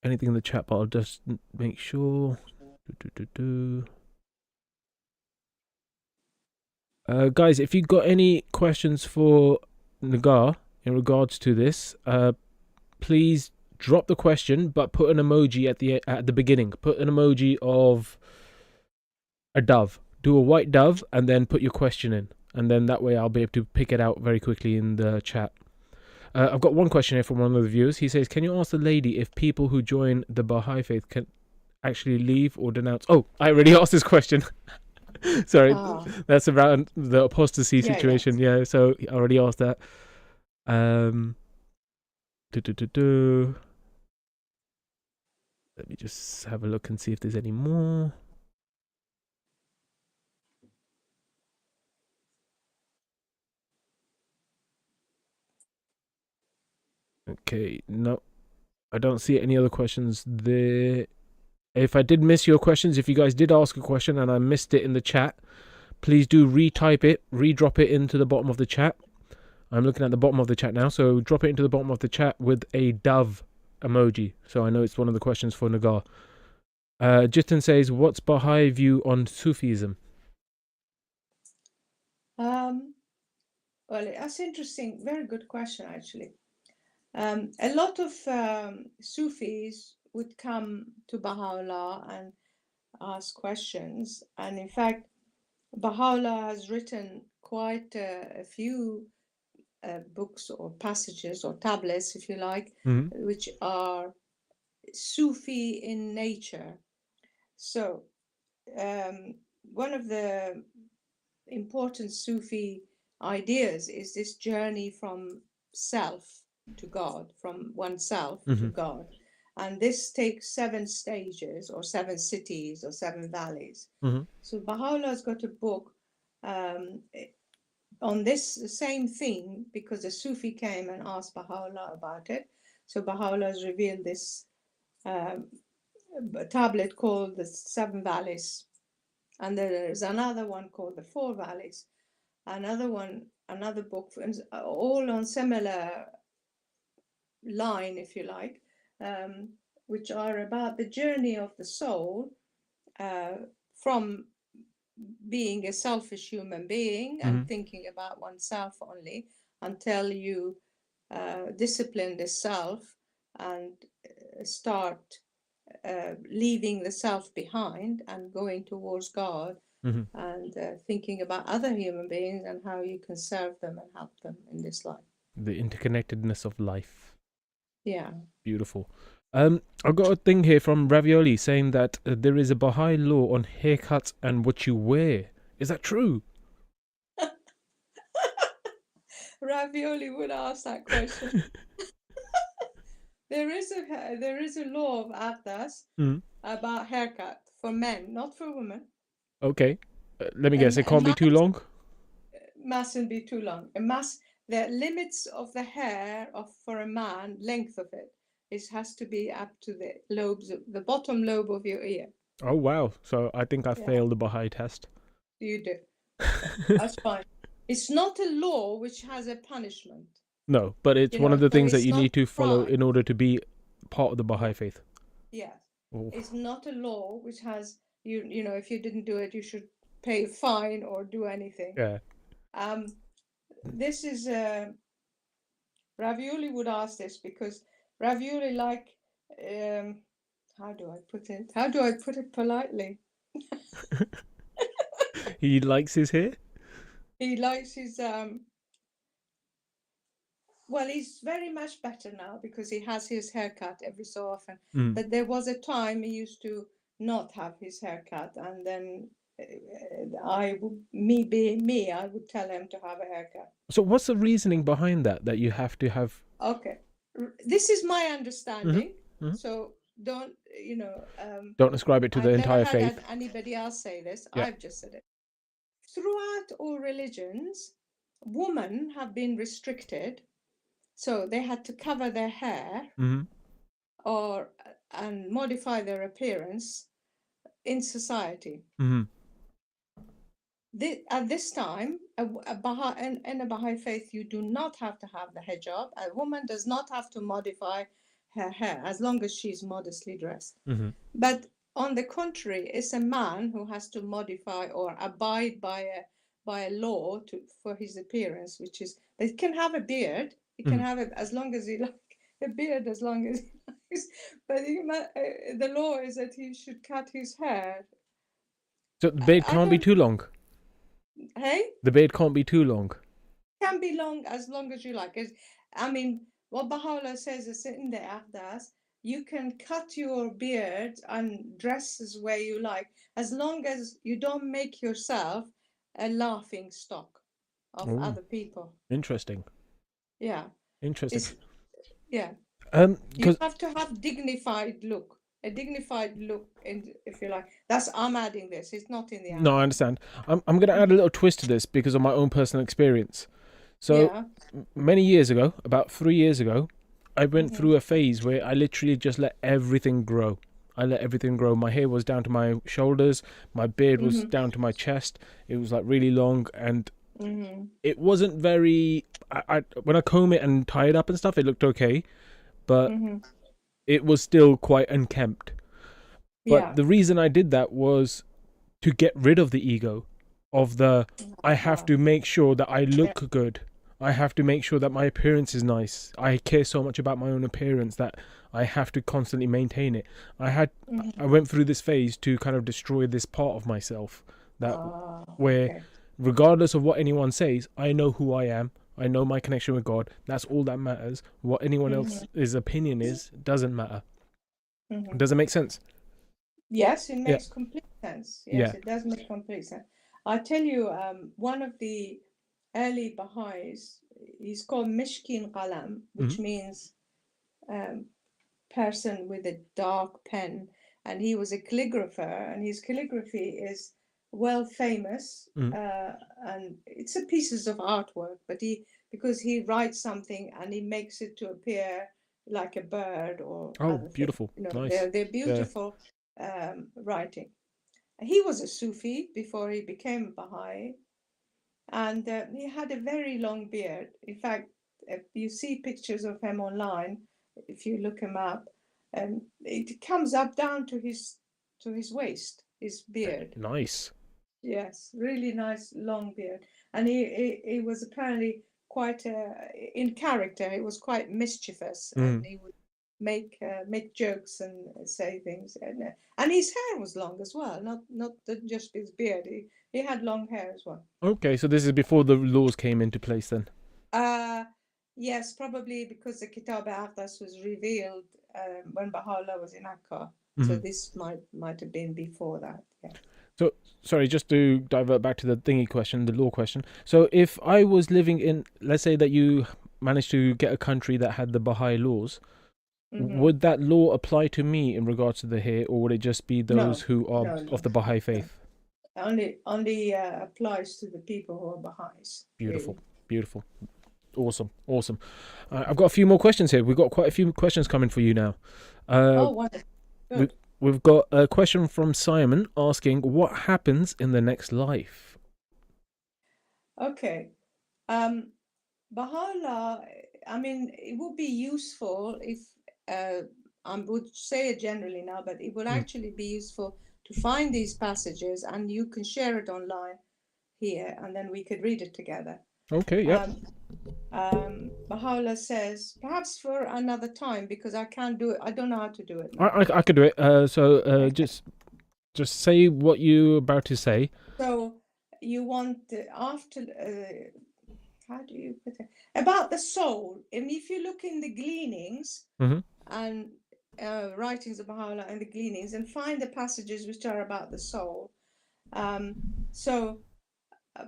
anything in the chat, but I'll just make sure. Guys, if you've got any questions for Nagar in regards to this, please drop the question, but put an emoji at the beginning. Put an emoji of a dove. Do a white dove and then put your question in, and then that way I'll be able to pick it out very quickly in the chat. I've got one question here from one of the viewers. He says, can you ask the lady if people who join the Baha'i faith can actually leave or denounce? Oh, I already asked this question. Sorry, that's around the apostasy situation. Yeah, so I already asked that. Let me just have a look and see if there's any more. Okay, no, I don't see any other questions there. If I did miss your questions, if you guys did ask a question and I missed it in the chat, please do retype it, redrop it into the bottom of the chat. I'm looking at the bottom of the chat now, so drop it into the bottom of the chat with a dove emoji, so I know it's one of the questions for Nagar. Jitin says, what's Baha'i view on Sufism? Well, that's interesting. Very good question, actually. A lot of Sufis would come to Baha'u'llah and ask questions. And in fact, Baha'u'llah has written quite a few books or passages or tablets, if you like, which are Sufi in nature. So one of the important Sufi ideas is this journey from self to God, from oneself to God. And this takes 7 stages or 7 cities or 7 valleys. So Baha'u'llah's got a book on this same theme because a Sufi came and asked Baha'u'llah about it. So Baha'u'llah has revealed this tablet called the 7 Valleys. And there's another one called the 4 Valleys. Another book, all on similar line, if you like, which are about the journey of the soul from being a selfish human being and thinking about oneself only until you discipline the self and start leaving the self behind and going towards God and thinking about other human beings and how you can serve them and help them in this life. The interconnectedness of life. Yeah. Beautiful. I've got a thing here from Ravioli saying that there is a Baha'i law on haircuts and what you wear. Is that true? Ravioli would ask that question. There is a law of Atlas about haircut for men, not for women. Okay. Let me guess. It can't be too long? Mustn't be too long. The limits of the hair for a man, length of it, has to be up to the lobes, the bottom lobe of your ear. Oh, wow. So I think I failed the Baha'i test. You do. That's fine. It's not a law which has a punishment. No, but it's one of the things that you need to follow in order to be part of the Baha'i faith. Yes. Oh. It's not a law which has, you know, if you didn't do it, you should pay a fine or do anything. Yeah. This is Ravioli would ask this because Ravioli how do I put it politely? He likes his hair? He likes his well, he's very much better now because he has his haircut every so often. But there was a time he used to not have his haircut, and then I would tell him to have a haircut. So what's the reasoning behind that you have to have? Okay, this is my understanding. So don't Don't ascribe it to the entire I've never faith. had anybody else say this. Yeah. I've just said it. Throughout all religions, women have been restricted, so they had to cover their hair and modify their appearance in society. At this time, in a Baha'i faith, you do not have to have the hijab. A woman does not have to modify her hair as long as she's modestly dressed. But on the contrary, it's a man who has to modify or abide by a law for his appearance, which is that he can have a beard. He can have it as long as he likes a beard, as long as he likes. But the law is that he should cut his hair. So the beard can't be too long. Hey? The beard can't be too long. Can be long as you like. I mean, what Baha'u'llah says is in the Ahdas, you can cut your beard and dress as way you like, as long as you don't make yourself a laughing stock of other people. Interesting. Yeah. Interesting. Yeah. You have to have dignified look. a dignified look, if you like. I'm adding this. It's not in the No, I understand. I'm going to add a little twist to this because of my own personal experience. So many years ago, about 3 years ago, I went through a phase where I literally just let everything grow. I let everything grow. My hair was down to my shoulders. My beard was down to my chest. It was like really long, and it wasn't very. When I comb it and tie it up and stuff, it looked okay, but it was still quite unkempt. But the reason I did that was to get rid of the ego, of the I have to make sure that I look good. I have to make sure that my appearance is nice. I care so much about my own appearance that I have to constantly maintain it. I went through this phase to kind of destroy this part of myself where regardless of what anyone says, I know who I am. I know my connection with God. That's all that matters. What anyone else's opinion is doesn't matter. Does it make sense? Yes, it makes complete sense. Yes, it does make complete sense. I tell you, one of the early Baha'is, he's called Mishkin Qalam, which means person with a dark pen, and he was a calligrapher, and his calligraphy is well famous, and it's a pieces of artwork, but because he writes something and he makes it to appear like a bird or beautiful. Nice. They're beautiful writing. He was a Sufi before he became Baha'i, and he had a very long beard. In fact, if you see pictures of him online, if you look him up, it comes up down to his waist, his beard. Nice. Yes, really nice long beard. And he was apparently quite in character. He was quite mischievous, and he would make jokes and say things. And his hair was long as well, not just his beard. He had long hair as well. Okay, so this is before the laws came into place then. Yes, probably because the Kitab al-Aqdas was revealed when Baha'u'llah was in Akka. So this might have been before that. Yeah. So, sorry, just to divert back to the thingy question, the law question. So if I was living in, let's say that you managed to get a country that had the Baha'i laws, would that law apply to me in regards to the hair, or would it just be those who are of the Baha'i faith? Only applies to the people who are Baha'is. Beautiful, beautiful. Awesome. I've got a few more questions here. We've got quite a few questions coming for you now. Wonderful. Good. We've got a question from Simon asking, what happens in the next life? Okay. Baha'u'llah, I mean, it would be useful if, I would say it generally now, but it would actually be useful to find these passages, and you can share it online here, and then we could read it together. Okay, yeah. Baha'u'llah says, perhaps for another time, because I can't do it. I don't know how to do it. I could do it. Just say what you're about to say. So you want after, how do you put it? About the soul. And if you look in the gleanings and writings of Baha'u'llah and the gleanings, and find the passages which are about the soul. So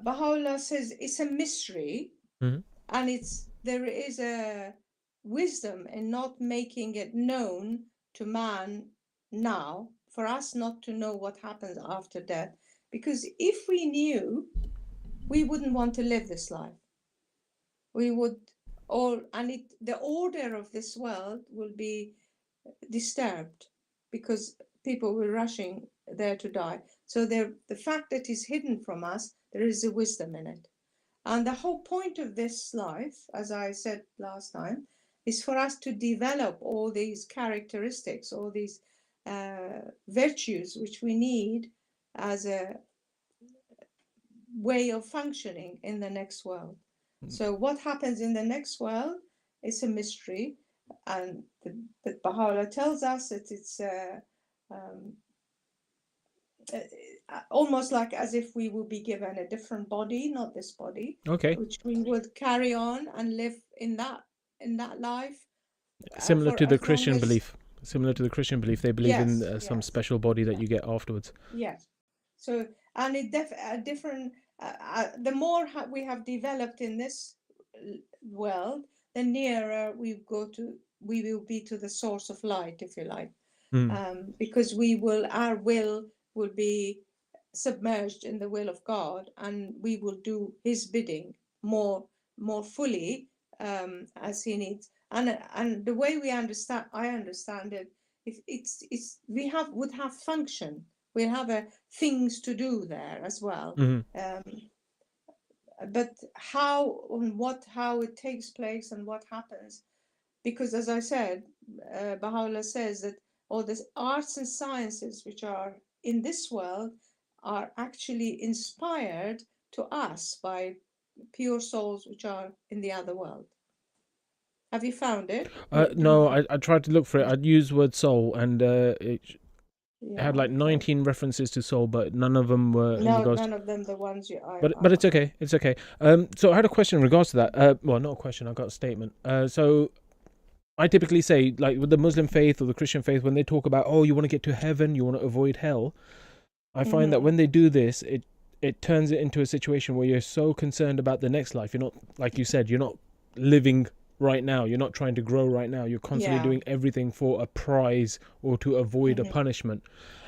Baha'u'llah says it's a mystery, and there is a wisdom in not making it known to man now, for us not to know what happens after death, because if we knew, we wouldn't want to live this life. We would the order of this world will be disturbed because people were rushing there to die. So the fact that it's hidden from us, there is a wisdom in it. And the whole point of this life, as I said last time, is for us to develop all these characteristics, all these virtues which we need as a way of functioning in the next world. So what happens in the next world is a mystery, and the Baha'u'llah tells us that it's almost like as if we will be given a different body, not this body, which we would carry on and live in that life. Similar to the Christian belief. Similar to the Christian belief, they believe in some special body that you get afterwards. Yes. So, and different. The more we have developed in this world, the nearer we will be to the source of light, if you like. because our will will be submerged in the will of God, and we will do His bidding more fully as He needs. And the way I understand it, would have function. We have things to do there as well. But how it takes place and what happens, because as I said, Baha'u'llah says that all the arts and sciences which are in this world are actually inspired to us by pure souls which are in the other world. Have you found it? No, I tried to look for it. I'd use the word soul, and it had like 19 references to soul, but none of them were in regards none of them the ones you are. But it's okay. It's okay. So I had a question in regards to that. Well, not a question. I got a statement. So I typically say, like with the Muslim faith or the Christian faith, when they talk about, oh, you want to get to heaven, you want to avoid hell, I find that when they do this, it turns it into a situation where you're so concerned about the next life. You're not, like you said, you're not living right now. You're not trying to grow right now. You're constantly doing everything for a prize or to avoid a punishment.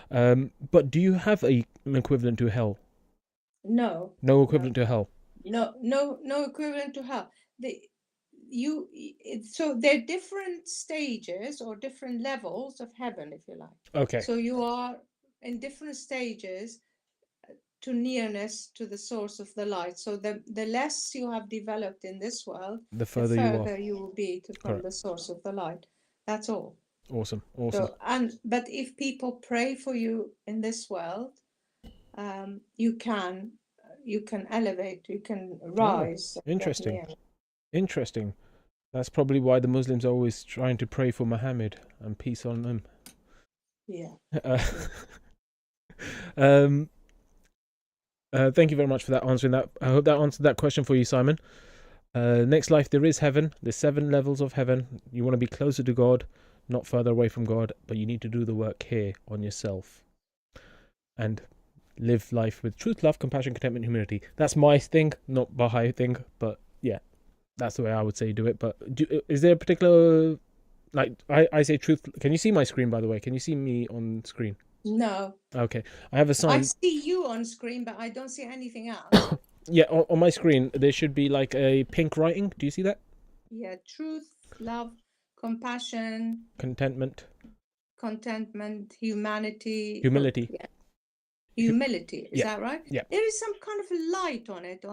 But do you have an equivalent to hell? No. No equivalent to hell. No equivalent to hell. So they're different stages or different levels of heaven, if you like. Okay. So you are in different stages to nearness to the source of the light. So the less you have developed in this world, the further you will be from the source of the light. That's all. Awesome. So, but if people pray for you in this world, you can elevate, you can rise. Interesting. That's probably why the Muslims are always trying to pray for Muhammad and peace on them. Yeah. Thank you very much for that, answering that. I hope that answered that question for you, Simon. Next life, there is heaven. There's 7 levels of heaven. You want to be closer to God, not further away from God, but you need to do the work here on yourself and live life with truth, love, compassion, contentment, humility. That's my thing, not Baha'i thing, but yeah, that's the way I would say do it. But is there a particular, like, I say truth? Can you see my screen, by the way? Can you see me on screen? No. Okay. I have a sign. I see you on screen, but I don't see anything else. Yeah, on my screen, there should be like a pink writing. Do you see that? Yeah, truth, love, compassion, contentment, humanity. Humility. Humility, is Yeah. that right? Yeah. There is some kind of a light on it.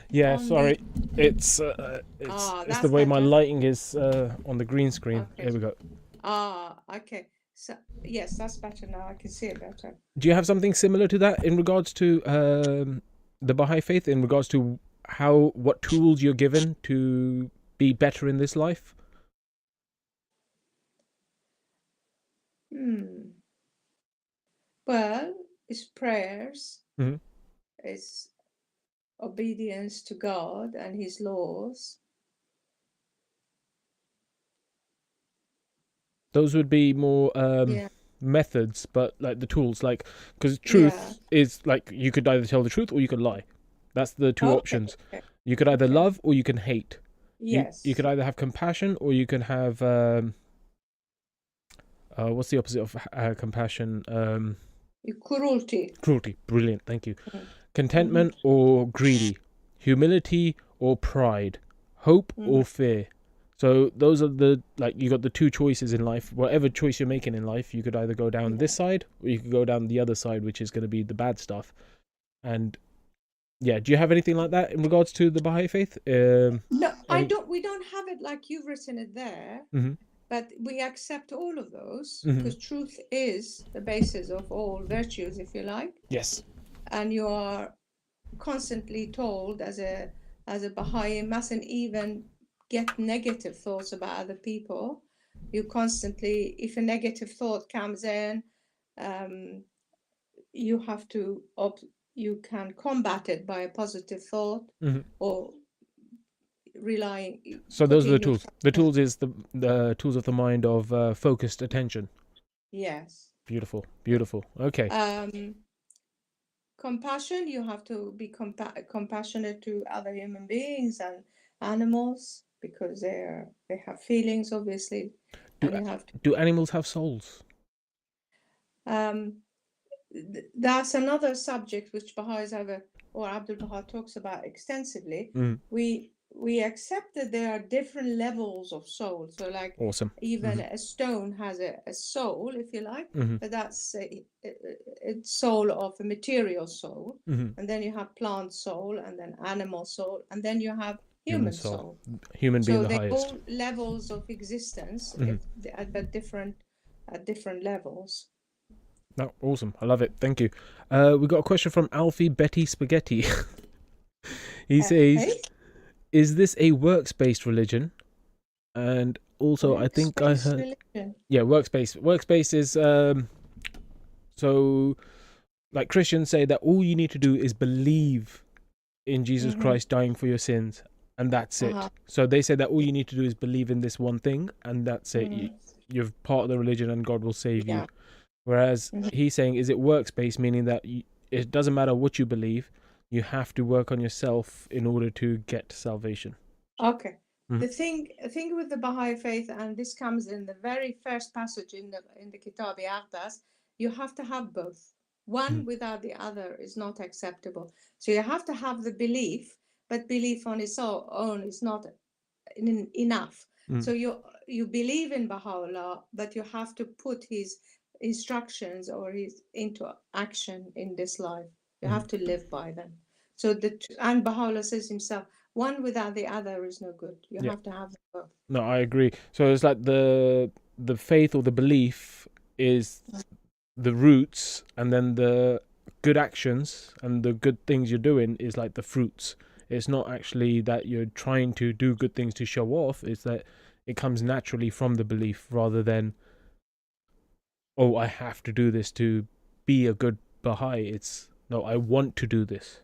Yeah, on sorry. It's the way my lighting is on the green screen. Okay. There we go. Okay. So yes, that's better now. I can see it better. Do you have something similar to that in regards to the Baha'i faith, in regards to what tools you're given to be better in this life? Well, it's prayers. Mm-hmm. It's obedience to God and His laws. Those would be more methods, but like the tools, like, because truth is like you could either tell the truth or you could lie. That's the two options. Okay. You could either love or you can hate. Yes. You could either have compassion or you can have what's the opposite of compassion? Cruelty. Cruelty. Brilliant. Thank you. Contentment or greedy. Humility or pride. Hope or fear. So those are you got the two choices in life. Whatever choice you're making in life, you could either go down this side or you could go down the other side, which is going to be the bad stuff. And yeah, do you have anything like that in regards to the Baha'i faith? No, I don't. We don't have it like you've written it there. Mm-hmm. But we accept all of those Mm-hmm. because truth is the basis of all virtues, if you like. Yes. And you are constantly told as a Baha'i, mustn't even get negative thoughts about other people. You constantly, if a negative thought comes in, you have to you can combat it by a positive thought or relying. So those are the tools. The tools is the tools of the mind of focused attention. Yes. Beautiful. Okay. Compassion, you have to be compassionate to other human beings and animals because they have feelings, obviously. Do animals have souls? That's another subject which Baha'is or Abdul Baha talks about extensively. Mm. We accept that there are different levels of soul. So like Awesome. even a stone has a soul, if you like, Mhm. but that's a soul of a material soul. Mhm. And then you have plant soul, and then animal soul, and then you have human soul. Human being So the they're highest. all levels of existence, Mhm. at different levels. No, awesome. I love it. Thank you. We got a question from Alfie Betty Spaghetti. He says, Hey? "Is this a works-based religion?" And also, I think I Works-based heard, religion. yeah, works-based. Works-based is so like Christians say that all you need to do is believe in Jesus Mhm. Christ dying for your sins, and that's it. Uh-huh. So they say that all you need to do is believe in this one thing, and that's it. Mhm. You're part of the religion, and God will save Yeah. you. Whereas Mhm. he's saying, is it works-based, meaning that it doesn't matter what you believe, you have to work on yourself in order to get salvation. Okay. Mhm. The thing with the Baha'i faith, and this comes in the very first passage in the Kitab-i Aqdas, you have to have both. One without the other is not acceptable. So you have to have the belief, but belief on its own is not enough. Mm. So you believe in Baha'u'llah, but you have to put his instructions or his into action in this life. You have to live by them. So and Baha'u'llah says himself, one without the other is no good. You Yeah. have to have them both. No, I agree. So it's like the faith or the belief is the roots, and then the good actions and the good things you're doing is like the fruits. It's not actually that you're trying to do good things to show off. It's that it comes naturally from the belief rather than, oh, I have to do this to be a good Baha'i. It's, no, I want to do this.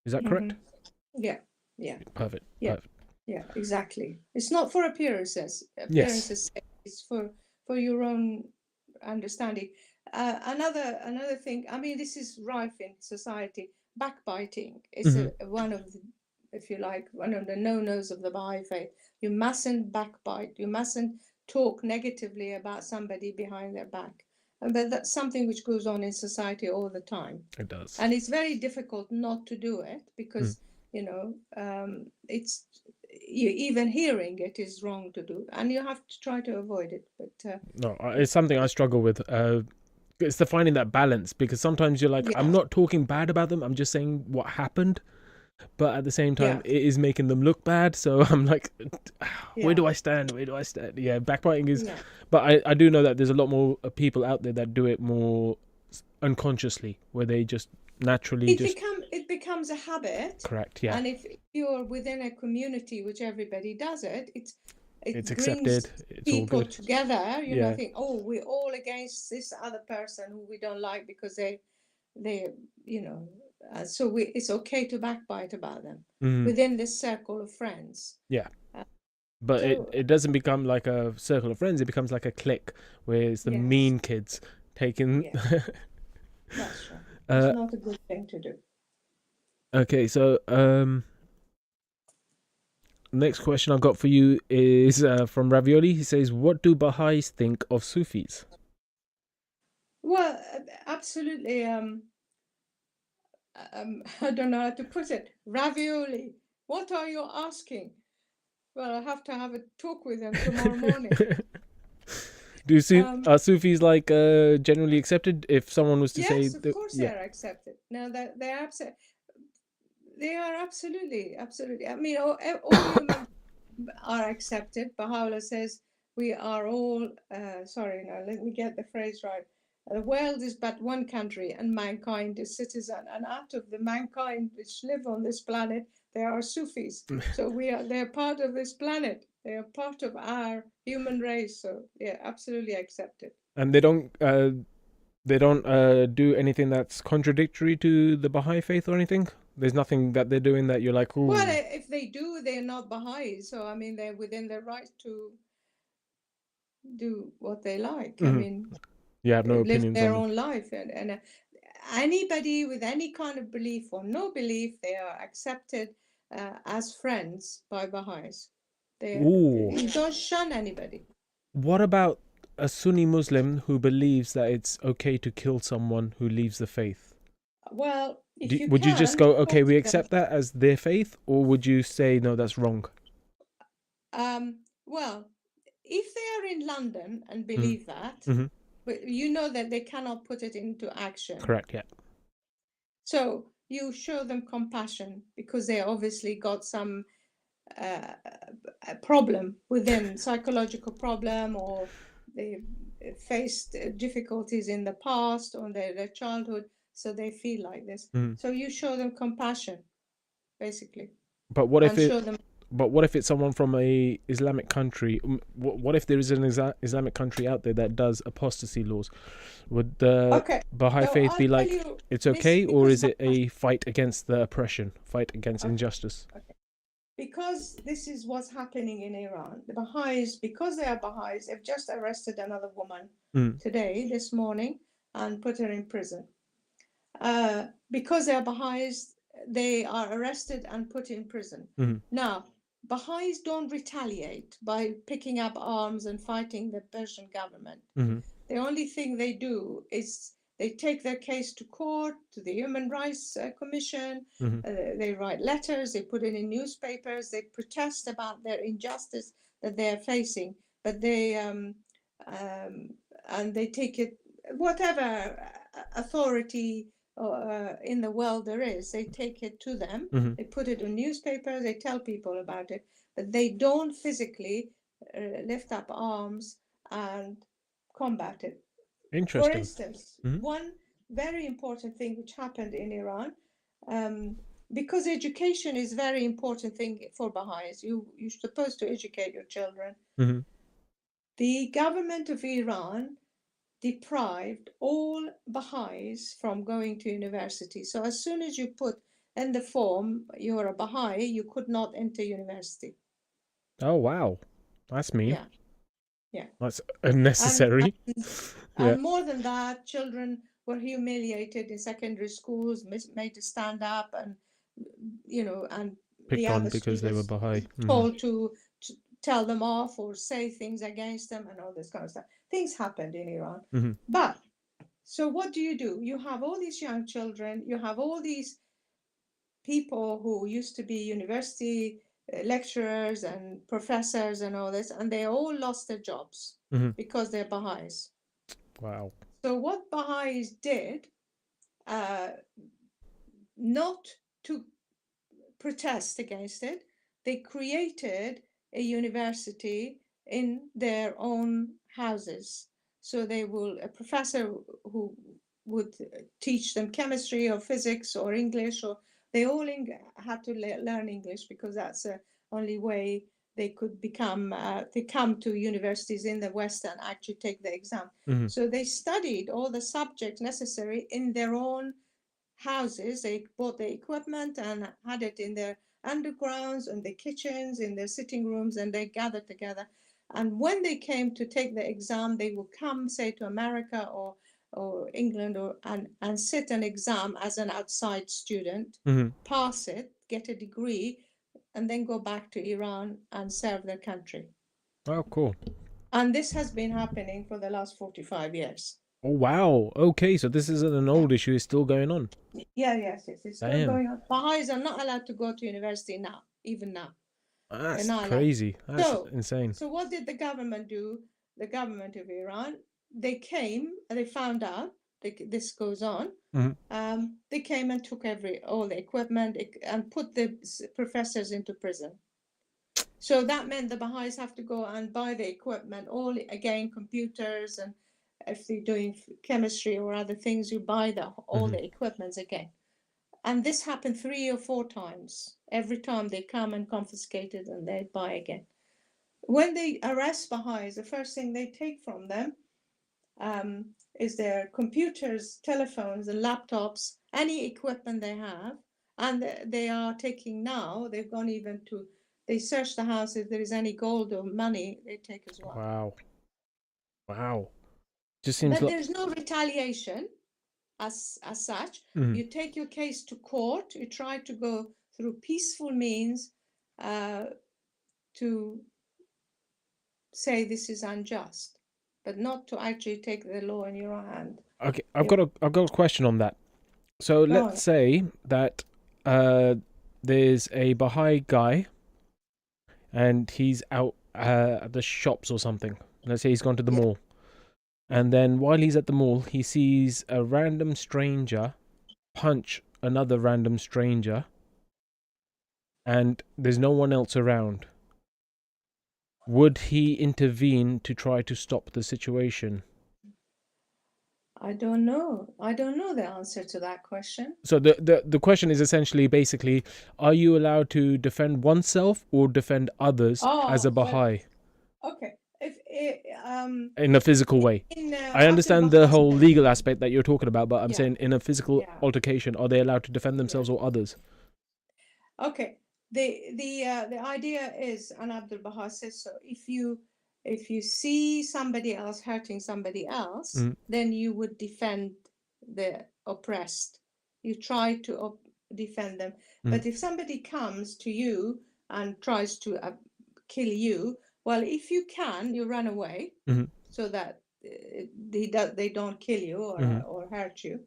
Is that correct? Mhm. Yeah, yeah, Perfect. yeah, Perfect. yeah, exactly. It's not for appearances. Yes. Appearances, it's for your own understanding. Another thing. I mean, this is rife in society. Backbiting is one of the, if you like, one of the no-nos of the Baha'i faith. You mustn't backbite. You mustn't talk negatively about somebody behind their back. But that's something which goes on in society all the time. It does. And it's very difficult not to do it because, it's even hearing it is wrong to do, and you have to try to avoid it. But No, it's something I struggle with. It's the finding that balance, because sometimes you're like, I'm not talking bad about them. I'm just saying what happened. But at the same time, it is making them look bad. So I'm like, where do I stand? Where do I stand? Yeah, backbiting is... Yeah. But I do know that there's a lot more people out there that do it more unconsciously, where they just naturally it becomes a habit. Correct, yeah. And if you're within a community which everybody does it, it It's brings accepted. It's all people good. together. You know, Yeah. think, oh, we're all against this other person who we don't like because they so it's okay to backbite about them within this circle of friends. Yeah. But so- it doesn't become like a circle of friends. It becomes like a clique where it's the Yes. mean kids taking... That's right. It's not a good thing to do. Okay, so next question I've got for you is from Ravioli. He says, what do Baha'is think of Sufis? Well, absolutely. I don't know how to put it. Ravioli. What are you asking? Well, I have to have a talk with them tomorrow morning. Are Sufis like generally accepted? If someone was to say... Yes, of course they are accepted. No, they are absolutely. I mean, all humans are accepted. Baha'u'llah says we are all, sorry, now let me get the phrase right. The world is but one country and mankind is citizen. And out of the mankind which live on this planet, there are Sufis. So they're part of this planet. They are part of our human race. So yeah, absolutely accepted. And they don't do anything that's contradictory to the Baha'i faith or anything? There's nothing that they're doing that you're like, ooh. Well, if they do, they're not Baha'i. So, I mean, they're within their right to do what they like. I mean, you have no live opinions their on own life. And anybody with any kind of belief or no belief, they are accepted as friends by Baha'is. You don't shun anybody. What about a Sunni Muslim who believes that it's okay to kill someone who leaves the faith? Well, if you Would you just can, go, okay, talk we to accept them. that as their faith, or would you say no, that's wrong? Well, if they are in London and Mm-hmm. believe that, Mm-hmm. but you know that they cannot put it into action. Correct. Yeah. So you show them compassion because they obviously got some a problem within, psychological problem, or they faced difficulties in the past or their childhood, so they feel like this. Mm. So you show them compassion, basically, But what if and show them. But what if it's someone from a Islamic country? What if there is an Islamic country out there that does apostasy laws? Would the Okay, Baha'i so faith I'll be tell like, you it's this okay, or because is it a fight against the oppression, fight against Okay. injustice? Because this is what's happening in Iran. The Baha'is, because they are Baha'is, they've just arrested another woman Mm. today, this morning, and put her in prison. Because they are Baha'is, they are arrested and put in prison. Mhm. Now, Baha'is don't retaliate by picking up arms and fighting the Persian government. Mm-hmm. The only thing they do is they take their case to court, to the Human Rights Commission. Mhm. They write letters, they put it in newspapers, they protest about their injustice that they are facing. But they and they take it, whatever authority in the world there is, they take it to them. Mhm. They put it in newspapers, they tell people about it, but they don't physically lift up arms and combat it. For Interesting. instance, Mhm. one very important thing which happened in Iran, because education is very important thing for Baha'is. You're supposed to educate your children. Mm-hmm. The government of Iran deprived all Baha'is from going to university. So as soon as you put in the form you're a Baha'i, you could not enter university. Oh wow, that's mean. Yeah, yeah. That's unnecessary. Yeah. And more than that, children were humiliated in secondary schools, made to stand up, and and Picked the on other because they were students Baha'i. Mhm. told to tell them off or say things against them and all this kind of stuff. Things happened in Iran. Mhm. But so what do? You have all these young children, you have all these people who used to be university lecturers and professors and all this, and they all lost their jobs Mhm. because they're Baha'is. Wow. So what Baha'is did, not to protest against it, they created a university in their own houses. So a professor who would teach them chemistry or physics or English, or they all had to learn English because that's the only way they could come to universities in the West and actually take the exam. Mhm. So they studied all the subjects necessary in their own houses. They bought the equipment and had it in their undergrounds, in the kitchens, in their sitting rooms, and they gathered together. And when they came to take the exam, they would come, say, to America or England, and sit an exam as an outside student, Mhm. pass it, get a degree, and then go back to Iran and serve their country. Oh, cool. And this has been happening for the last 45 years. Oh wow. Okay, so this isn't an old issue; it's still going on. Yes, it's still Damn. going on. Baha'is are not allowed to go to university now, even now. That's They're not allowed. crazy. That's So, insane. So what did the government do? The government of Iran, they came and they found out that this goes on. Mhm. They came and took all the equipment and put the professors into prison. So that meant the Baha'is have to go and buy the equipment, all again, computers, and if they're doing chemistry or other things, you buy all the equipments again. And this happened 3 or 4 times. Every time they come and confiscate it and they buy again. When they arrest Baha'is, the first thing they take from them is their computers, telephones, and laptops, any equipment they have. And they are taking now, they've gone even to, they search the house if there is any gold or money, they take as well. Wow. Wow. Just seems But like. there's no retaliation as such. Mhm. You take your case to court, you try to go through peaceful means to say this is unjust. but not to actually take the law in your hand. Okay, I've got a question on that. So Go let's say that there's a Baha'i guy, and he's out at the shops or something. Let's say he's gone to the mall, and then while he's at the mall, he sees a random stranger punch another random stranger, and there's no one else around. Would he intervene to try to stop the situation? I don't know. I don't know the answer to that question. So the question is essentially, basically, are you allowed to defend oneself or defend others as a Baha'i Okay. in a physical way? I understand the whole legal aspect that you're talking about, but I'm saying in a physical altercation, are they allowed to defend themselves or others? Okay. The idea is, and Abdul Baha says so, if you see somebody else hurting somebody else, then you would defend the oppressed. You try to defend them. But if somebody comes to you and tries to kill you, well, if you can, you run away so that they don't kill you or hurt you.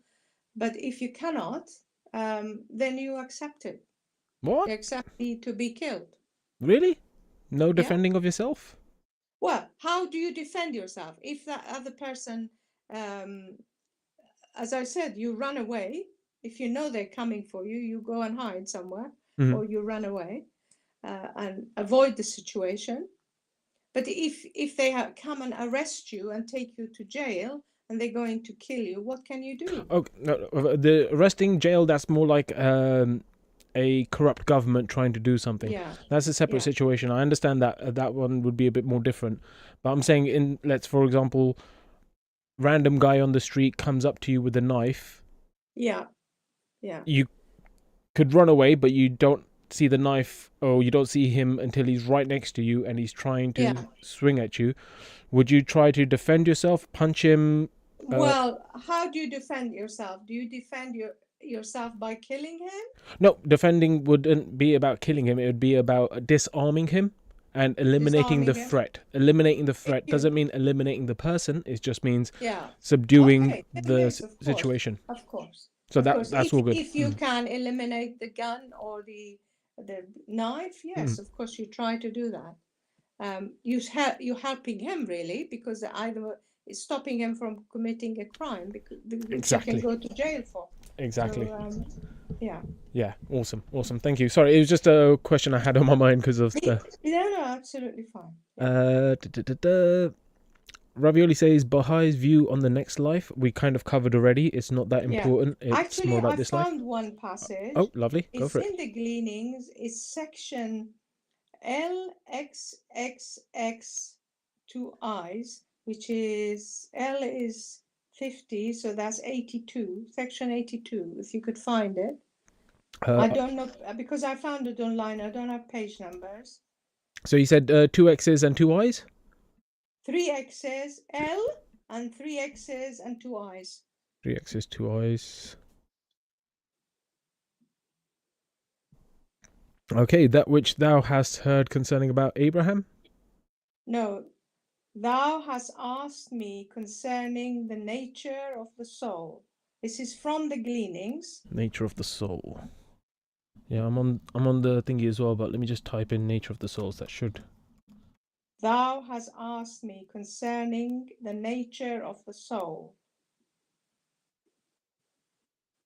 But if you cannot, then you accept it. What? You accept to be killed. Really? No defending of yourself? Well, how do you defend yourself? If that other person, as I said, you run away. If you know they're coming for you, you go and hide somewhere, or you run away and avoid the situation. But if they come and arrest you and take you to jail and they're going to kill you, what can you do? Okay, no, the arresting, jail, that's more like a corrupt government trying to do something. That's a separate situation. I understand that that one would be a bit more different. But I'm saying, for example, random guy on the street comes up to you with a knife. Yeah. You could run away, but you don't see the knife, or you don't see him until he's right next to you and he's trying to swing at you. Would you try to defend yourself, punch him? Well, how do you defend yourself? Do you defend yourself by killing him? No, defending wouldn't be about killing him. It would be about disarming him and eliminating the threat. Eliminating the threat doesn't mean eliminating the person. It just means subduing the situation. Of course. So that's all good. If you can eliminate the gun or the knife, yes, of course you try to do that. You're helping him really, because either it's stopping him from committing a crime because Exactly. he can go to jail for. Exactly. So, yeah. Yeah. Awesome. Thank you. Sorry, it was just a question I had on my mind because of the. No, absolutely fine. Ravioli says Baha'is view on the next life we kind of covered already. It's not that important. It's Actually, more about I this life. found one passage. Oh, lovely. Go It's for it. in the Gleanings. It's section LXXX 2Is, which is L is 50, so that's 82, section 82, if you could find it. I don't know, because I found it online. I don't have page numbers. So you said 2 X's and 2 I's? 3 X's, L, and 3 X's and 2 I's. 3 X's, 2 I's. Okay, that which thou hast heard concerning about Abraham? No, thou hast asked me concerning the nature of the soul. This is from the Gleanings. Nature of the soul. Yeah, I'm on the thingy as well, but let me just type in nature of the souls. That should. Thou hast asked me concerning the nature of the soul.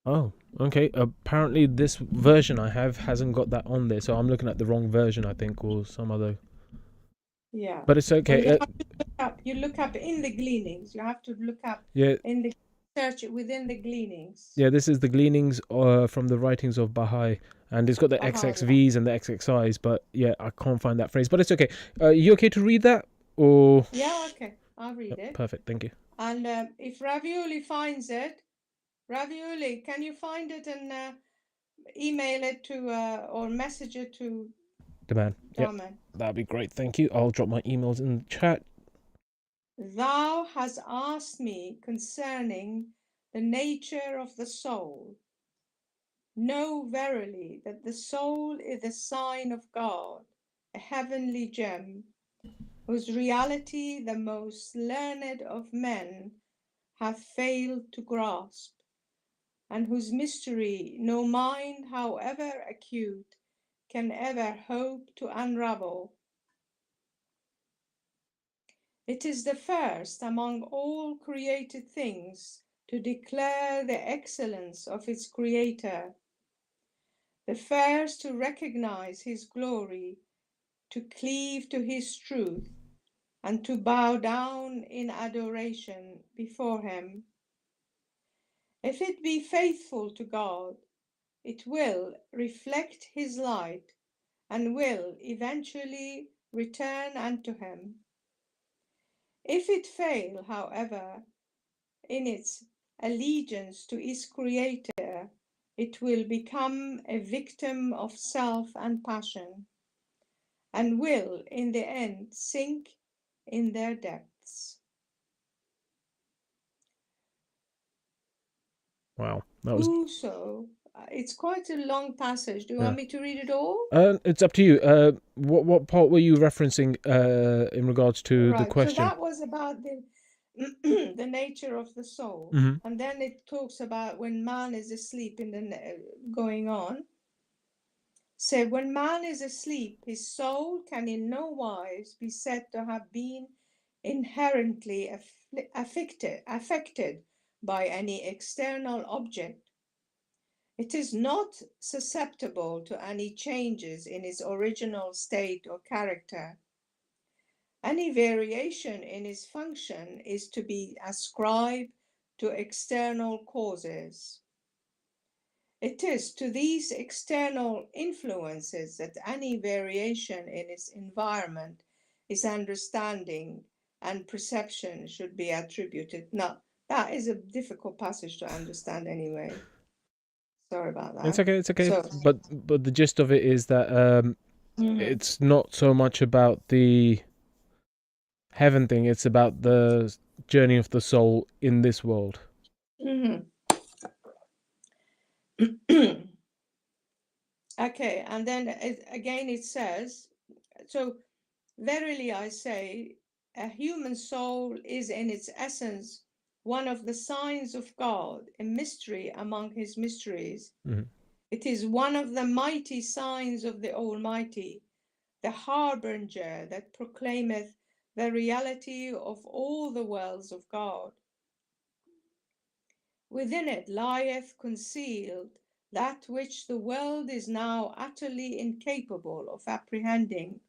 Oh, okay. Apparently this version I have hasn't got that on there, so I'm looking at the wrong version, I think, or some other. Yeah. But it's okay. Well, you look up in the Gleanings. You have to look up in the search within the Gleanings. Yeah, this is the Gleanings from the writings of Baha'i, and it's got the XXVs and the XXIs, but yeah, I can't find that phrase. But it's okay. You okay to read that? Or Yeah, okay. I'll read it. Perfect, thank you. And if Ravioli finds it, Ravioli, can you find it and email it to or message it to Demand. Yep. Daman? That'd be great, thank you. I'll drop my emails in the chat. Thou hast asked me concerning the nature of the soul. Know verily that the soul is the sign of God, a heavenly gem, whose reality the most learned of men have failed to grasp, and whose mystery no mind, however acute, can ever hope to unravel. It is the first among all created things to declare the excellence of its Creator, the first to recognize His glory, to cleave to His truth, and to bow down in adoration before Him. If it be faithful to God, it will reflect His light and will eventually return unto Him. If it fail, however, in its allegiance to its Creator, it will become a victim of self and passion, and will in the end sink in their depths. Wow, that was. Whoso, it's quite a long passage. Do you want me to read it all? It's up to you. What part were you referencing in regards to the Right. question? So that was about the the nature of the soul, Mhm. and then it talks about when man is asleep in the going on. So when man is asleep, his soul can in no wise be said to have been inherently affected by any external object. It is not susceptible to any changes in its original state or character. Any variation in its function is to be ascribed to external causes. It is to these external influences that any variation in its environment, its understanding and perception should be attributed. Now, that is a difficult passage to understand anyway. Sorry about that. It's okay. It's okay. So, But the gist of it is that Mhm. it's not so much about the heaven thing. It's about the journey of the soul in this world. Mhm. Okay, and then again it says, so verily I say, a human soul is in its essence one of the signs of God, a mystery among his mysteries. Mhm. It is one of the mighty signs of the Almighty, the harbinger that proclaimeth the reality of all the worlds of God. Within it lieth concealed that which the world is now utterly incapable of apprehending.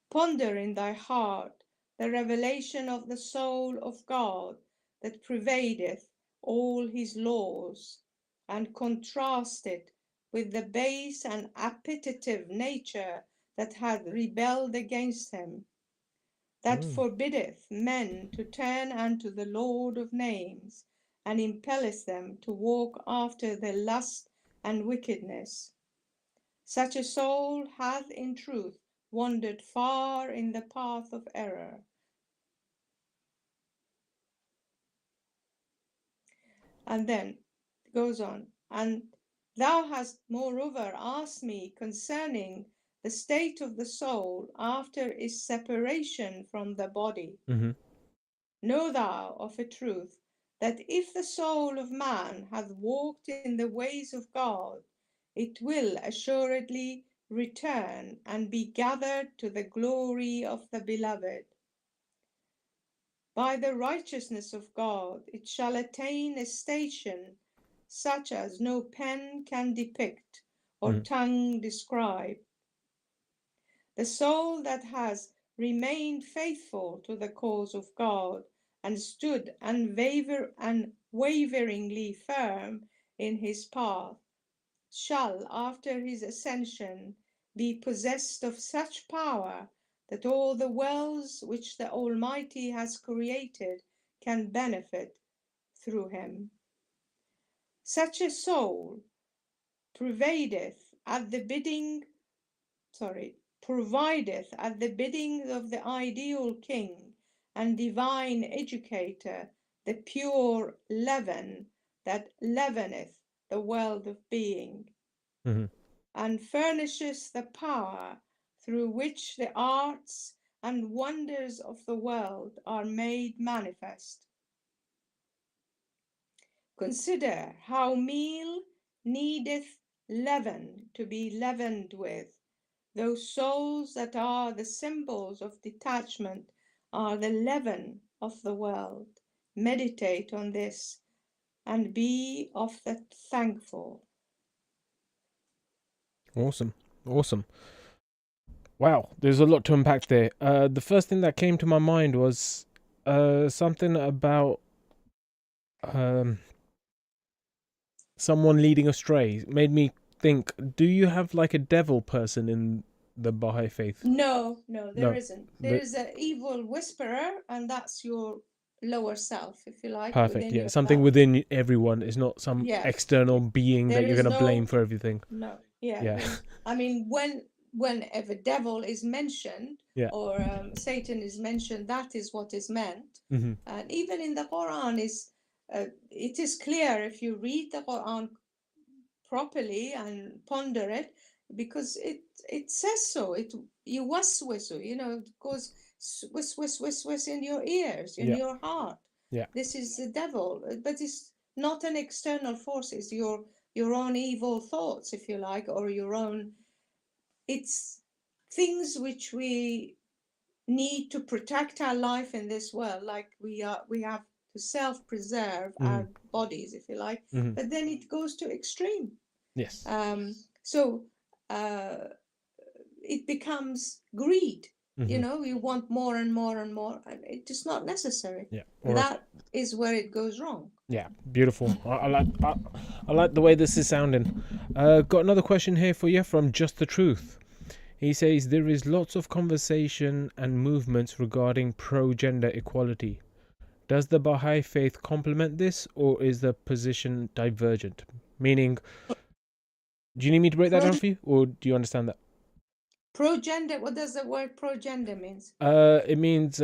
Ponder in thy heart the revelation of the soul of God that pervadeth all his laws, and contrast it with the base and appetitive nature that hath rebelled against him, that forbiddeth men to turn unto the Lord of names, and impelleth them to walk after their lust and wickedness. Such a soul hath in truth wandered far in the path of error. And then it goes on, and thou hast moreover asked me concerning the state of the soul after its separation from the body. Mhm. Know thou of a truth that if the soul of man hath walked in the ways of God, it will assuredly return and be gathered to the glory of the Beloved. By the righteousness of God it shall attain a station such as no pen can depict or tongue describe. The soul that has remained faithful to the cause of God and stood unwaveringly firm in his path shall, after his ascension, be possessed of such power that all the worlds which the Almighty has created can benefit through him. Such a soul provideth at the bidding of the ideal king and divine educator the pure leaven that leaveneth the world of being, Mhm. and furnishes the power through which the arts and wonders of the world are made manifest. Consider how meal needeth leaven to be leavened with. Those souls that are the symbols of detachment are the leaven of the world. Meditate on this and be of the thankful. Awesome. Awesome. Wow, there's a lot to unpack there. The first thing that came to my mind was something about someone leading astray. It made me think, do you have like a devil person in the Baha'i faith? No, there No, isn't. There but- is an evil whisperer, and that's your lower self, if you like. Perfect. within Yeah, something yourself. within everyone. It's not some Yes. external being that There you're is gonna blame no- for everything. No, yeah. Yeah. I mean, whenever devil is mentioned, Yeah. or Satan is mentioned, that is what is meant. Mhm. And even in the Quran it is clear if you read the Quran properly and ponder it, because it says so. It goes whis in your ears, in Yeah. your heart. Yeah. This is the devil, but it's not an external force. It's your own evil thoughts, if you like, or your own. It's things which we need to protect our life in this world, like we have to self-preserve our bodies, if you like. Mhm. But then it goes to extreme. Yes. So it becomes greed. Mhm. You want more and more and more, and it is not necessary. Yeah. And Or- that is where it goes wrong. Yeah, beautiful. I like the way this is sounding. Got another question here for you from Just the Truth. He says there is lots of conversation and movements regarding pro-gender equality. Does the Baha'i faith complement this, or is the position divergent? Meaning, do you need me to break that down for you, or do you understand that? Pro-gender, what does the word pro-gender means? It means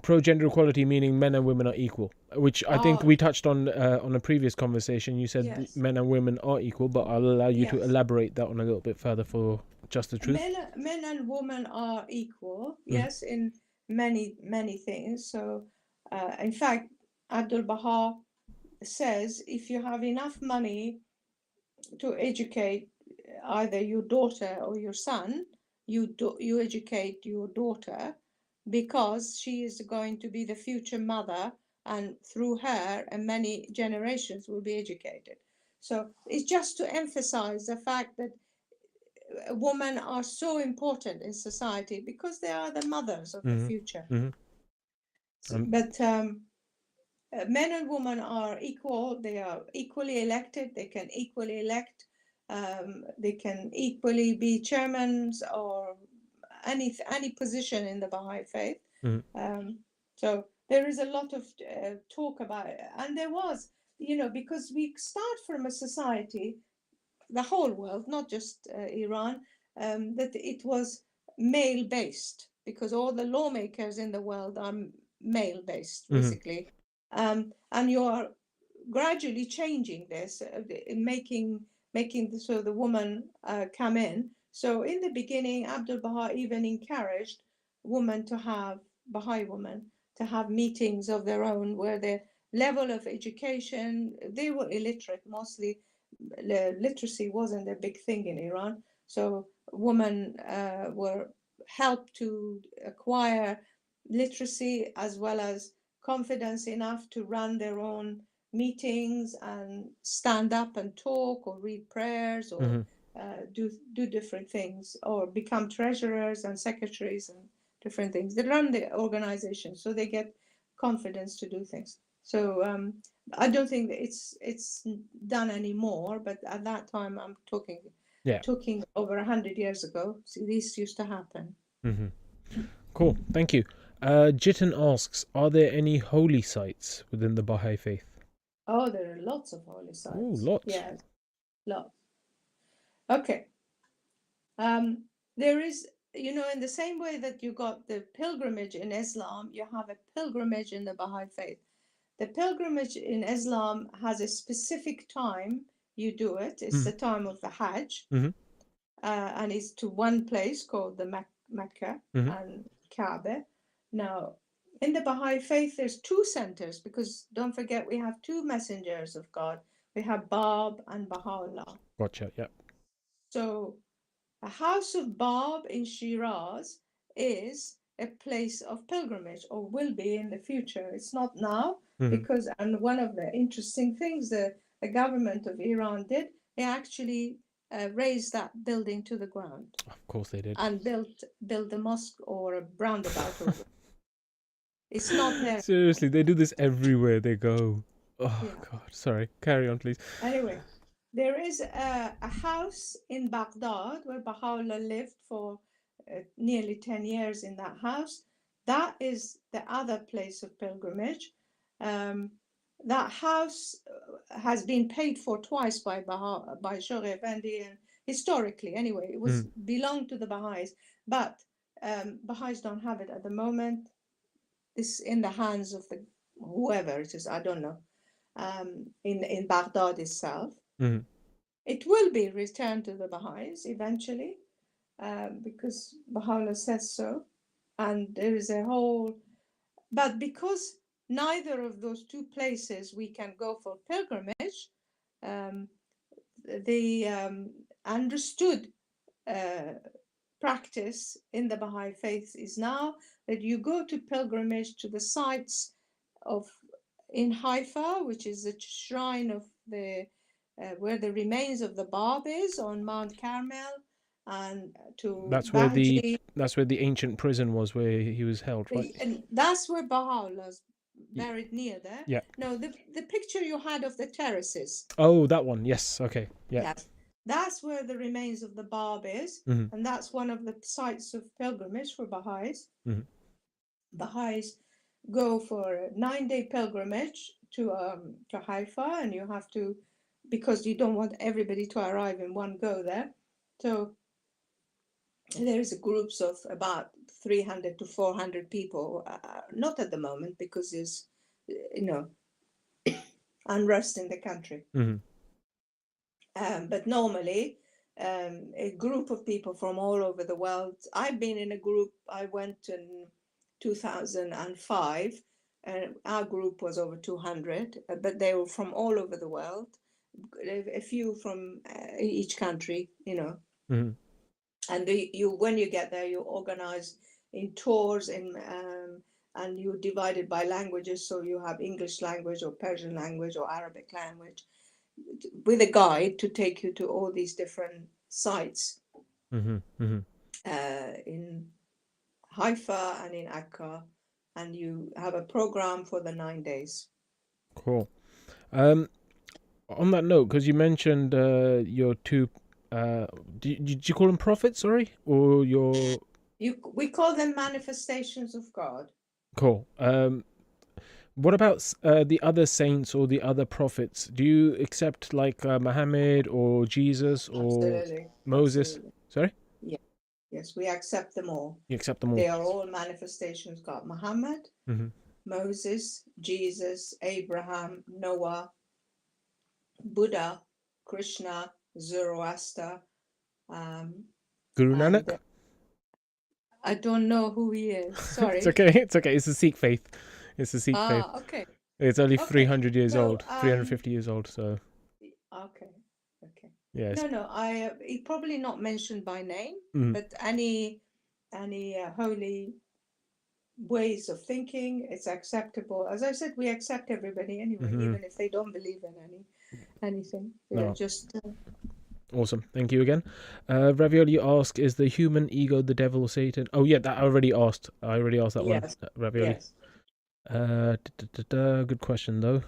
pro-gender equality, meaning men and women are equal, which I think Oh. we touched on a previous conversation. You said Yes. men and women are equal, but I'll allow you to Yes. elaborate that on a little bit further for Just the Truth. Men and women are equal, Mm. yes, in many things. So, in fact, Abdul Baha says if you have enough money to educate either your daughter or your son, you educate your daughter, because she is going to be the future mother, and through her and many generations will be educated. So it's just to emphasize the fact that women are so important in society because they are the mothers of the Mhm. future. Mhm. But men and women are equal. They are equally elected. They can equally elect. They can equally be chairmen or any position in the Baha'i faith. Mhm. So there is a lot of talk about it. And there was, because we start from a society, the whole world, not just Iran, that it was male-based, because all the lawmakers in the world are male-based, Mhm. basically. And you are gradually changing this, making so the woman come in. So in the beginning, Abdul Baha even encouraged Baha'i women to have meetings of their own, where the level of education, they were illiterate mostly. Literacy wasn't a big thing in Iran, so women were helped to acquire literacy as well as confidence enough to run their own meetings and stand up and talk or read prayers or Mhm. do different things, or become treasurers and secretaries and different things. They run the organization, so they get confidence to do things. So I don't think that it's done anymore, but at that time I'm talking Yeah. over 100 years ago. So this used to happen. Mhm. Cool. Thank you. Jitin asks, are there any holy sites within the Baha'i faith? Oh, there are lots of holy sites. Oh, lots. Yes, lots. Okay. There is, in the same way that you got the pilgrimage in Islam, you have a pilgrimage in the Baha'i faith. The pilgrimage in Islam has a specific time you do it. It's the time of the Hajj, Mhm. and it's to one place called the Mecca Mhm. and Kaaba. Now, in the Baha'i faith, there's two centers because don't forget we have two messengers of God. We have Bab and Baha'u'llah. Gotcha. Yeah. So, a house of Bab in Shiraz is a place of pilgrimage, or will be in the future. It's not now, Mhm. because, and one of the interesting things the government of Iran did, they actually raised that building to the ground Of course they did. and built a mosque or a roundabout over it. It's not there. Seriously, they do this everywhere they go. Oh Yeah. God. Sorry. Carry on, please. Anyway, there is a house in Baghdad where Baha'u'llah lived for nearly 10 years in that house. That is the other place of pilgrimage. That house has been paid for twice by Shaykh Effendi, and historically, anyway, it was belonged to the Baha'is, but Baha'is don't have it at the moment. It's in the hands of the whoever it is, I don't know, in Baghdad itself. Mhm. It will be returned to the Baha'is eventually, because Baha'u'llah says so, and there is a whole. But because neither of those two places we can go for pilgrimage, the understood practice in the Baha'i faith is now that you go to pilgrimage to the sites of in Haifa, which is the shrine of the where the remains of the Bab is on Mount Carmel, and to That's where Bahji, the ancient prison was where he was held, right? and that's where Baha'u'llah's buried near there. Yeah. No, the picture you had of the terraces. Oh, that one. Yes. Okay. Yeah. Yes. That's where the remains of the Bab is, Mhm. and that's one of the sites of pilgrimage for Baha'is. Mhm. Baha'is go for a 9-day pilgrimage to Haifa, and you have to, because you don't want everybody to arrive in one go there. So there is groups of about 300 to 400 people, not at the moment because there's, unrest in the country. Mhm. But normally, a group of people from all over the world. I've been in a group, I went in 2005, and our group was over 200, but they were from all over the world, a few from each country, Mhm. And when you get there, you organize in tours, and you're divided by languages, so you have English language or Persian language or Arabic language, with a guide to take you to all these different sites Mhm. Mhm. in Haifa and in Akka, and you have a program for the 9 days. Cool. On that note, because you mentioned your two, did you call them prophets? Sorry, or your We call them manifestations of God. cool. What about the other saints or the other prophets? Do you accept like Muhammad or Jesus or Absolutely. Moses? Absolutely. Sorry, Yeah. Yes, we accept them all. you accept them all. They are all manifestations of God. Muhammad, Mm-hmm. Moses, Jesus, Abraham, Noah, Buddha, Krishna, Zoroaster. Guru Nanak. I don't know who he is. Sorry. It's okay. It's okay. It's a Sikh faith. It's a Sikh faith. Okay. It's only Okay. 300 years So, old. 350 years old. So Okay. Okay. yeah. It's, No, he probably not mentioned by name, Mhm. but any holy ways of thinking, it's acceptable. As I said, we accept everybody anyway, Mhm. even if they don't believe in anything. They're No. just Awesome. Thank you again. Ravioli ask, is the human ego the devil or Satan? Oh yeah, that I already asked. I already asked that Yes. one. Ravioli. Yes. Good question though.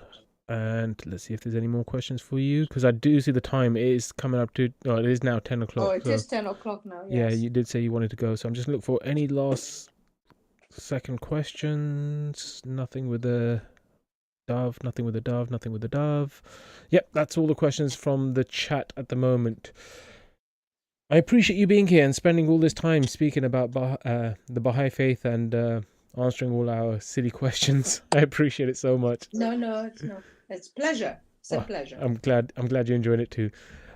And let's see if there's any more questions for you, because I do see the time. It is coming up to. Oh, it is now 10 o'clock. Oh, it so, is 10 o'clock now. Yeah, Yes. you did say you wanted to go, so I'm just looking for any last second questions. Nothing with the dove. Nothing with the dove. Nothing with the dove. Yep, that's all the questions from the chat at the moment. I appreciate you being here and spending all this time speaking about the Baha'i faith and answering all our silly questions. I appreciate it so much. No, it's no. It's pleasure. It's a Oh, pleasure. I'm glad you enjoyed it too.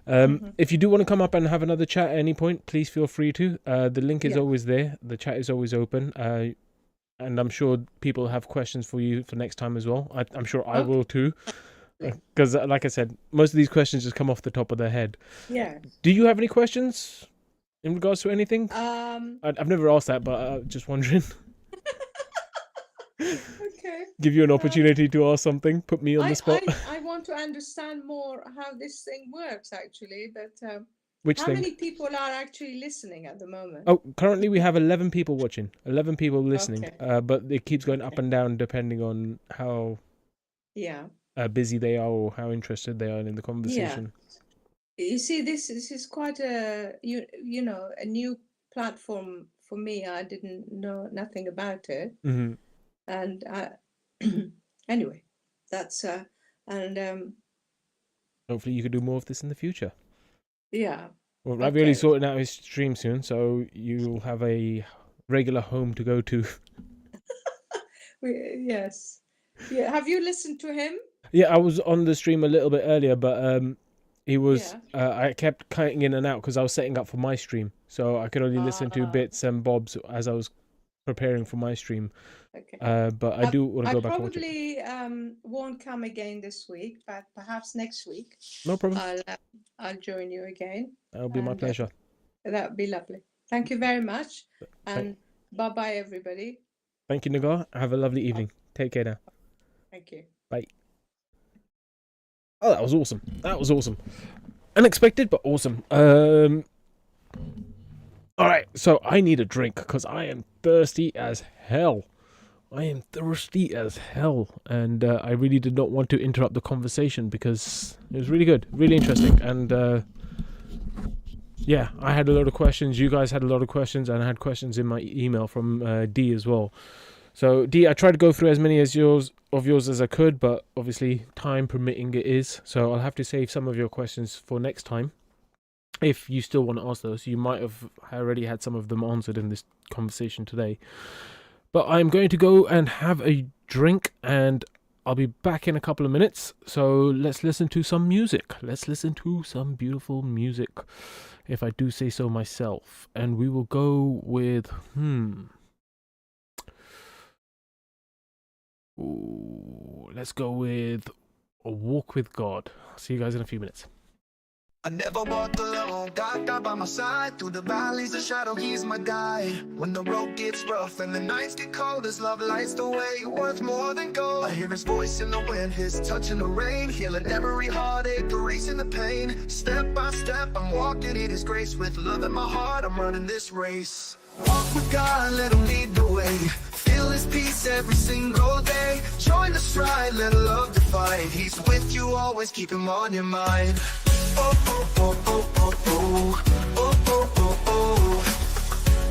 If you do want to come up and have another chat at any point, please feel free to. The link is always there. The chat is always open. And I'm sure people have questions for you for next time as well. I'm sure I will too. Because, like I said, most of these questions just come off the top of their head. Yeah. Do you have any questions in regards to anything? Um. I've never asked that, but just wondering. Okay. Give you an opportunity to ask something. Put me on the spot. I want to understand more how this thing works, actually. But Which how thing? many people are actually listening at the moment? Oh, currently we have 11 people watching. 11 people listening. Okay. But it keeps going up and down depending on how Yeah. busy they are or how interested they are in the conversation. You see, this is quite a you know a new platform for me. I didn't know nothing about it, Mm-hmm. and anyway, that's and Hopefully you could do more of this in the future. yeah. Well, Ravioli Okay. sorting out his stream soon, so you'll have a regular home to go to. Yes. Yeah. Have you listened to him? Yeah, I was on the stream a little bit earlier, but he was. I kept cutting in and out because I was setting up for my stream, so I could only listen to bits and bobs as I was preparing for my stream. Okay. But I do want to I go back and watch it. probably won't come again this week, but perhaps next week No problem. I'll join you again. That'll be my and, pleasure. That would be lovely. Thank you very much, and bye bye everybody. Thank you, Nagar. Have a lovely evening. Take care now. Thank you. Bye. Oh, that was awesome. That was awesome. Unexpected, but awesome. All right, so I need a drink because I am thirsty as hell. I am thirsty as hell, and I really did not want to interrupt the conversation because it was really good, really interesting, and yeah, I had a lot of questions. You guys had a lot of questions, and I had questions in my email from D as well. So D, I tried to go through as many as yours as I could, but obviously time permitting it is. So I'll have to save some of your questions for next time. If you still want to ask those, you might have already had some of them answered in this conversation today. But I'm going to go and have a drink, and I'll be back in a couple of minutes. So let's listen to some music. Let's listen to some beautiful music, if I do say so myself. And we will go with let's go with A Walk with God. I'll see you guys in a few minutes. I never walked alone, God by my side. Through the valleys of shadow, he's my guide. When the road gets rough and the nights get cold, his love lights the way, worth more than gold. I hear his voice in the wind, his touch in the rain, healing every heartache, erasing the pain. Step by step, I'm walking in his grace. With love in my heart, I'm running this race. Walk with God, let him lead the way. Feel his peace every single day. Join the stride, let love define. He's with you always, keep him on your mind. Oh, oh, oh, oh, oh, oh. Oh, oh, oh, oh.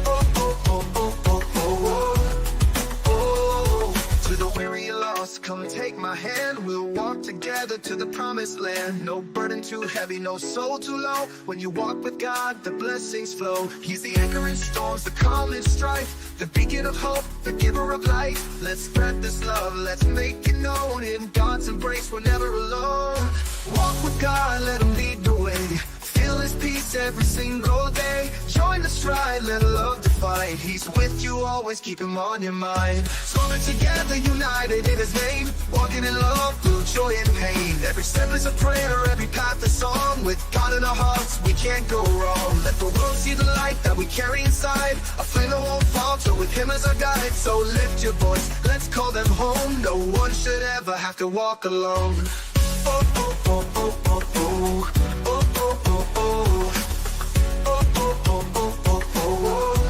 Oh, oh, oh, oh, oh, oh. Oh, to the weary and lost, come take my hand. We'll walk together to the promised land. No burden too heavy, no soul too low. When you walk with God, the blessings flow. He's the anchor in storms, the calm in strife, the beacon of hope, the giver of life. Let's spread this love, let's make it known. In God's embrace, we're never alone. Walk with God, let him lead the way. Feel his peace every single day. Join the stride, let love define. He's with you always, keep him on your mind. Stronger together, united in his name. Walking in love through joy and pain. Every step is a prayer, every path a song. With God in our hearts, we can't go wrong. Let the world see the light that we carry inside. A flame that won't falter with him as our guide. So lift your voice, let's call them home. No one should ever have to walk alone. Oh, oh, oh, oh, oh, oh. Oh, oh, oh, oh. Oh, oh, oh, oh, oh,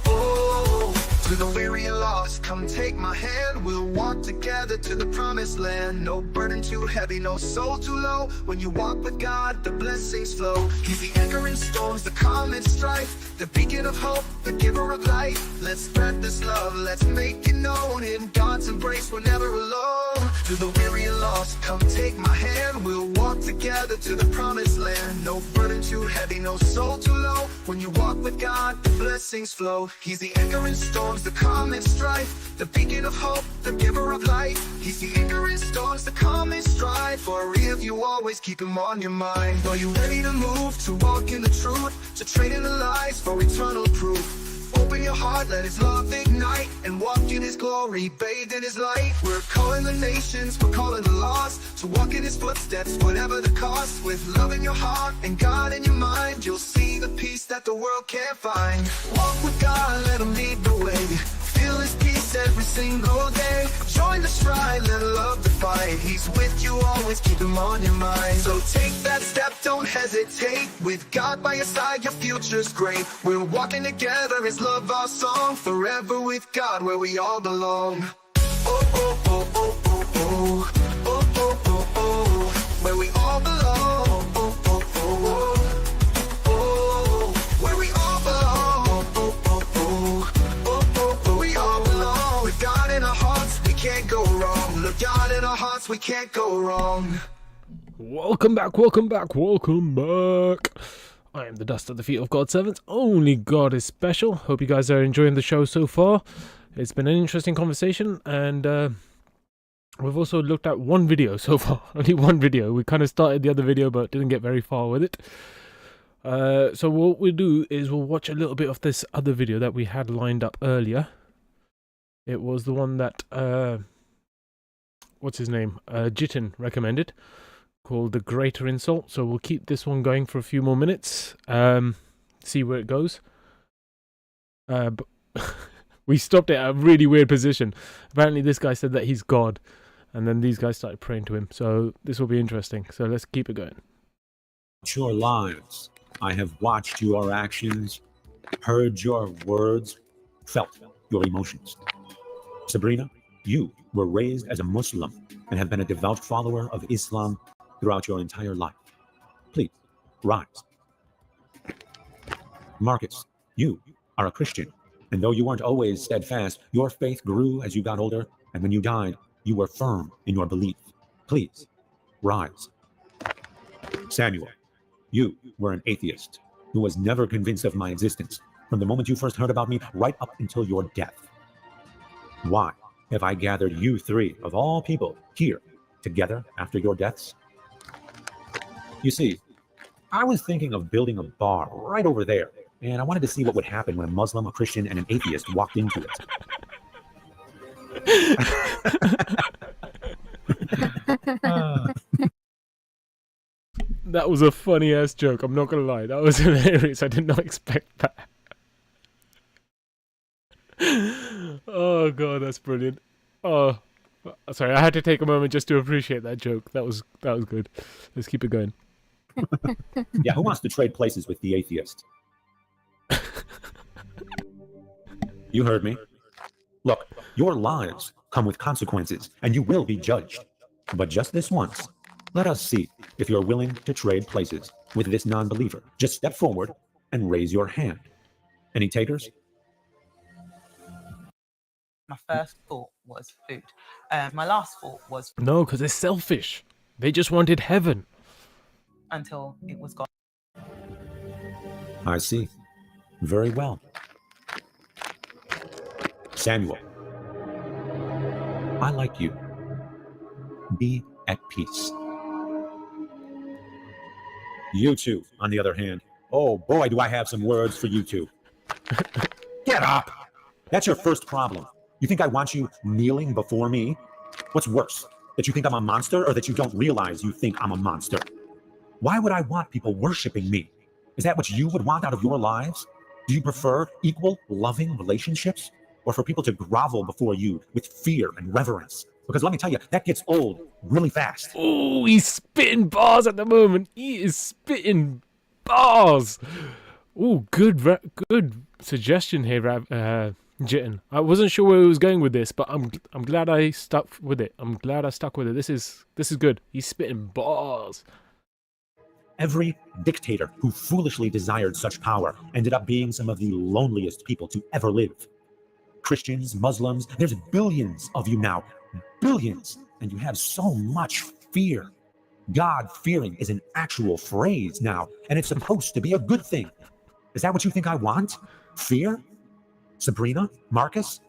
oh. Oh, to the weary and lost, come take my hand. We'll walk together to the promised land. No burden too heavy, no soul too low. When you walk with God, the blessings flow. He's the anchor in storms, the calm in strife, the beacon of hope, the giver of life. Let's spread this love, let's make it known. In God's embrace, we're never alone. strong. To the weary and lost, come take my hand. We'll walk together to the promised land. No burden too heavy, no soul too low. When you walk with God, the blessings flow. He's the anchor in storms, the calm in strife, the beacon of hope, the giver of life. He's the anchor in storms, the calm in strife. For real, you always keep him on your mind. Are you ready to move, to walk in the truth, to trade in the lies for eternal proof? Open your heart, let his love ignite, and walk in his glory, bathed in his light. We're calling the nations, we're calling the lost, to walk in his footsteps, whatever the cost. With love in your heart and God in your mind, you'll see the peace that the world can't find. Walk with God, let him lead the way. Feel his peace every single day. Join the stride, let love the fight. He's with you always, keep him on your mind. So take that step, don't hesitate. With God by your side, your future's great. We're walking together, his love our song. Forever with God, where we all belong. Oh, oh, oh, oh, oh, oh. Oh, oh, oh, oh. Where we all belong. Oh, oh, oh, oh. Oh, where we all belong. Oh, oh, oh, oh. We all belong. With God in our hearts, we can't go wrong. Look, God in our hearts, we can't go wrong. Welcome back, welcome back, welcome back. I am the dust at the feet of God's servants. Only God is special. Hope you guys are enjoying the show so far. It's been an interesting conversation, and we've also looked at one video so far. Only one video. We kind of started the other video, but didn't get very far with it. So what we'll do is we'll watch a little bit of this other video that we had lined up earlier. It was the one that what's his name? Jitin recommended, called The Greater Insult. So we'll keep this one going for a few more minutes. See where it goes. But we stopped it at a really weird position. Apparently this guy said that he's God, and then these guys started praying to him. So this will be interesting. So let's keep it going. Your lives. I have watched your actions, heard your words, felt your emotions. Sabrina, you were raised as a Muslim and have been a devout follower of Islam throughout your entire life. Please, rise. Marcus, you are a Christian, and though you weren't always steadfast, your faith grew as you got older, and when you died, you were firm in your belief. Please, rise. Samuel, you were an atheist who was never convinced of my existence from the moment you first heard about me right up until your death. Why have I gathered you three, of all people, here together after your deaths? You see, I was thinking of building a bar right over there, and I wanted to see what would happen when a Muslim, a Christian, and an atheist walked into it. That was a funny ass joke, I'm not gonna lie. That was hilarious. I did not expect that. Oh god, that's brilliant. Oh, sorry, I had to take a moment just to appreciate that joke. That was good. Let's keep it going. Yeah, who wants to trade places with the atheist? You heard me. Look, your lives come with consequences, and you will be judged. But just this once, let us see if you're willing to trade places with this non-believer. Just step forward and raise your hand. Any takers? My first thought was food. My last thought was No, because they're selfish. They just wanted heaven. until it was gone. I see. Very well. Samuel, I like you. Be at peace. You two, on the other hand, oh boy, do I have some words for you two. Get up! That's your first problem. You think I want you kneeling before me? What's worse, that you think I'm a monster, or that you don't realize you think I'm a monster? Why would I want people worshiping me? Is that what you would want out of your lives? Do you prefer equal, loving relationships? Or for people to grovel before you with fear and reverence? Because let me tell you, that gets old really fast. Oh, he's spitting bars at the moment. He is spitting bars. Oh, good suggestion here, Jitin. I wasn't sure where he was going with this, but I'm glad I stuck with it. This is good. He's spitting bars. Every dictator who foolishly desired such power ended up being some of the loneliest people to ever live. Christians, Muslims, there's billions of you now, billions, and you have so much fear. God-fearing is an actual phrase now, and it's supposed to be a good thing. Is that what you think I want? Fear? Sabrina, Marcus,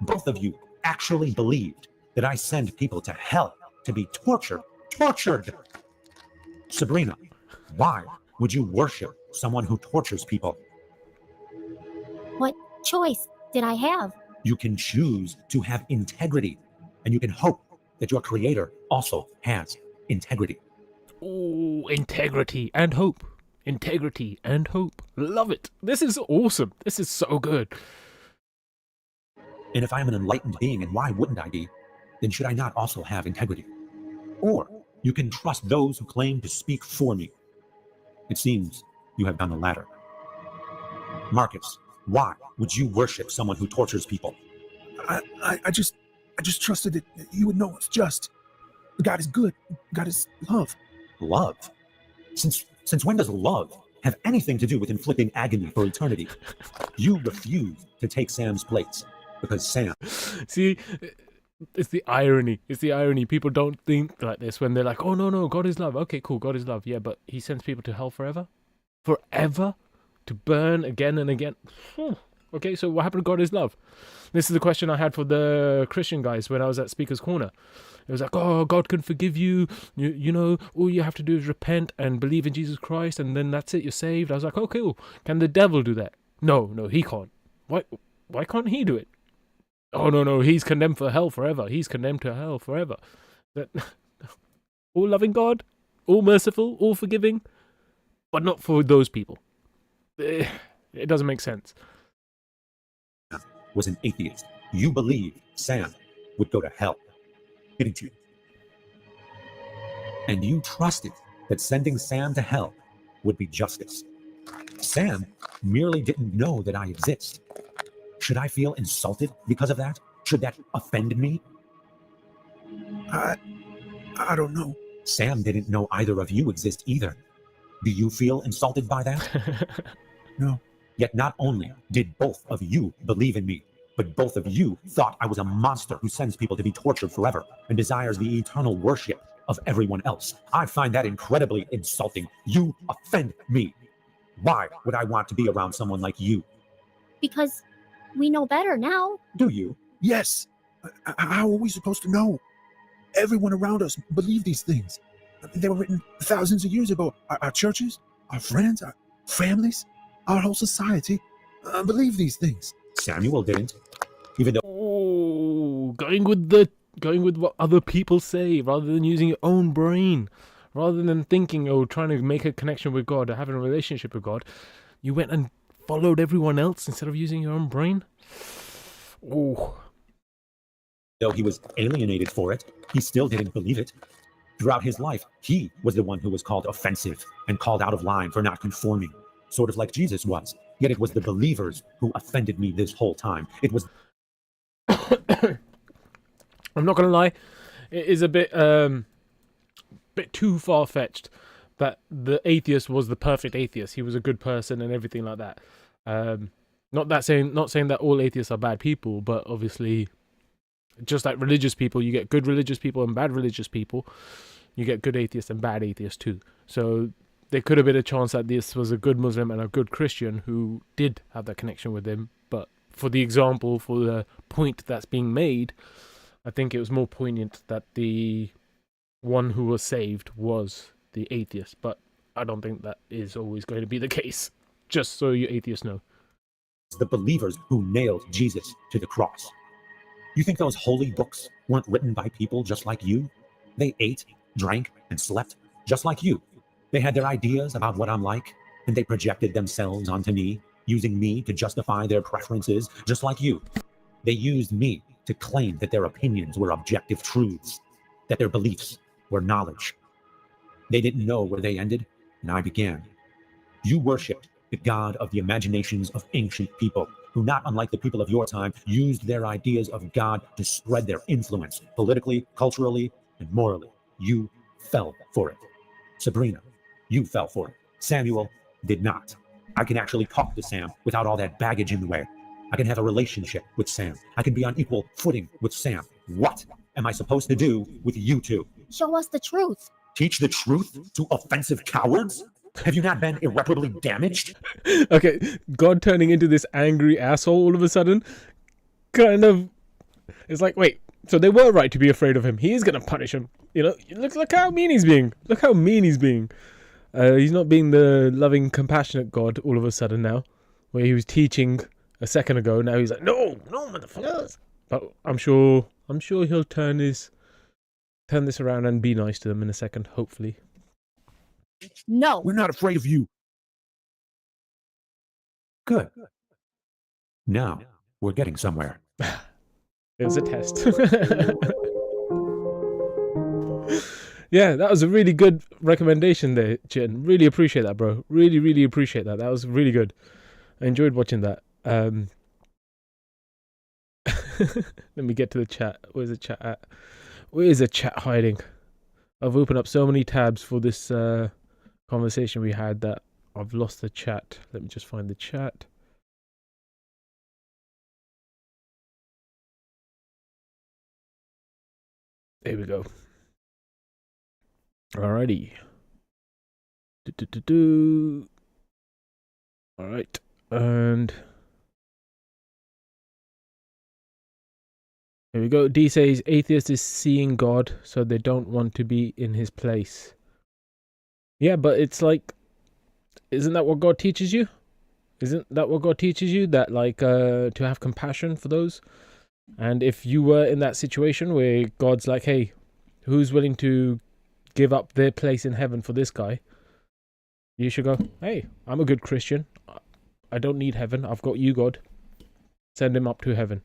both of you actually believed that I send people to hell to be tortured. Tortured! Sabrina, why would you worship someone who tortures people? What choice did I have? You can choose to have integrity, and you can hope that your creator also has integrity. Oh, integrity and hope. Integrity and hope. Love it. This is awesome. This is so good. And if I'm an enlightened being, and why wouldn't I be, then should I not also have integrity? Or you can trust those who claim to speak for me. It seems you have done the latter. Marcus, why would you worship someone who tortures people? I just trusted that you would know it's just. God is good. God is love. Love? Since when does love have anything to do with inflicting agony for eternity? You refuse to take Sam's place because Sam... See, it's the irony. It's the irony. People don't think like this when they're like, oh, no, God is love. Okay, cool, God is love. Yeah, but he sends people to hell forever? Forever? To burn again and again? Okay, so what happened to God is love? This is the question I had for the Christian guys when I was at Speaker's Corner. It was like, oh, God can forgive you. You know, all you have to do is repent and believe in Jesus Christ, and then that's it, you're saved. I was like, okay, cool. Can the devil do that? No, he can't. Why can't he do it? Oh, no, he's condemned for hell forever. He's condemned to hell forever. That all loving God, all merciful, all forgiving, but not for those people. It doesn't make sense. Was an atheist. You believed Sam would go to hell, didn't you? And you trusted that sending Sam to hell would be justice. Sam merely didn't know that I exist. Should I feel insulted because of that? Should that offend me? I don't know. Sam didn't know either of you exist either. Do you feel insulted by that? No. Yet not only did both of you believe in me, but both of you thought I was a monster who sends people to be tortured forever and desires the eternal worship of everyone else. I find that incredibly insulting. You offend me. Why would I want to be around someone like you? Because we know better now. Do you? Yes. How are we supposed to know? Everyone around us believe these things. They were written thousands of years ago. Our churches, our friends, our families, our whole society believe these things. Samuel didn't. Even though... Oh, going with what other people say rather than using your own brain. Rather than thinking or trying to make a connection with God or having a relationship with God, you went and followed everyone else instead of using your own brain. Oh. Though he was alienated for it, he still didn't believe it. Throughout his life, he was the one who was called offensive and called out of line for not conforming, sort of like Jesus was. Yet it was the believers who offended me this whole time. It was... I'm not going to lie, it is a bit too far-fetched that the atheist was the perfect atheist. He was a good person and everything like that. Not saying that all atheists are bad people, but obviously, just like religious people, you get good religious people and bad religious people. You get good atheists and bad atheists too. So there could have been a chance that this was a good Muslim and a good Christian who did have that connection with him. But for the example, for the point that's being made, I think it was more poignant that the one who was saved was the atheist. But I don't think that is always going to be the case. Just so you atheists know. The believers who nailed Jesus to the cross. You think those holy books weren't written by people just like you? They ate, drank, and slept just like you. They had their ideas about what I'm like, and they projected themselves onto me, using me to justify their preferences just like you. They used me to claim that their opinions were objective truths, that their beliefs were knowledge. They didn't know where they ended, and I began. You worshipped the God of the imaginations of ancient people, who, not unlike the people of your time, used their ideas of God to spread their influence politically, culturally, and morally. You fell for it. Sabrina, you fell for it. Samuel did not. I can actually talk to Sam without all that baggage in the way. I can have a relationship with Sam. I can be on equal footing with Sam. What am I supposed to do with you two? Show us the truth. Teach the truth to offensive cowards? Have you not been irreparably damaged? Okay, God turning into this angry asshole all of a sudden, kind of, it's like, wait, so they were right to be afraid of him. He is going to punish him. You know, look how mean he's being. Look how mean he's being. He's not being the loving, compassionate God all of a sudden now, where he was teaching a second ago. Now he's like, no, motherfuckers. But I'm sure he'll turn this around and be nice to them in a second, hopefully. No. We're not afraid of you. Good. Now, we're getting somewhere. It was a test. Yeah, that was a really good recommendation there, Jin. Really appreciate that, bro. Really, really appreciate that. That was really good. I enjoyed watching that. Let me get to the chat. Where's the chat at? Where is the chat hiding? I've opened up so many tabs for this conversation we had that I've lost the chat. Let me just find the chat. There we go. Alrighty. Alright. And here we go. D says atheist is seeing God, so they don't want to be in his place. Yeah, but it's like, isn't that what God teaches you? Isn't that what God teaches you? That like to have compassion for those? And if you were in that situation where God's like, hey, who's willing to give up their place in heaven for this guy? You should go, hey, I'm a good Christian. I don't need heaven. I've got you, God. Send him up to heaven.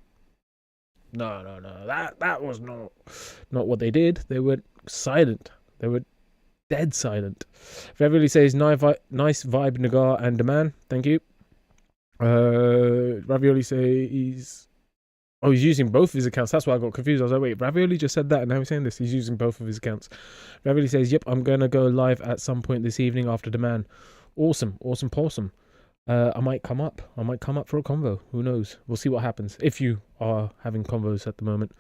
No. That was not what they did. They were silent. They were dead silent. Ravioli says, nice vibe, Nagar and Daman. Thank you. Ravioli says, oh, he's using both of his accounts. That's why I got confused. I was like, wait, Ravioli just said that and now he's saying this. He's using both of his accounts. Ravioli says, yep, I'm going to go live at some point this evening after Demand. Awesome. I might come up for a convo. Who knows? We'll see what happens. If you are having convos at the moment.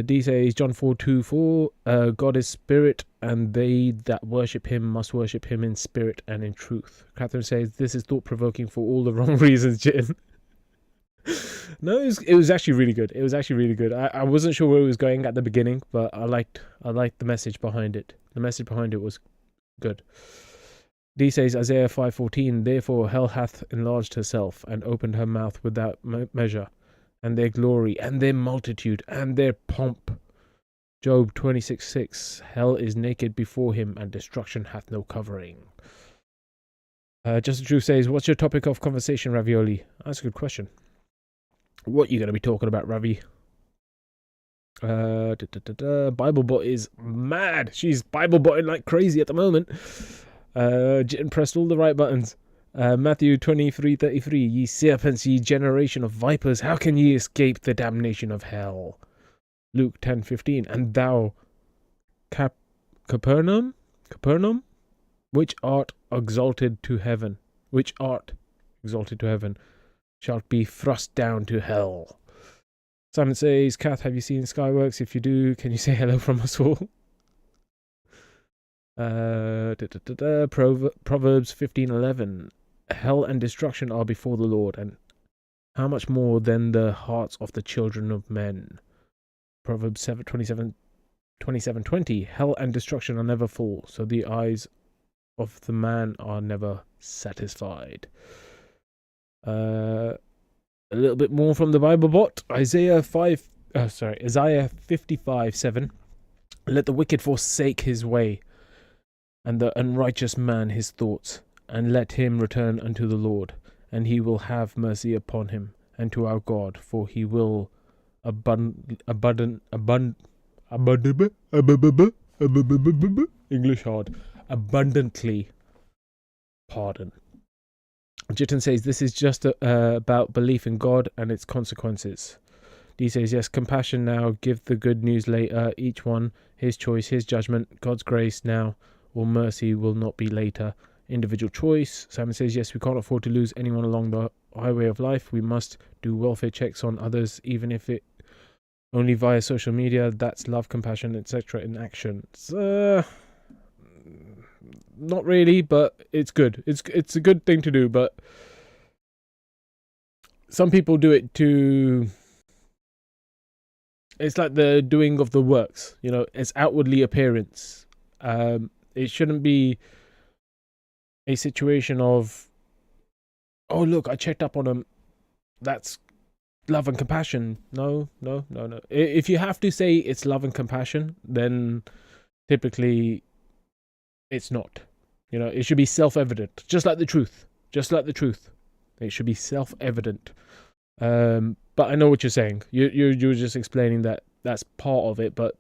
D says, John 4:24, God is spirit, and they that worship him must worship him in spirit and in truth. Catherine says, this is thought-provoking for all the wrong reasons, Jin. No, it was actually really good. It was actually really good. I wasn't sure where it was going at the beginning, but I liked the message behind it. The message behind it was good. D says, Isaiah 5:14, therefore hell hath enlarged herself and opened her mouth without measure, and their glory and their multitude and their pomp. Job 26:6, hell is naked before him and destruction hath no covering. Justin Drew says, what's your topic of conversation, Ravioli? That's a good question. What are you going to be talking about, Ravi? Biblebot is mad. She's Biblebotting like crazy at the moment. Jitten pressed all the right buttons. Matthew 23:33, ye serpents, ye generation of vipers, how can ye escape the damnation of hell? Luke 10:15, and thou, Capernaum, which art exalted to heaven, shalt be thrust down to hell. Simon says, Kath, have you seen Skyworks? If you do, can you say hello from us all? Proverbs 15:11, hell and destruction are before the Lord, and how much more than the hearts of the children of men. Proverbs 27:20, hell and destruction are never full, so the eyes of the man are never satisfied. A little bit more from the Bible bot. Isaiah 55:7, let the wicked forsake his way, and the unrighteous man his thoughts, and let him return unto the Lord, and he will have mercy upon him, and to our God, for he will abundantly pardon. Jitten says, this is just about belief in God and its consequences. D says, yes, compassion now, give the good news later, each one his choice, his judgment, God's grace now, or mercy will not be later. Individual choice. Simon says, yes, we can't afford to lose anyone along the highway of life. We must do welfare checks on others, even if it only via social media. That's love, compassion, etc. in action. Not really, but it's good. It's a good thing to do, but some people do it to... It's like the doing of the works, you know, it's outwardly appearance. It shouldn't be a situation of, oh, look, I checked up on them. That's love and compassion. No. If you have to say it's love and compassion, then typically it's not. You know, it should be self-evident, just like the truth. It should be self-evident. But I know what you're saying. You're just explaining that that's part of it, but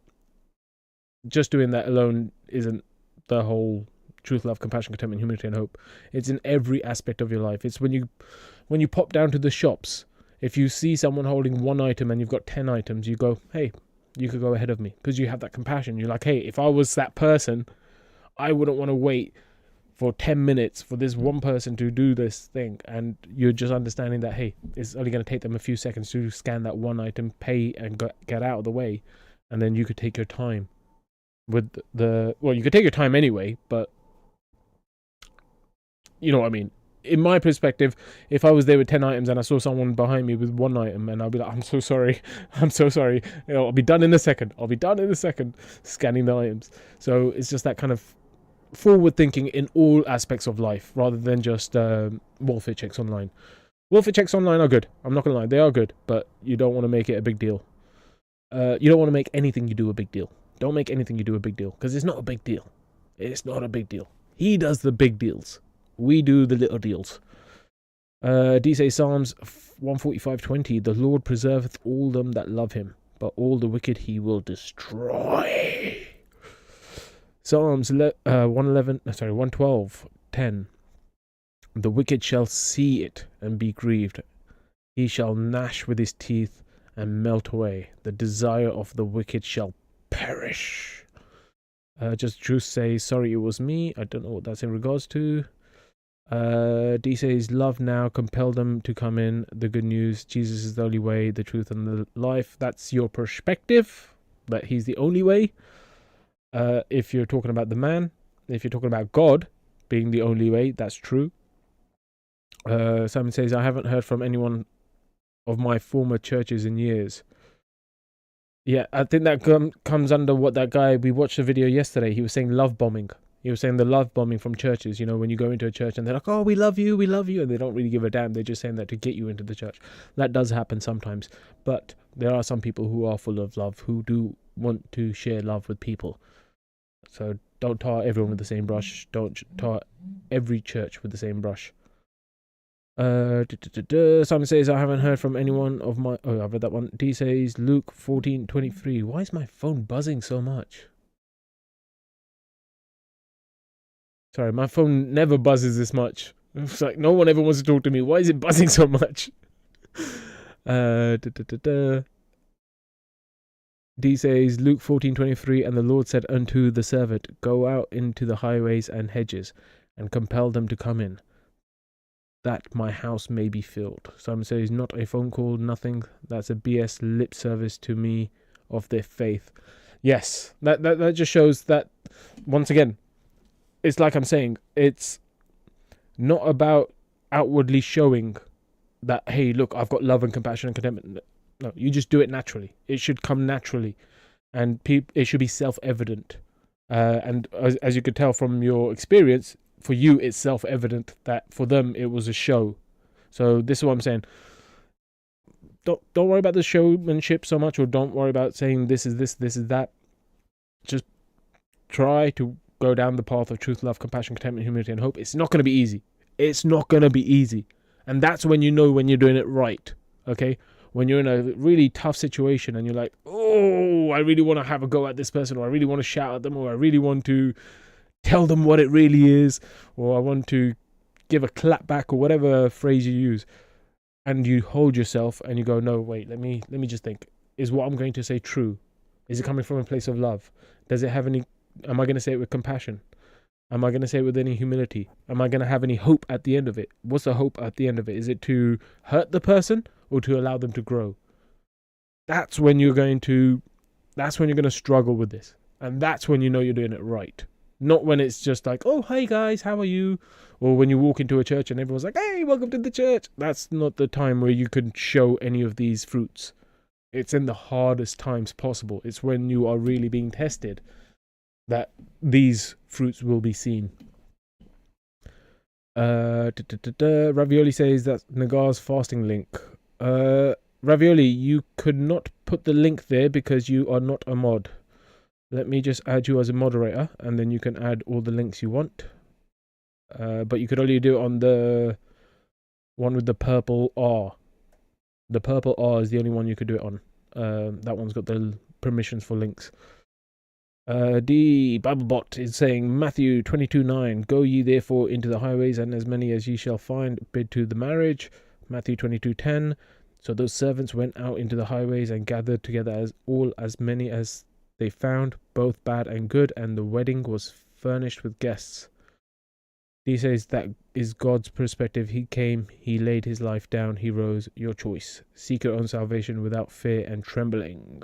just doing that alone isn't the whole truth, love, compassion, contentment, humility, and hope. It's in every aspect of your life. It's when you pop down to the shops. If you see someone holding one item and you've got 10 items, you go, hey, you could go ahead of me, because you have that compassion. You're like, hey, if I was that person, I wouldn't want to wait for 10 minutes for this one person to do this thing. And you're just understanding that, hey, it's only going to take them a few seconds to scan that one item, pay, and get out of the way. And then you could take your time with you could take your time anyway, but you know what I mean. In my perspective, if I was there with 10 items and I saw someone behind me with one item, and I'll be like, I'm so sorry, you know, I'll be done in a second, scanning the items. So it's just that kind of forward thinking in all aspects of life, rather than just welfare checks online. Welfare checks online are good, I'm not gonna lie, they are good, but you don't want to make it a big deal. You don't want to make anything you do a big deal. Don't make anything you do a big deal, because it's not a big deal. It's not a big deal. He does the big deals, we do the little deals. D say Psalms 145:20, the Lord preserveth all them that love him, but all the wicked he will destroy. Psalms 112:10, the wicked shall see it and be grieved. He shall gnash with his teeth and melt away. The desire of the wicked shall perish. Just Truth say, sorry, it was me. I don't know what that's in regards to. D says, love now, compel them to come in. The good news, Jesus is the only way, the truth, and the life. That's your perspective, that he's the only way. If you're talking about the man, if you're talking about God being the only way, that's true. Simon says, I haven't heard from anyone of my former churches in years. Yeah, I think that comes under what that guy, we watched a video yesterday, he was saying love bombing. He was saying the love bombing from churches, you know, when you go into a church and they're like, oh, we love you, and they don't really give a damn. They're just saying that to get you into the church. That does happen sometimes. But there are some people who are full of love, who do want to share love with people. So don't tar everyone with the same brush. Don't tar every church with the same brush. Simon says, I haven't heard from anyone of my... Oh, I've read that one. D says, Luke 14:23. Why is my phone buzzing so much? Sorry, my phone never buzzes this much. It's like no one ever wants to talk to me. Why is it buzzing so much? D says, Luke 14:23, and the Lord said unto the servant, go out into the highways and hedges, and compel them to come in, that my house may be filled. Simon says, not a phone call, nothing. That's a BS lip service to me of their faith. Yes, that just shows that, once again, it's like I'm saying, it's not about outwardly showing that, hey, look, I've got love and compassion and contentment. No, you just do it naturally. It should come naturally, and it should be self-evident. And as you could tell from your experience, for you, it's self-evident that for them it was a show. So this is what I'm saying. Don't worry about the showmanship so much, or don't worry about saying this is this, this is that. Just try to go down the path of truth, love, compassion, contentment, humility, and hope. It's not going to be easy. It's not going to be easy. And that's when you know when you're doing it right. Okay? When you're in a really tough situation and you're like, oh, I really want to have a go at this person, or I really want to shout at them, or I really want to tell them what it really is, or I want to give a clap back, or whatever phrase you use. And you hold yourself and you go, no, wait, let me just think. Is what I'm going to say true? Is it coming from a place of love? Does it have any... Am I going to say it with compassion? Am I going to say it with any humility? Am I going to have any hope at the end of it? What's the hope at the end of it? Is it to hurt the person or to allow them to grow? that's when you're going to struggle with this. And that's when you know you're doing it right. Not when it's just like, oh, hey guys, how are you? Or when you walk into a church and everyone's like, hey, welcome to the church. That's not the time where you can show any of these fruits. It's in the hardest times possible. It's when you are really being tested that these fruits will be seen. Ravioli says that's Nagar's fasting link. Ravioli, you could not put the link there because you are not a mod. Let me just add you as a moderator, and then you can add all the links you want. But you could only do it on the one with the purple R. The purple R is the only one you could do it on. That one's got the permissions for links. The Biblebot is saying Matthew 22:9, go ye therefore into the highways, and as many as ye shall find, bid to the marriage. Matthew 22:10, so those servants went out into the highways and gathered together as many as they found, both bad and good, and the wedding was furnished with guests. He says that is God's perspective. He came, he laid his life down, he rose. Your choice. Seek your own salvation without fear and trembling.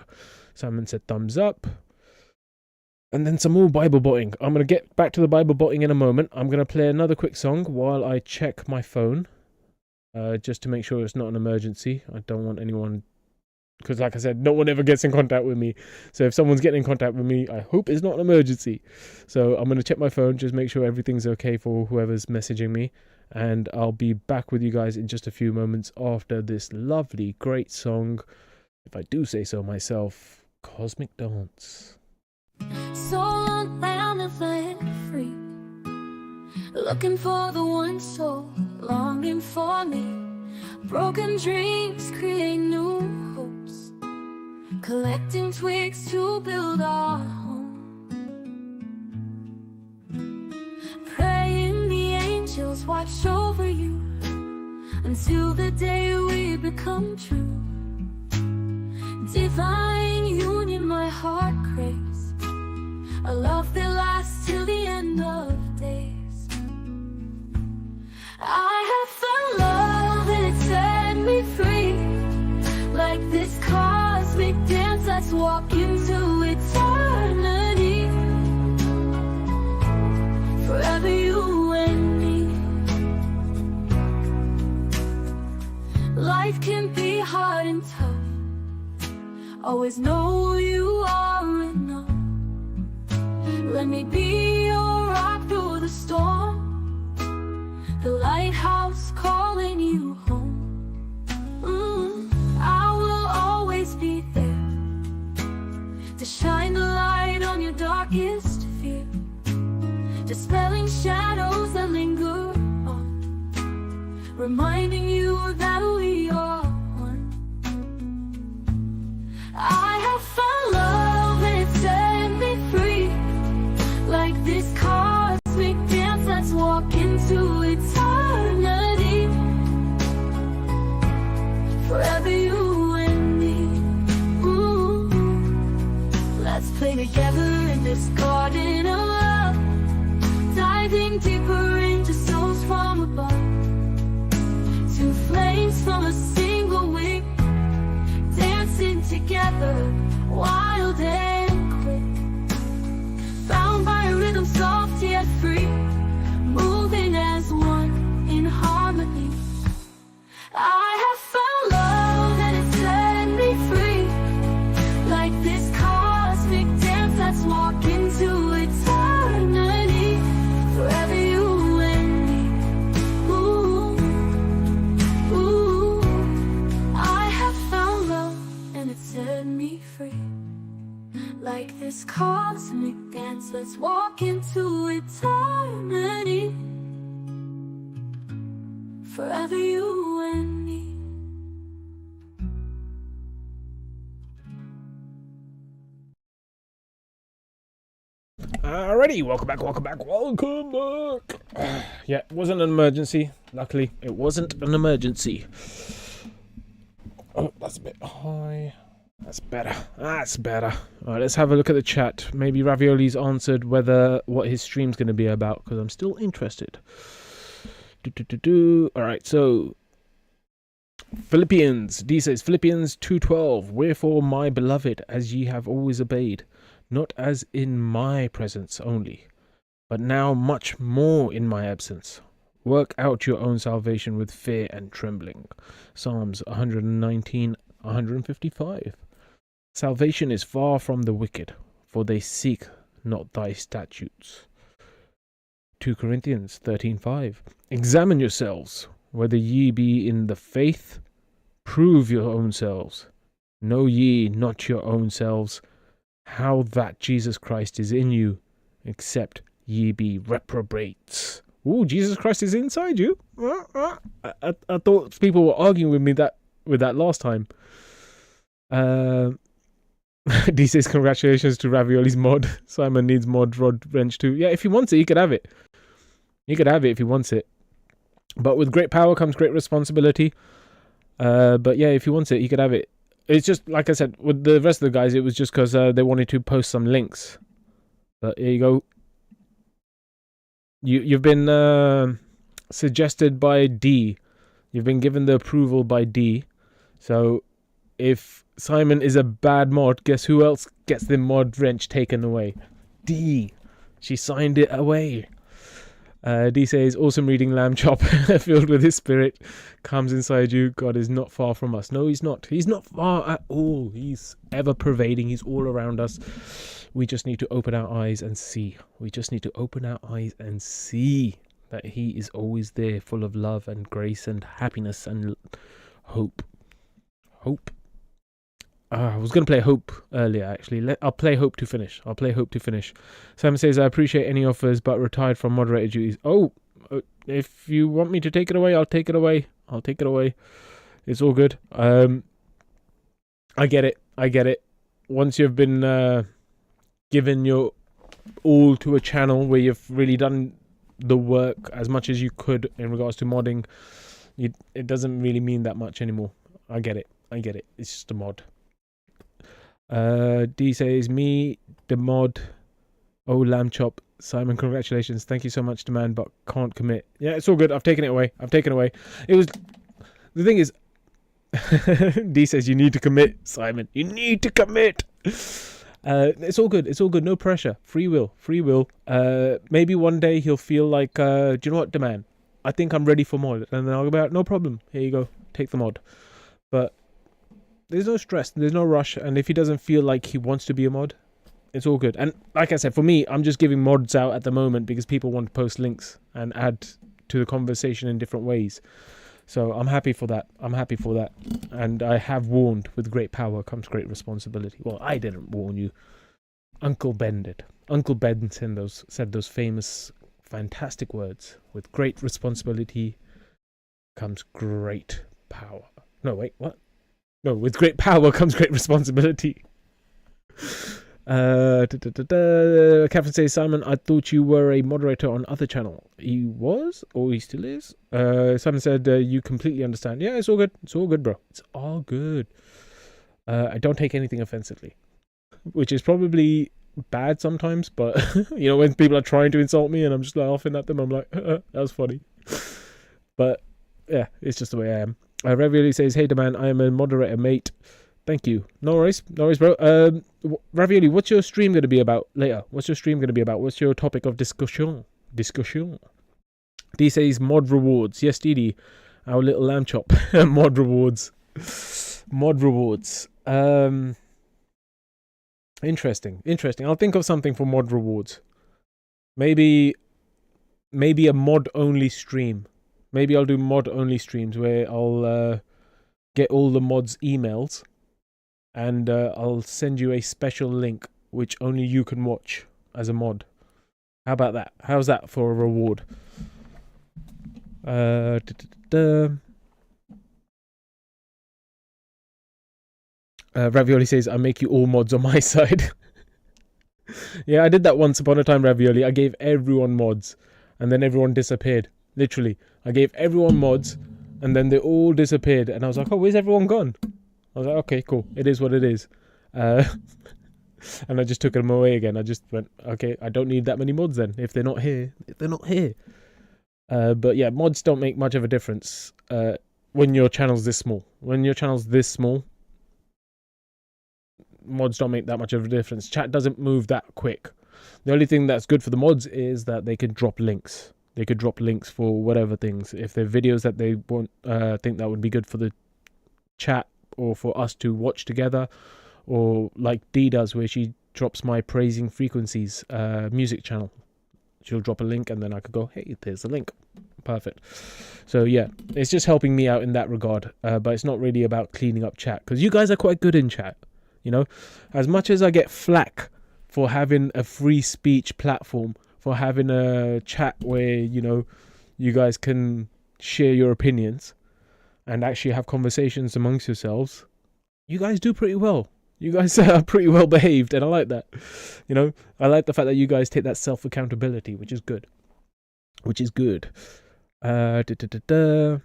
Simon said thumbs up. And then some more Bible botting. I'm going to get back to the Bible botting in a moment. I'm going to play another quick song while I check my phone. Just to make sure it's not an emergency. I don't want anyone... Because like I said, no one ever gets in contact with me. So if someone's getting in contact with me, I hope it's not an emergency. So I'm going to check my phone, just make sure everything's okay for whoever's messaging me. And I'll be back with you guys in just a few moments after this lovely, great song. If I do say so myself, Cosmic Dance. So unbound and let free, looking for the one soul, longing for me. Broken dreams create new hopes, collecting twigs to build our home. Praying the angels watch over you until the day we become true. Divine union my heart craves, a love that lasts till the end of days. I have found love and it set me free, like this cosmic dance that's walking to eternity. Forever you and me. Life can be hard and tough, always know you are enough. Let me be your rock through the storm, the lighthouse calling you home. I will always be there to shine the light on your darkest fear, dispelling shadows that linger on, reminding you that we are one. I have found love and it set me free, like this cosmic dance that's walking to eternity. Forever you and me. Let's play together in this garden of love, diving deeper into souls from above. Two flames from a single wick, dancing together, wild and quick. Bound by a rhythm soft yet free, moving as one in harmony. I have found love and it set me free, like this cosmic dance that's walking to eternity. Forever you and me. I have found love and it set me free, like this cosmic dance, let's walk into eternity. Forever you and me. Alrighty, welcome back. Yeah, it wasn't an emergency. Luckily, it wasn't an emergency. Oh, that's a bit high. That's better. Alright, let's have a look at the chat. Maybe Ravioli's answered what his stream's going to be about, because I'm still interested. Alright, so Philippians. D says Philippians 2:12. Wherefore, my beloved, as ye have always obeyed, not as in my presence only, but now much more in my absence, work out your own salvation with fear and trembling. Psalms 119, 155. Salvation is far from the wicked, for they seek not thy statutes. 2 Corinthians 13:5. Examine yourselves, whether ye be in the faith. Prove your own selves. Know ye not your own selves, how that Jesus Christ is in you, except ye be reprobates. Ooh, Jesus Christ is inside you. I thought people were arguing with me with that last time. D says congratulations to Ravioli's mod. Simon needs mod rod wrench too. Yeah, if he wants it, he could have it. He could have it if he wants it. But with great power comes great responsibility. But yeah, if he wants it, he could have it. It's just, like I said, with the rest of the guys, it was just because they wanted to post some links. But here you go. You've been suggested by D. You've been given the approval by D. So if Simon is a bad mod, guess who else gets the mod wrench taken away? D. She signed it away. D says, awesome reading, Lamb Chop, filled with his spirit, comes inside you. God is not far from us. No, he's not. He's not far at all. He's ever pervading. He's all around us. We just need to open our eyes and see. We just need to open our eyes and see that he is always there, full of love and grace and happiness and hope. Hope. I was going to play Hope earlier, actually. I'll play Hope to finish. Sam says, I appreciate any offers, but retired from moderator duties. Oh, if you want me to take it away, I'll take it away. It's all good. I get it. Once you've been given your all to a channel where you've really done the work as much as you could in regards to modding, it doesn't really mean that much anymore. I get it. It's just a mod. D says, me, the mod, oh, Lamb Chop, Simon, congratulations. Thank you so much, man, but can't commit. Yeah, it's all good. I've taken it away. It was, the thing is, D says, you need to commit, Simon. You need to commit. It's all good. No pressure. Free will. Maybe one day he'll feel like, do you know what, man? I think I'm ready for mod. And then I'll go about, no problem. Here you go. Take the mod. But there's no stress, there's no rush, and if he doesn't feel like he wants to be a mod, it's all good. And like I said, for me, I'm just giving mods out at the moment because people want to post links and add to the conversation in different ways. So I'm happy for that. And I have warned, with great power comes great responsibility. Well, I didn't warn you. Uncle Ben did. Uncle Ben said those famous, fantastic words. With great responsibility comes great power. No, wait, what? No, with great power comes great responsibility. Catherine says, Simon, I thought you were a moderator on other channel. He was, or he still is. Simon said, you completely understand. Yeah, it's all good. It's all good, bro. It's all good. I don't take anything offensively, which is probably bad sometimes, but you know, when people are trying to insult me and I'm just laughing at them, I'm like, that was funny. But yeah, it's just the way I am. Ravioli says, hey, man, I am a moderator, mate. Thank you. No worries, bro. Ravioli, what's your stream going to be about later? What's your topic of discussion? D says, mod rewards. Yes, Didi, our little lamb chop. Mod rewards. Interesting. I'll think of something for mod rewards. Maybe a mod-only stream. Maybe I'll do mod-only streams where I'll get all the mods' emails and I'll send you a special link which only you can watch as a mod. How about that? How's that for a reward? Ravioli says, I make you all mods on my side. Yeah, I did that once upon a time, Ravioli. I gave everyone mods and then everyone disappeared. Literally, I gave everyone mods, and then they all disappeared. And I was like, oh, where's everyone gone? I was like, okay, cool. It is what it is. And I just took them away again. I just went, okay, I don't need that many mods then. If they're not here, they're not here. But yeah, mods don't make much of a difference. when your channel's this small. When your channel's this small, mods don't make that much of a difference. Chat doesn't move that quick. The only thing that's good for the mods is that they can drop links. They could drop links for whatever things. If they're videos that they want, think that would be good for the chat or for us to watch together, or like Dee does, where she drops my Praising Frequencies music channel. She'll drop a link and then I could go, hey, there's the link. Perfect. So yeah, it's just helping me out in that regard. But it's not really about cleaning up chat, because you guys are quite good in chat. You know, as much as I get flack for having a free speech platform, for having a chat where, you know, you guys can share your opinions and actually have conversations amongst yourselves, you guys do pretty well. You guys are pretty well behaved, and I like that. You know, I like the fact that you guys take that self-accountability, which is good. Which is good. Simon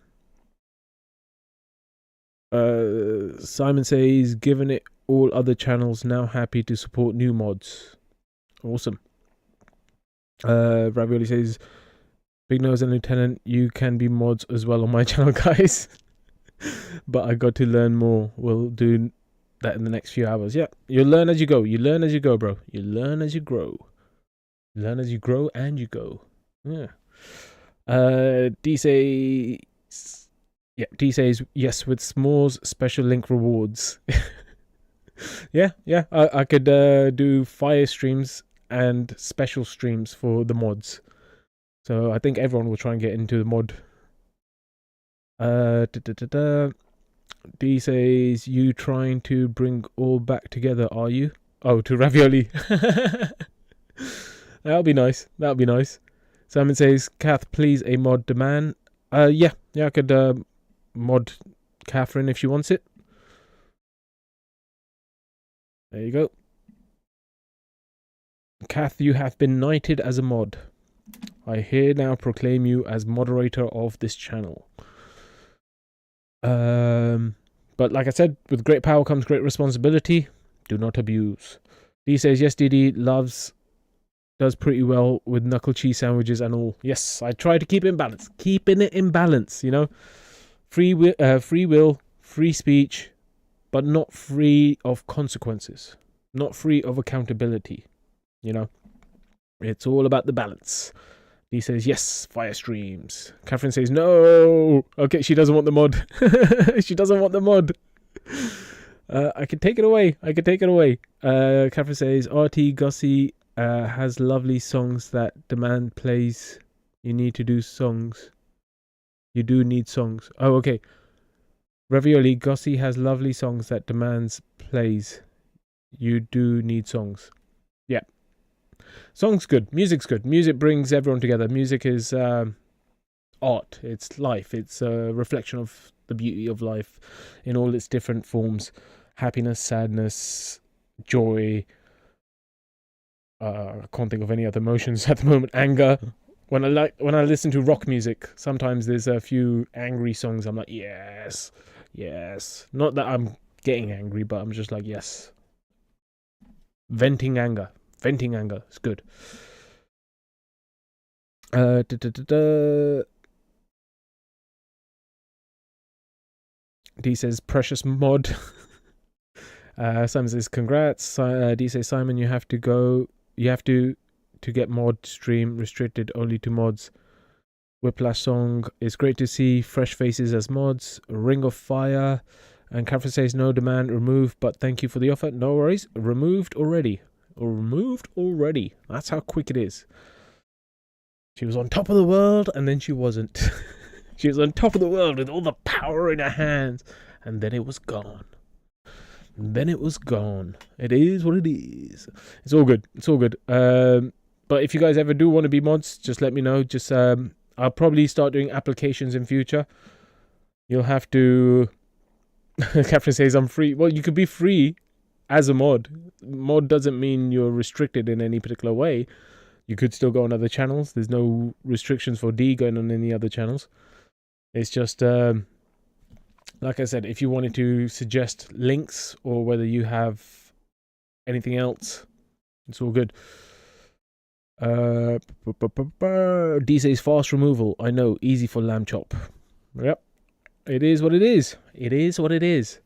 says, given it all other channels now happy to support new mods. Awesome. Ravioli says, Big Nose and Lieutenant, you can be mods as well on my channel, guys. But I got to learn more. We'll do that in the next few hours. Yeah, you'll learn as you go. You learn as you go, bro. You learn as you grow. You learn as you grow and you go. Yeah. D says, yes, with S'mores special link rewards. yeah, I could do fire streams and special streams for the mods. So I think everyone will try and get into the mod. D says, you trying to bring all back together, are you? Oh, to Ravioli. That'll be nice. That'll be nice. Simon says, Kath, please a mod demand. Yeah, I could mod Catherine if she wants it. There you go. Kath, you have been knighted as a mod. I here now proclaim you as moderator of this channel. But like I said, with great power comes great responsibility. Do not abuse. D says, yes, DD does pretty well with knuckle cheese sandwiches and all. Yes, I try to keep it in balance. Keeping it in balance, you know. Free will, free speech, but not free of consequences. Not free of accountability, you know. It's all about the balance. He says, yes, fire streams. Catherine says, no. Okay, she doesn't want the mod. She doesn't want the mod. I can take it away. Catherine says, RT Gussie has lovely songs that demand plays. You need to do songs. You do need songs. Oh, okay. Ravioli, Gussie has lovely songs that demands plays. You do need songs. Yeah. Song's good. Music's good. Music brings everyone together. Music is art. It's life. It's a reflection of the beauty of life in all its different forms. Happiness, sadness, joy. I can't think of any other emotions at the moment. Anger. When I listen to rock music, sometimes there's a few angry songs. I'm like, yes. Not that I'm getting angry, but I'm just like, yes. Venting anger. It's good. D says, precious mod. Simon says, congrats. D says, Simon, you have to get mod stream restricted only to mods. Whiplash song. It's great to see fresh faces as mods. Ring of Fire. And Catherine says, no demand removed, but thank you for the offer. No worries. Removed already. That's how quick it is. She was on top of the world and then she wasn't. She was on top of the world with all the power in her hands, and then it was gone. It is what it is. It's all good. But if you guys ever do want to be mods, just let me know. Just I'll probably start doing applications in future. You'll have to Catherine says I'm free. Well, you could be free as a mod. Mod doesn't mean you're restricted in any particular way. You could still go on other channels. There's no restrictions for D going on any other channels. It's just, like I said, if you wanted to suggest links or whether you have anything else, it's all good. D says fast removal. I know, easy for lamb chop. Yep. It is what it is. It is what it is.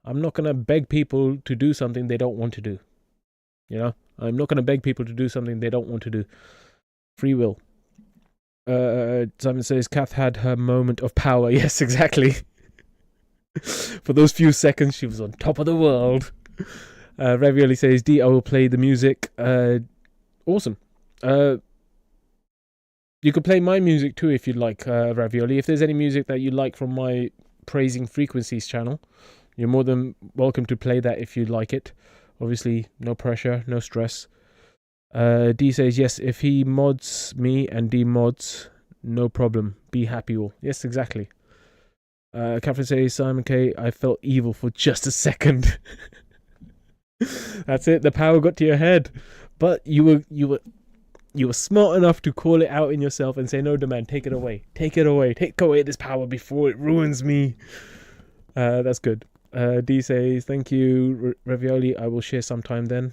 I'm not going to beg people to do something they don't want to do. You know? I'm not going to beg people to do something they don't want to do. Free will. Simon says, Kath had her moment of power. Yes, exactly. For those few seconds, she was on top of the world. Ravioli says, D, I will play the music. Awesome. You could play my music too if you'd like, Ravioli. If there's any music that you like from my Praising Frequencies channel, you're more than welcome to play that if you'd like it. Obviously, no pressure, no stress. D says, yes, if he mods me and demods, no problem. Be happy all. Yes, exactly. Catherine says, Simon K, I felt evil for just a second. That's it. The power got to your head. But you were smart enough to call it out in yourself and say, no, demand, take it away. Take it away. Take away this power before it ruins me. That's good. D says, thank you, Ravioli. I will share sometime then.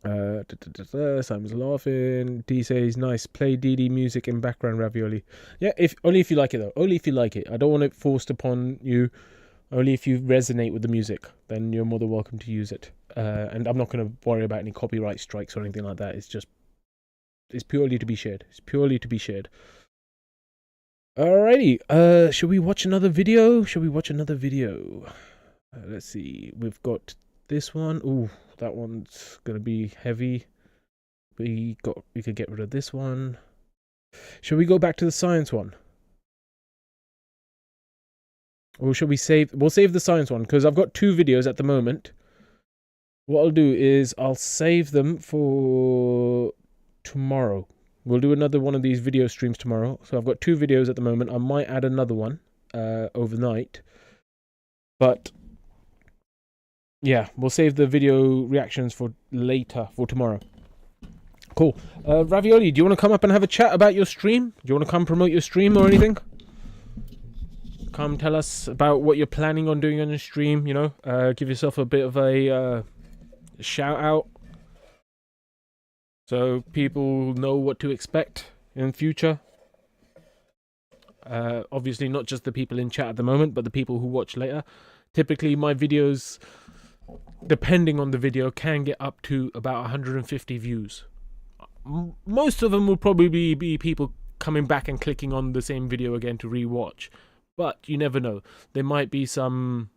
Simon's laughing. D says, nice. Play DD music in background, Ravioli. Yeah, only if you like it, though. Only if you like it. I don't want it forced upon you. Only if you resonate with the music, then you're more than welcome to use it. And I'm not going to worry about any copyright strikes or anything like that. It's purely to be shared. It's purely to be shared. Alrighty. Should we watch another video? Let's see. We've got this one. Ooh, that one's gonna be heavy. We could get rid of this one. Shall we go back to the science one? Or should we save? We'll save the science one because I've got 2 videos at the moment. What I'll do is I'll save them for tomorrow. We'll do another one of these video streams tomorrow. So I've got 2 videos at the moment. I might add another one overnight. But yeah, we'll save the video reactions for later, for tomorrow. Cool. Ravioli, do you want to come up and have a chat about your stream? Do you want to come promote your stream or anything? Come tell us about what you're planning on doing on your stream, you know? Give yourself a bit of a shout out. So people know what to expect in future. Obviously not just the people in chat at the moment, but the people who watch later. Typically my videos, depending on the video, can get up to about 150 views. Most of them will probably be people coming back and clicking on the same video again to rewatch. But you never know. There might be some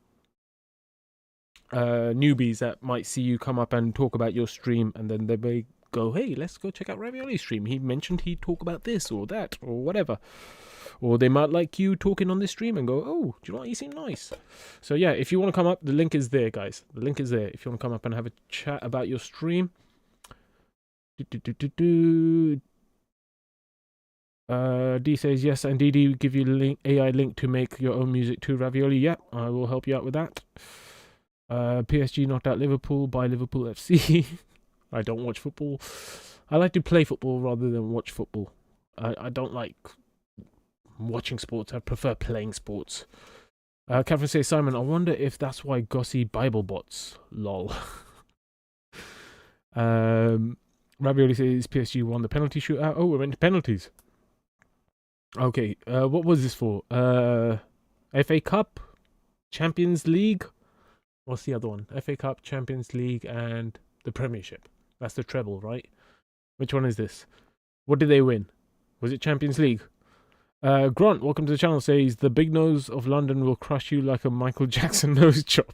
newbies that might see you come up and talk about your stream, and then they may go, hey, let's go check out Ravioli's stream. He mentioned he'd talk about this or that or whatever. Or they might like you talking on this stream and go, oh, do you know what? You seem nice. So yeah, if you want to come up, the link is there, guys. The link is there. If you want to come up and have a chat about your stream. D says, yes, and DD give you AI link to make your own music too, Ravioli. Yeah, I will help you out with that. PSG knocked out Liverpool by Liverpool FC. I don't watch football. I like to play football rather than watch football. I don't like watching sports. I prefer playing sports. Catherine says, Simon, I wonder if that's why Gossy Bible bots. Lol. Ravioli says PSG won the penalty shootout. Oh, we're into penalties. Okay, what was this for? FA Cup? Champions League? What's the other one? FA Cup, Champions League, and the Premiership. That's the treble, right? Which one is this? What did they win? Was it Champions League? Grant, welcome to the channel, says, the big nose of London will crush you like a Michael Jackson nose chop.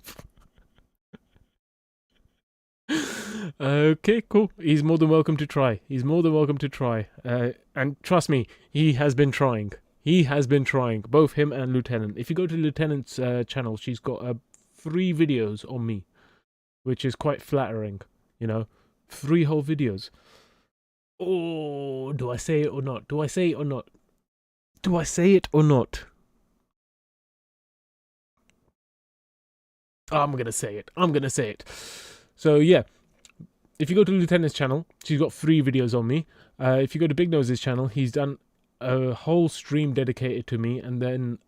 Okay, cool. He's more than welcome to try. He's more than welcome to try. And trust me, he has been trying. He has been trying. Both him and Lieutenant. If you go to Lieutenant's channel, she's got 3 videos on me, which is quite flattering, you know. 3 whole videos. Oh, do I say it or not? Do I say it or not? Do I say it or not? I'm going to say it. I'm going to say it. So, yeah. If you go to Lieutenant's channel, she's got 3 videos on me. If you go to Big Nose's channel, he's done a whole stream dedicated to me, and then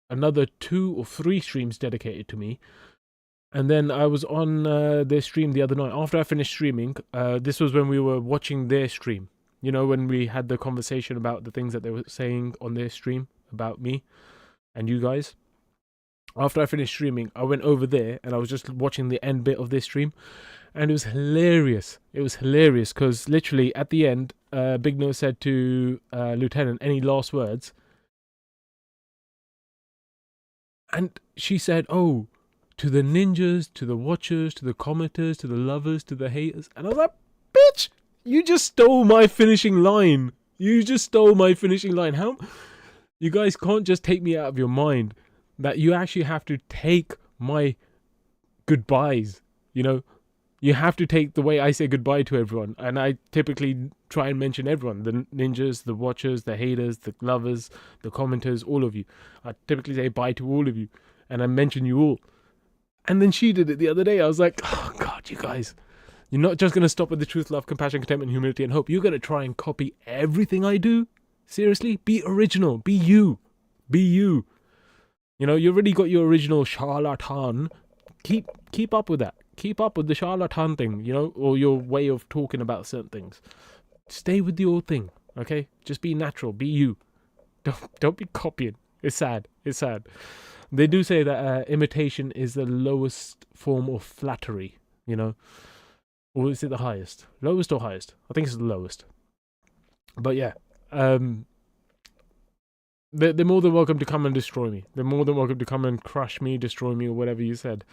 another 2 or 3 streams dedicated to me. And then I was on their stream the other night. After I finished streaming, this was when we were watching their stream. You know, when we had the conversation about the things that they were saying on their stream about me and you guys. after I finished streaming, I went over there and I was just watching the end bit of this stream, and it was hilarious. It was hilarious because literally at the end, Big Nose said to Lieutenant, "Any last words?" And she said, "Oh, to the ninjas, to the watchers, to the commenters, to the lovers, to the haters." And I was like, "Bitch, you just stole my finishing line. You just stole my finishing line. How? You guys can't just take me out of your mind. That you actually have to take my goodbyes, you know? You have to take the way I say goodbye to everyone. And I typically try and mention everyone. The ninjas, the watchers, the haters, the lovers, the commenters, all of you. I typically say bye to all of you. And I mention you all. And then she did it the other day. I was like, oh God, you guys. You're not just going to stop with the truth, love, compassion, contentment, humility, and hope. You're going to try and copy everything I do? Seriously? Be original. Be you. Be you. You know, you already got your original charlatan. Keep up with that. Keep up with the charlatan thing, you know, or your way of talking about certain things. Stay with your thing, okay? Just be natural. Be you. Don't be copying. It's sad. It's sad. They do say that imitation is the lowest form of flattery, you know? Or is it the highest? Lowest or highest? I think it's the lowest. But yeah, they're more than welcome to come and destroy me. They're more than welcome to come and crush me, destroy me, or whatever you said.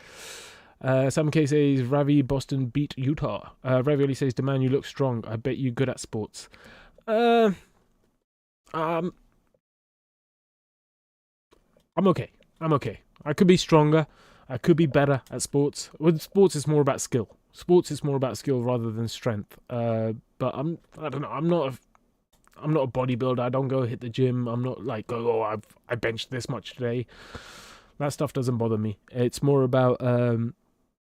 Some case says, Ravi, Boston beat Utah. Ravioli says, "Demand, you look strong. I bet you good at sports." I'm okay. I'm okay. I could be stronger. I could be better at sports. With sports, it's more about skill. Sports is more about skill rather than strength. But I don't know. I'm not a bodybuilder. I don't go hit the gym. I'm not like, oh, I benched this much today. That stuff doesn't bother me. It's more about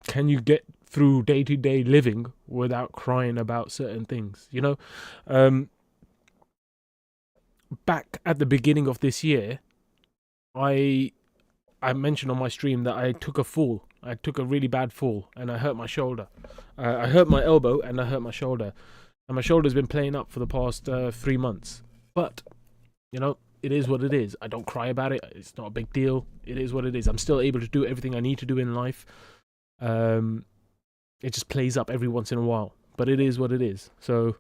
can you get through day-to-day living without crying about certain things, you know? Back at the beginning of this year, I mentioned on my stream that I took a fall. I took a really bad fall and I hurt my shoulder. I hurt my elbow and I hurt my shoulder. And my shoulder's been playing up for the past 3 months. But, you know, it is what it is. I don't cry about it. It's not a big deal. It is what it is. I'm still able to do everything I need to do in life. It just plays up every once in a while. But it is what it is. So,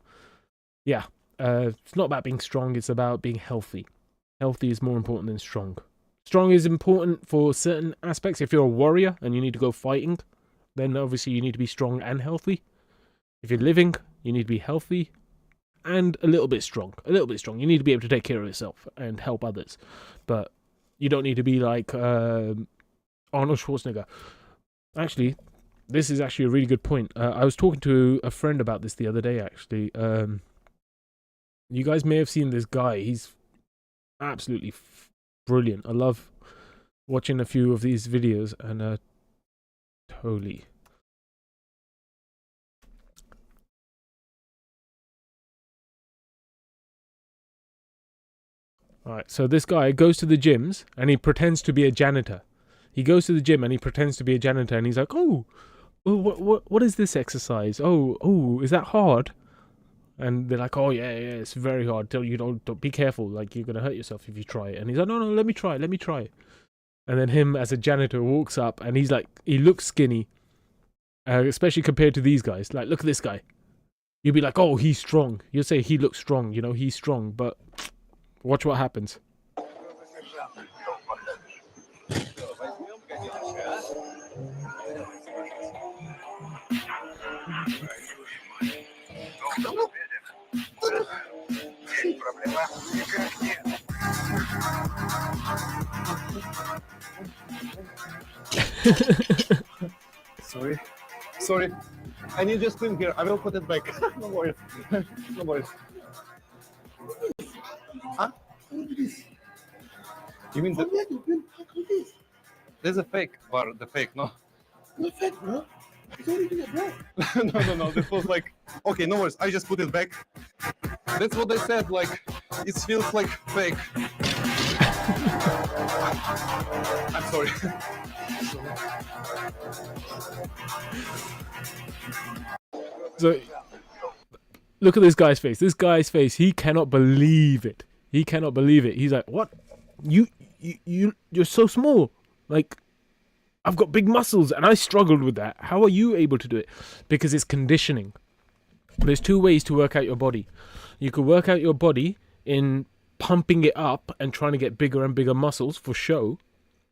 yeah. It's not about being strong. It's about being healthy. Healthy is more important than strong. Strong is important for certain aspects. If you're a warrior and you need to go fighting, then obviously you need to be strong and healthy. If you're living, you need to be healthy and a little bit strong. A little bit strong. You need to be able to take care of yourself and help others. But you don't need to be like Arnold Schwarzenegger. Actually, this is actually a really good point. I was talking to a friend about this the other day, actually. You guys may have seen this guy. He's absolutely brilliant. I love watching a few of these videos and totally. Alright, so this guy goes to the gyms and he pretends to be a janitor. He goes to the gym and he pretends to be a janitor and he's like, oh what is this exercise? Oh, is that hard? And they're like, oh yeah, it's very hard. Tell you don't be careful, like you're gonna hurt yourself if you try it. And he's like, no, let me try. And then him as a janitor walks up and he's like, he looks skinny, especially compared to these guys. Like, look at this guy. You'd be like, oh, he's strong. You'll say he looks strong, you know, he's strong, but watch what happens. Sorry. I need just clean here. I will put it back. No worries. No worries. Huh? You mean there's a fake bar, the fake, no? No fake, bro. It's already bro. No. This was like, okay, no worries. I just put it back. That's what they said. Like, it feels like fake. I'm sorry. So, look at this guy's face. This guy's face, he cannot believe it. He cannot believe it. He's like, what? You're so small. Like, I've got big muscles and I struggled with that. How are you able to do it? Because it's conditioning. There's two ways to work out your body. You could work out your body in pumping it up and trying to get bigger and bigger muscles for show,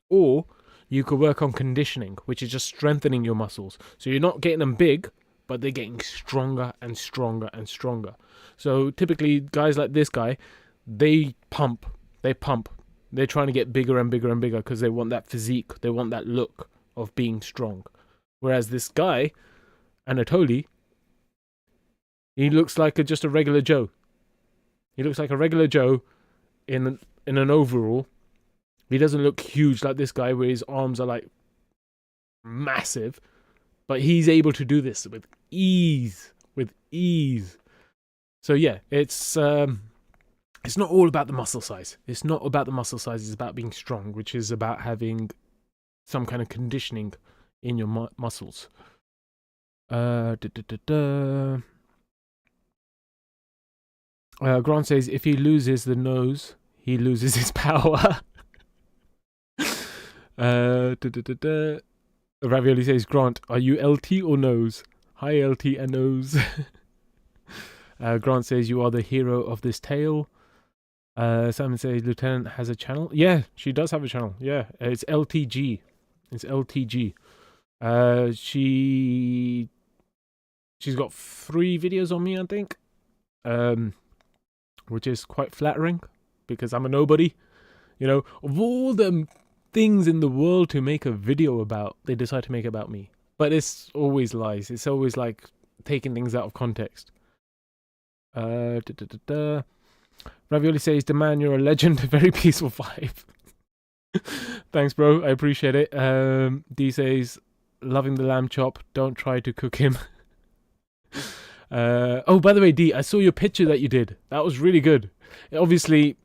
or you could work on conditioning, which is just strengthening your muscles. So you're not getting them big, but they're getting stronger and stronger and stronger. So typically guys like this guy, they pump. They're trying to get bigger and bigger and bigger because they want that physique. They want that look of being strong. Whereas this guy, Anatoly, he looks like just a regular Joe. He looks like a regular Joe in an overall. He doesn't look huge like this guy where his arms are like massive. But he's able to do this with ease. So yeah, it's not all about the muscle size. It's not about the muscle size. It's about being strong, which is about having some kind of conditioning in your muscles. Grant says, if he loses the nose, he loses his power. Ravioli says, Grant, are you LT or nose? Hi, LT and nose. Grant says, you are the hero of this tale. Simon says, Lieutenant has a channel. Yeah, she does have a channel. Yeah, it's LTG. It's LTG. She's got 3 videos on me, I think. Which is quite flattering because I'm a nobody. You know, of all the things in the world to make a video about, they decide to make it about me. But it's always lies. It's always like taking things out of context. Ravioli says, "The man, you're a legend." Very peaceful vibe. Thanks, bro. I appreciate it. D says, "Loving the lamb chop. Don't try to cook him." Oh, by the way, D, I saw your picture that you did. That was really good. Obviously,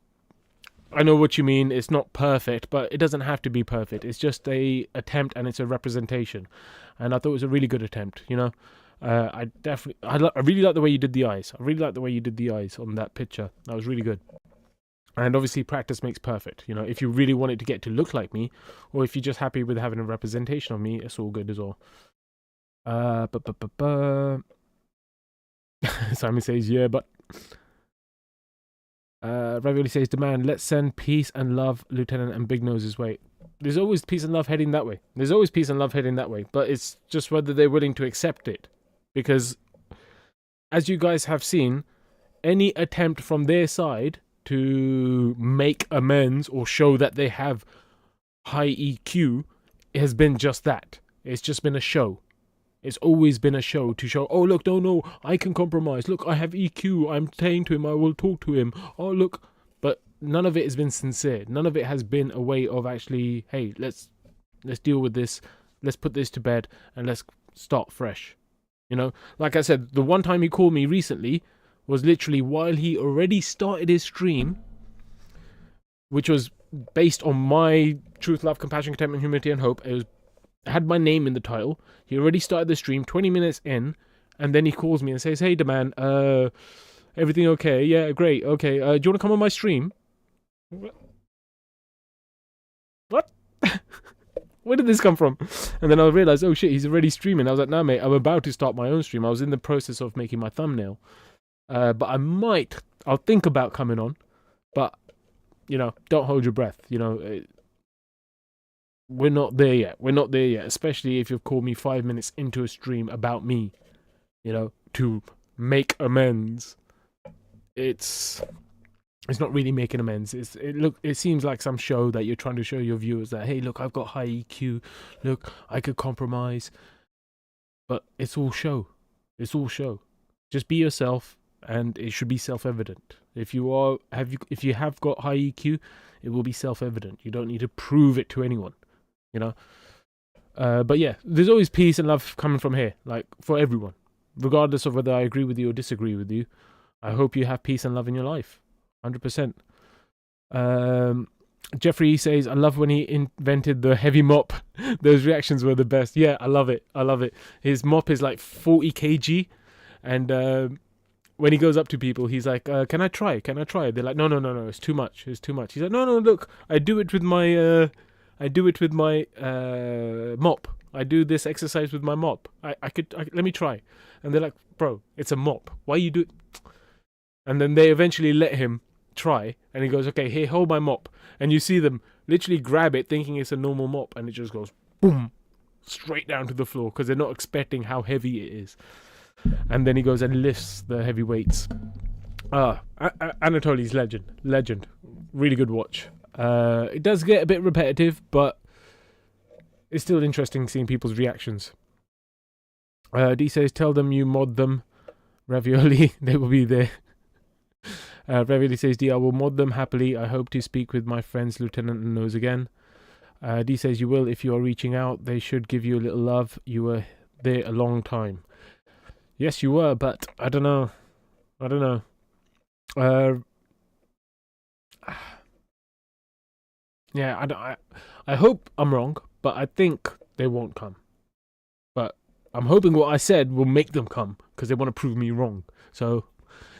I know what you mean. It's not perfect, but it doesn't have to be perfect. It's just a attempt, and it's a representation. And I thought it was a really good attempt. You know, I really like the way you did the eyes. I really like the way you did the eyes on that picture. That was really good. And obviously, practice makes perfect. You know, if you really want it to get to look like me, or if you're just happy with having a representation of me, it's all good as well. Simon says, yeah, but Ravioli says, "Demand, let's send peace and love, Lieutenant and Big Nose's way." There's always peace and love heading that way. There's always peace and love heading that way. But it's just whether they're willing to accept it. Because, as you guys have seen, any attempt from their side to make amends or show that they have high EQ has been just that. It's just been a show. It's always been a show to show, oh, look, no, I can compromise. Look, I have EQ. I'm saying to him, I will talk to him. Oh, look. But none of it has been sincere. None of it has been a way of actually, hey, let's deal with this. Let's put this to bed and let's start fresh. You know, like I said, the one time he called me recently was literally while he already started his stream, which was based on my truth, love, compassion, contentment, humility, and hope. It had my name in the title. He already started the stream 20 minutes in, and then he calls me and says, "Hey, Demand, everything okay? Yeah, great. Okay, do you want to come on my stream?" What? Where did this come from? And then I realized, oh shit, he's already streaming. I was like, no, mate, I'm about to start my own stream. I was in the process of making my thumbnail. But I'll think about coming on. But, you know, don't hold your breath. You know, we're not there yet. We're not there yet. Especially if you've called me 5 minutes into a stream about me, you know, to make amends. It's not really making amends. It seems like some show that you're trying to show your viewers that, hey, look, I've got high EQ. Look, I could compromise. But it's all show. It's all show. Just be yourself, and it should be self-evident. If you have got high EQ, it will be self-evident. You don't need to prove it to anyone, you know. But yeah, there's always peace and love coming from here, like for everyone, regardless of whether I agree with you or disagree with you. I hope you have peace and love in your life. 100%. Jeffrey says, I love when he invented the heavy mop. Those reactions were the best. Yeah, I love it. His mop is like 40 kg. And when he goes up to people, he's like, can I try? They're like, no, it's too much. He's like, no, look, I do it with my I do it with my mop. I do this exercise with my mop. Let me try. And they're like, bro, it's a mop. Why you do it? And then they eventually let him try. And he goes, okay, here, hold my mop. And you see them literally grab it thinking it's a normal mop. And it just goes, boom, straight down to the floor because they're not expecting how heavy it is. And then he goes and lifts the heavy weights. Anatoly's legend. Really good watch. It does get a bit repetitive, but it's still interesting seeing people's reactions. D says, tell them you mod them. Ravioli, they will be there. Ravioli says, D, I will mod them happily. I hope to speak with my friends, Lieutenant and Nose again. D says, you will if you are reaching out. They should give you a little love. You were there a long time. Yes, you were, but I don't know. Yeah, I hope I'm wrong, but I think they won't come. But I'm hoping what I said will make them come because they want to prove me wrong. So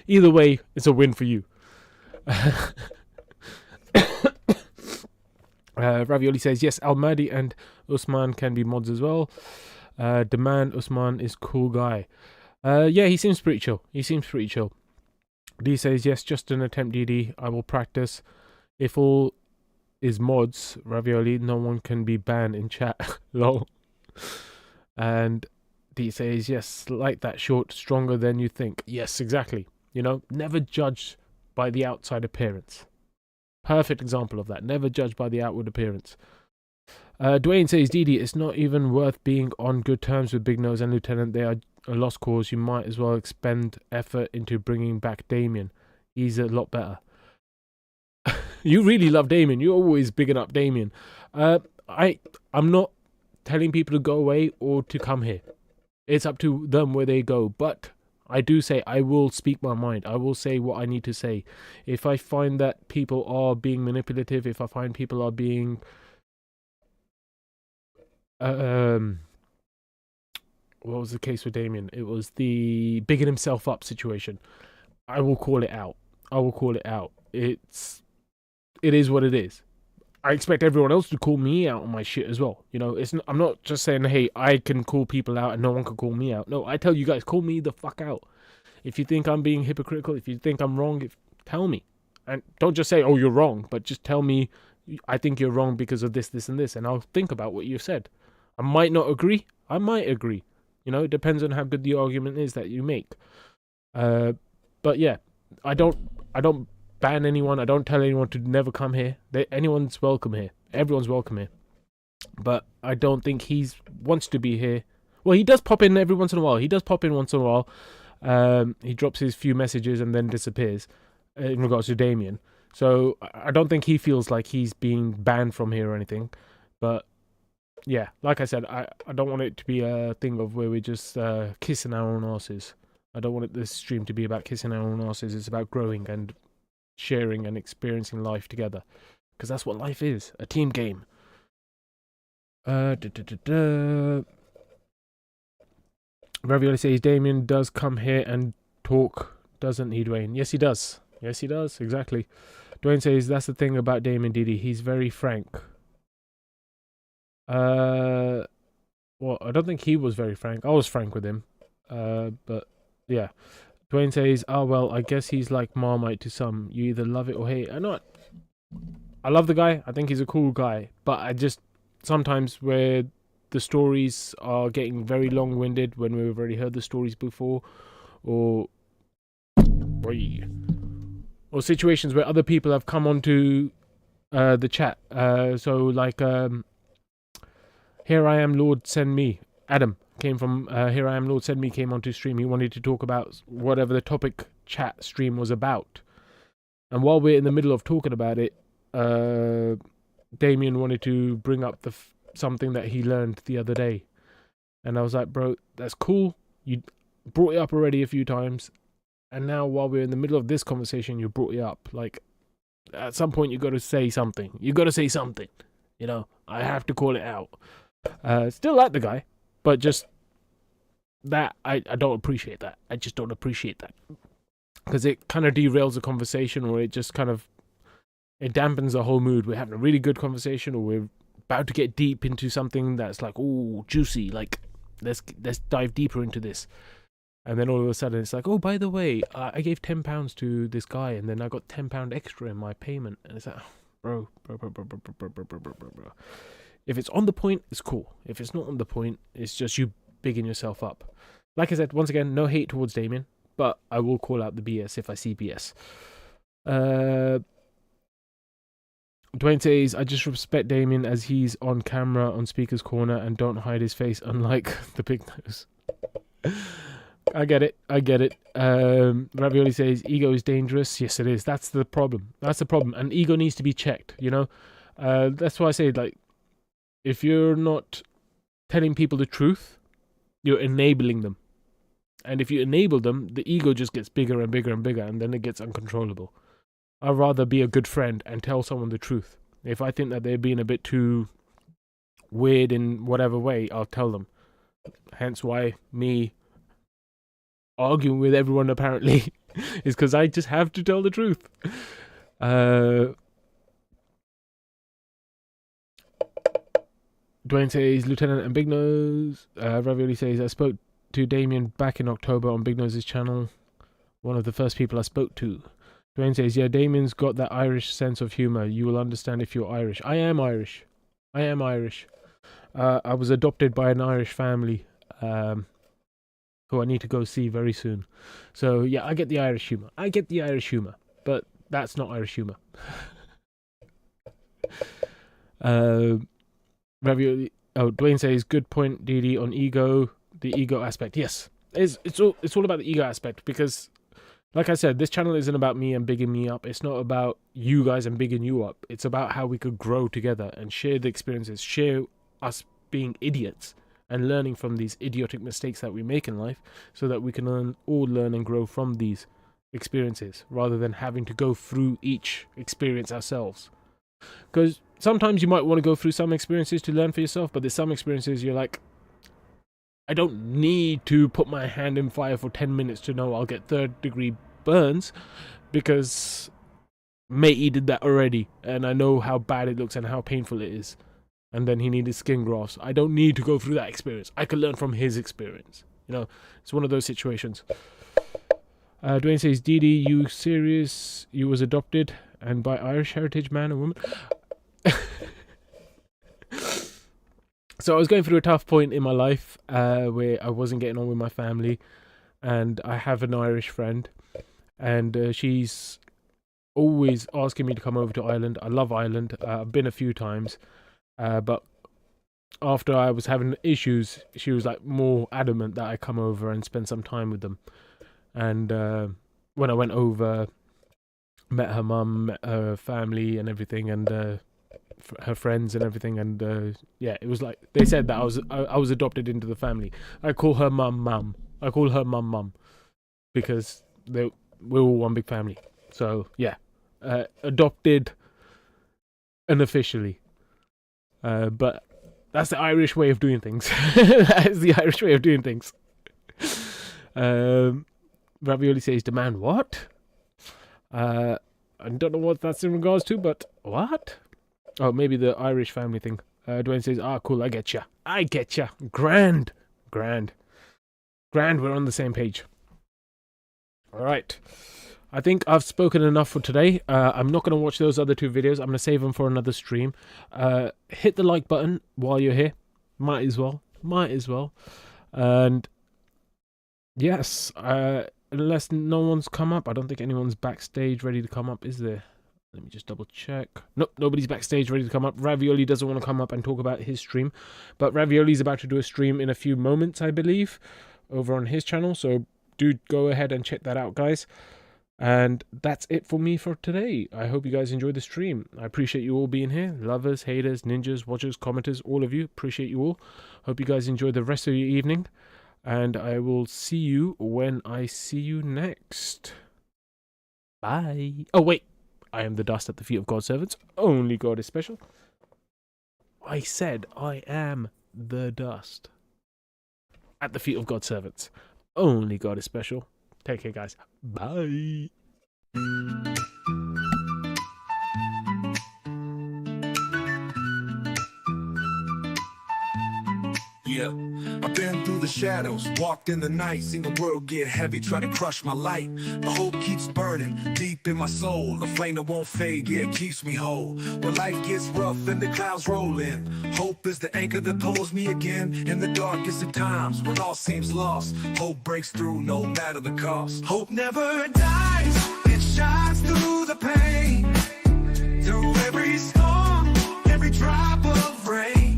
either way, it's a win for you. Ravioli says, yes, Al-Mahdi and Usman can be mods as well. Demand Usman is cool guy. Yeah, he seems pretty chill. D says, yes, just an attempt, DD. I will practice. If all is mods, Ravioli, no one can be banned in chat. Lol. And D says, yes, like that, short, stronger than you think. Yes, exactly. Never judge by the outside appearance. Perfect example of that. Never judge by the outward appearance. Dwayne says, DD, it's not even worth being on good terms with Big Nose and Lieutenant. They are a lost cause. You might as well expend effort into bringing back Damien. He's a lot better. You really love Damien. You're always bigging up Damien. I'm not telling people to go away or to come here. It's up to them where they go. But I do say I will speak my mind. I will say what I need to say. If I find that people are being manipulative, if I find people are being what was the case with Damien? It was the bigging himself up situation. I will call it out. It is what it is. I expect everyone else to call me out on my shit as well. I'm not just saying, hey, I can call people out and no one can call me out. No, I tell you guys, call me the fuck out. If you think I'm being hypocritical, if you think I'm wrong, tell me. And don't just say, oh, you're wrong, but just tell me, I think you're wrong because of this, this, and this, and I'll think about what you said. I might not agree. I might agree. It depends on how good the argument is that you make. But yeah, I don't ban anyone. I don't tell anyone to never come here. Anyone's welcome here. Everyone's welcome here. But I don't think he wants to be here. Well, he does pop in every once in a while. He drops his few messages and then disappears in regards to Damien. So I don't think he feels like he's being banned from here or anything. But yeah, like I said, I don't want it to be a thing of where we're just kissing our own asses. I don't want this stream to be about kissing our own asses. It's about growing and sharing and experiencing life together. Because that's what life is. A team game. Ravioli says, Damien does come here and talk, doesn't he, Dwayne? Yes, he does. Exactly. Dwayne says, that's the thing about Damien, Didi. He's very frank. Well, I don't think he was very frank. I was frank with him. But yeah. Dwayne says, oh, well, I guess he's like Marmite to some. You either love it or hate it. I love the guy. I think he's a cool guy. But I just, sometimes where the stories are getting very long-winded when we've already heard the stories before, or situations where other people have come onto the chat. So like, Here I Am Lord Send Me. Adam came from Here I Am Lord Send Me, came onto stream. He wanted to talk about whatever the topic chat stream was about. And while we're in the middle of talking about it, Damien wanted to bring up something that he learned the other day. And I was like, bro, that's cool. You brought it up already a few times. And now while we're in the middle of this conversation, you brought it up. Like, at some point, you got to say something. I have to call it out. Still like the guy, but just that, I don't appreciate that. I just don't appreciate that. Because it kind of derails the conversation, or it just kind of, it dampens the whole mood. We're having a really good conversation, or we're about to get deep into something that's like, oh, juicy, like let's dive deeper into this. And then all of a sudden it's like, oh, by the way, I gave £10 to this guy, and then I got £10 extra in my payment. And it's like, bro. If it's on the point, it's cool. If it's not on the point, it's just you bigging yourself up. Like I said, once again, no hate towards Damien, but I will call out the BS if I see BS. Dwayne says, I just respect Damien as he's on camera on Speaker's Corner and don't hide his face, unlike the big nose. I get it. Ravioli says, ego is dangerous. Yes, it is. That's the problem. And ego needs to be checked, you know? That's why I say, like, if you're not telling people the truth, you're enabling them. And if you enable them, the ego just gets bigger and bigger and bigger, and then it gets uncontrollable. I'd rather be a good friend and tell someone the truth. If I think that they're being a bit too weird in whatever way, I'll tell them. Hence why me arguing with everyone apparently is because I just have to tell the truth. Dwayne says, Lieutenant and Big Nose. Ravioli says, I spoke to Damien back in October on Big Nose's channel. One of the first people I spoke to. Dwayne says, yeah, Damien's got that Irish sense of humour. You will understand if you're Irish. I am Irish. I was adopted by an Irish family who I need to go see very soon. So, yeah, I get the Irish humour. But that's not Irish humour. Ravioli. Oh, Dwayne says, good point, Didi, on ego, the ego aspect. Yes, it's all about the ego aspect, because, like I said, this channel isn't about me and bigging me up. It's not about you guys and bigging you up. It's about how we could grow together and share the experiences, share us being idiots and learning from these idiotic mistakes that we make in life, so that we can all learn and grow from these experiences, rather than having to go through each experience ourselves. Because sometimes you might want to go through some experiences to learn for yourself, but there's some experiences you're like, I don't need to put my hand in fire for 10 minutes to know I'll get 3rd-degree burns, because matey did that already, and I know how bad it looks and how painful it is. And then he needed skin grafts. I don't need to go through that experience. I could learn from his experience. You know, it's one of those situations. Dwayne says, Didi, you serious? You was adopted and by Irish heritage man and woman? So I was going through a tough point in my life where I wasn't getting on with my family, and I have an Irish friend, and she's always asking me to come over to Ireland. I love Ireland. I've been a few times, but after I was having issues, she was like more adamant that I come over and spend some time with them. And when I went over, met her mum, met her family and everything, and her friends and everything, and yeah, it was like they said that I was adopted into the family. I call her mum. I call her mum because we're all one big family. So yeah, adopted unofficially, but that's the Irish way of doing things. That is the Irish way of doing things. Ravioli says, demand what? I don't know what that's in regards to, but what? Oh, maybe the Irish family thing. Dwayne says, cool, I get ya. Grand. We're on the same page. All right. I think I've spoken enough for today. I'm not going to watch those other 2 videos. I'm going to save them for another stream. Hit the like button while you're here. Might as well. And yes, unless no one's come up. I don't think anyone's backstage ready to come up, is there? Let me just double check. Nope, nobody's backstage ready to come up. Ravioli doesn't want to come up and talk about his stream. But Ravioli's about to do a stream in a few moments, I believe, over on his channel. So do go ahead and check that out, guys. And that's it for me for today. I hope you guys enjoyed the stream. I appreciate you all being here. Lovers, haters, ninjas, watchers, commenters, all of you. Appreciate you all. Hope you guys enjoy the rest of your evening. And I will see you when I see you next. Bye. Oh, wait. I am the dust at the feet of God's servants. Only God is special. I said I am the dust at the feet of God's servants. Only God is special. Take care, guys. Bye. Yeah, I've been through the shadows, walked in the night, seen the world get heavy, try to crush my light. The hope keeps burning deep in my soul, the flame that won't fade, yeah, it keeps me whole. When life gets rough and the clouds roll in, hope is the anchor that pulls me again. In the darkest of times, when all seems lost, hope breaks through no matter the cost. Hope never dies, it shines through the pain, through every storm, every drop of rain.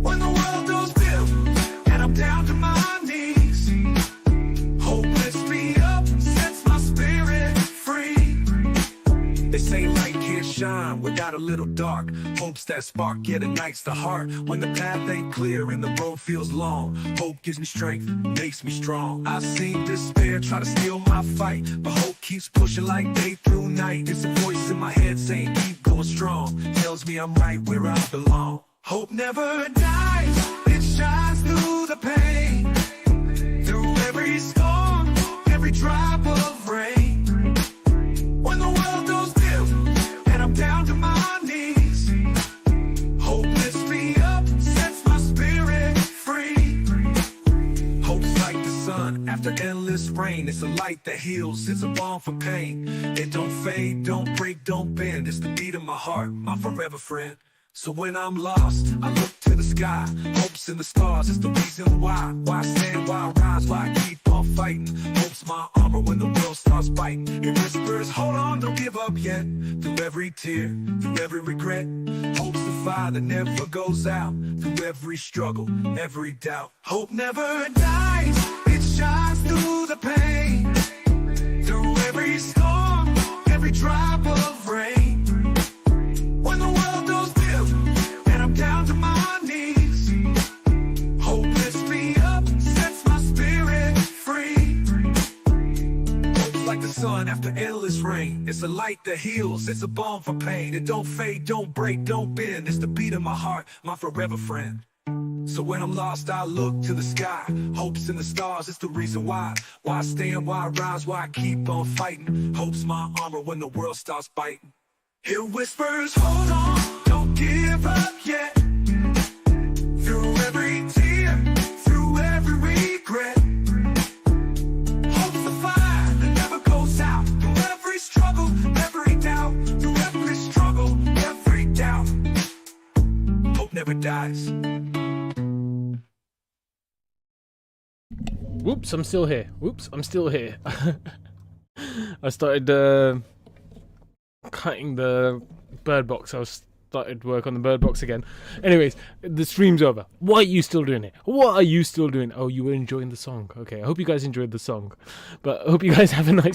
When the world goes dim and I'm down to my knees, hope lifts me up, sets my spirit free. They say light can't shine without a little dark. Hope's that spark, yeah, it ignites the heart. When the path ain't clear and the road feels long, hope gives me strength, makes me strong. I've seen despair try to steal my fight, but hope keeps pushing like day through night. It's a voice in my head saying keep going strong, tells me I'm right where I belong. Hope never dies, it shines through the pain, through every storm, every drop of rain. When the world goes dim and I'm down to my knees, hope lifts me up, sets my spirit free. Hope's like the sun after endless rain. It's a light that heals, it's a balm for pain. It don't fade, don't break, don't bend. It's the beat of my heart, my forever friend. So when I'm lost, I look to the sky. Hope's in the stars, it's the reason why. Why stand, why rise, why I keep on fighting. Hope's my armor when the world starts biting. It whispers, hold on, don't give up yet. Through every tear, through every regret, hope's the fire that never goes out. Through every struggle, every doubt, hope never dies, it shines through the pain, through every storm, every drop of rain. When the world goes dim and I'm down to my knees, hope lifts me up, sets my spirit free. Hope's like the sun after endless rain. It's a light that heals, it's a balm for pain. It don't fade, don't break, don't bend. It's the beat of my heart, my forever friend. So when I'm lost, I look to the sky. Hope's in the stars, it's the reason why. Why I stand, why I rise, why I keep on fighting. Hope's my armor when the world starts biting. It whispers, hold on, don't give up yet. Through every tear, through every regret, hope's the fire that never goes out. Through every struggle, every doubt, through every struggle, every doubt, hope never dies. Whoops, I'm still here. Whoops, I'm still here. I started cutting the bird box. I started work on the bird box again. Anyways, the stream's over. Why are you still doing it? What are you still doing? Oh, you were enjoying the song. Okay, I hope you guys enjoyed the song. But I hope you guys have a nice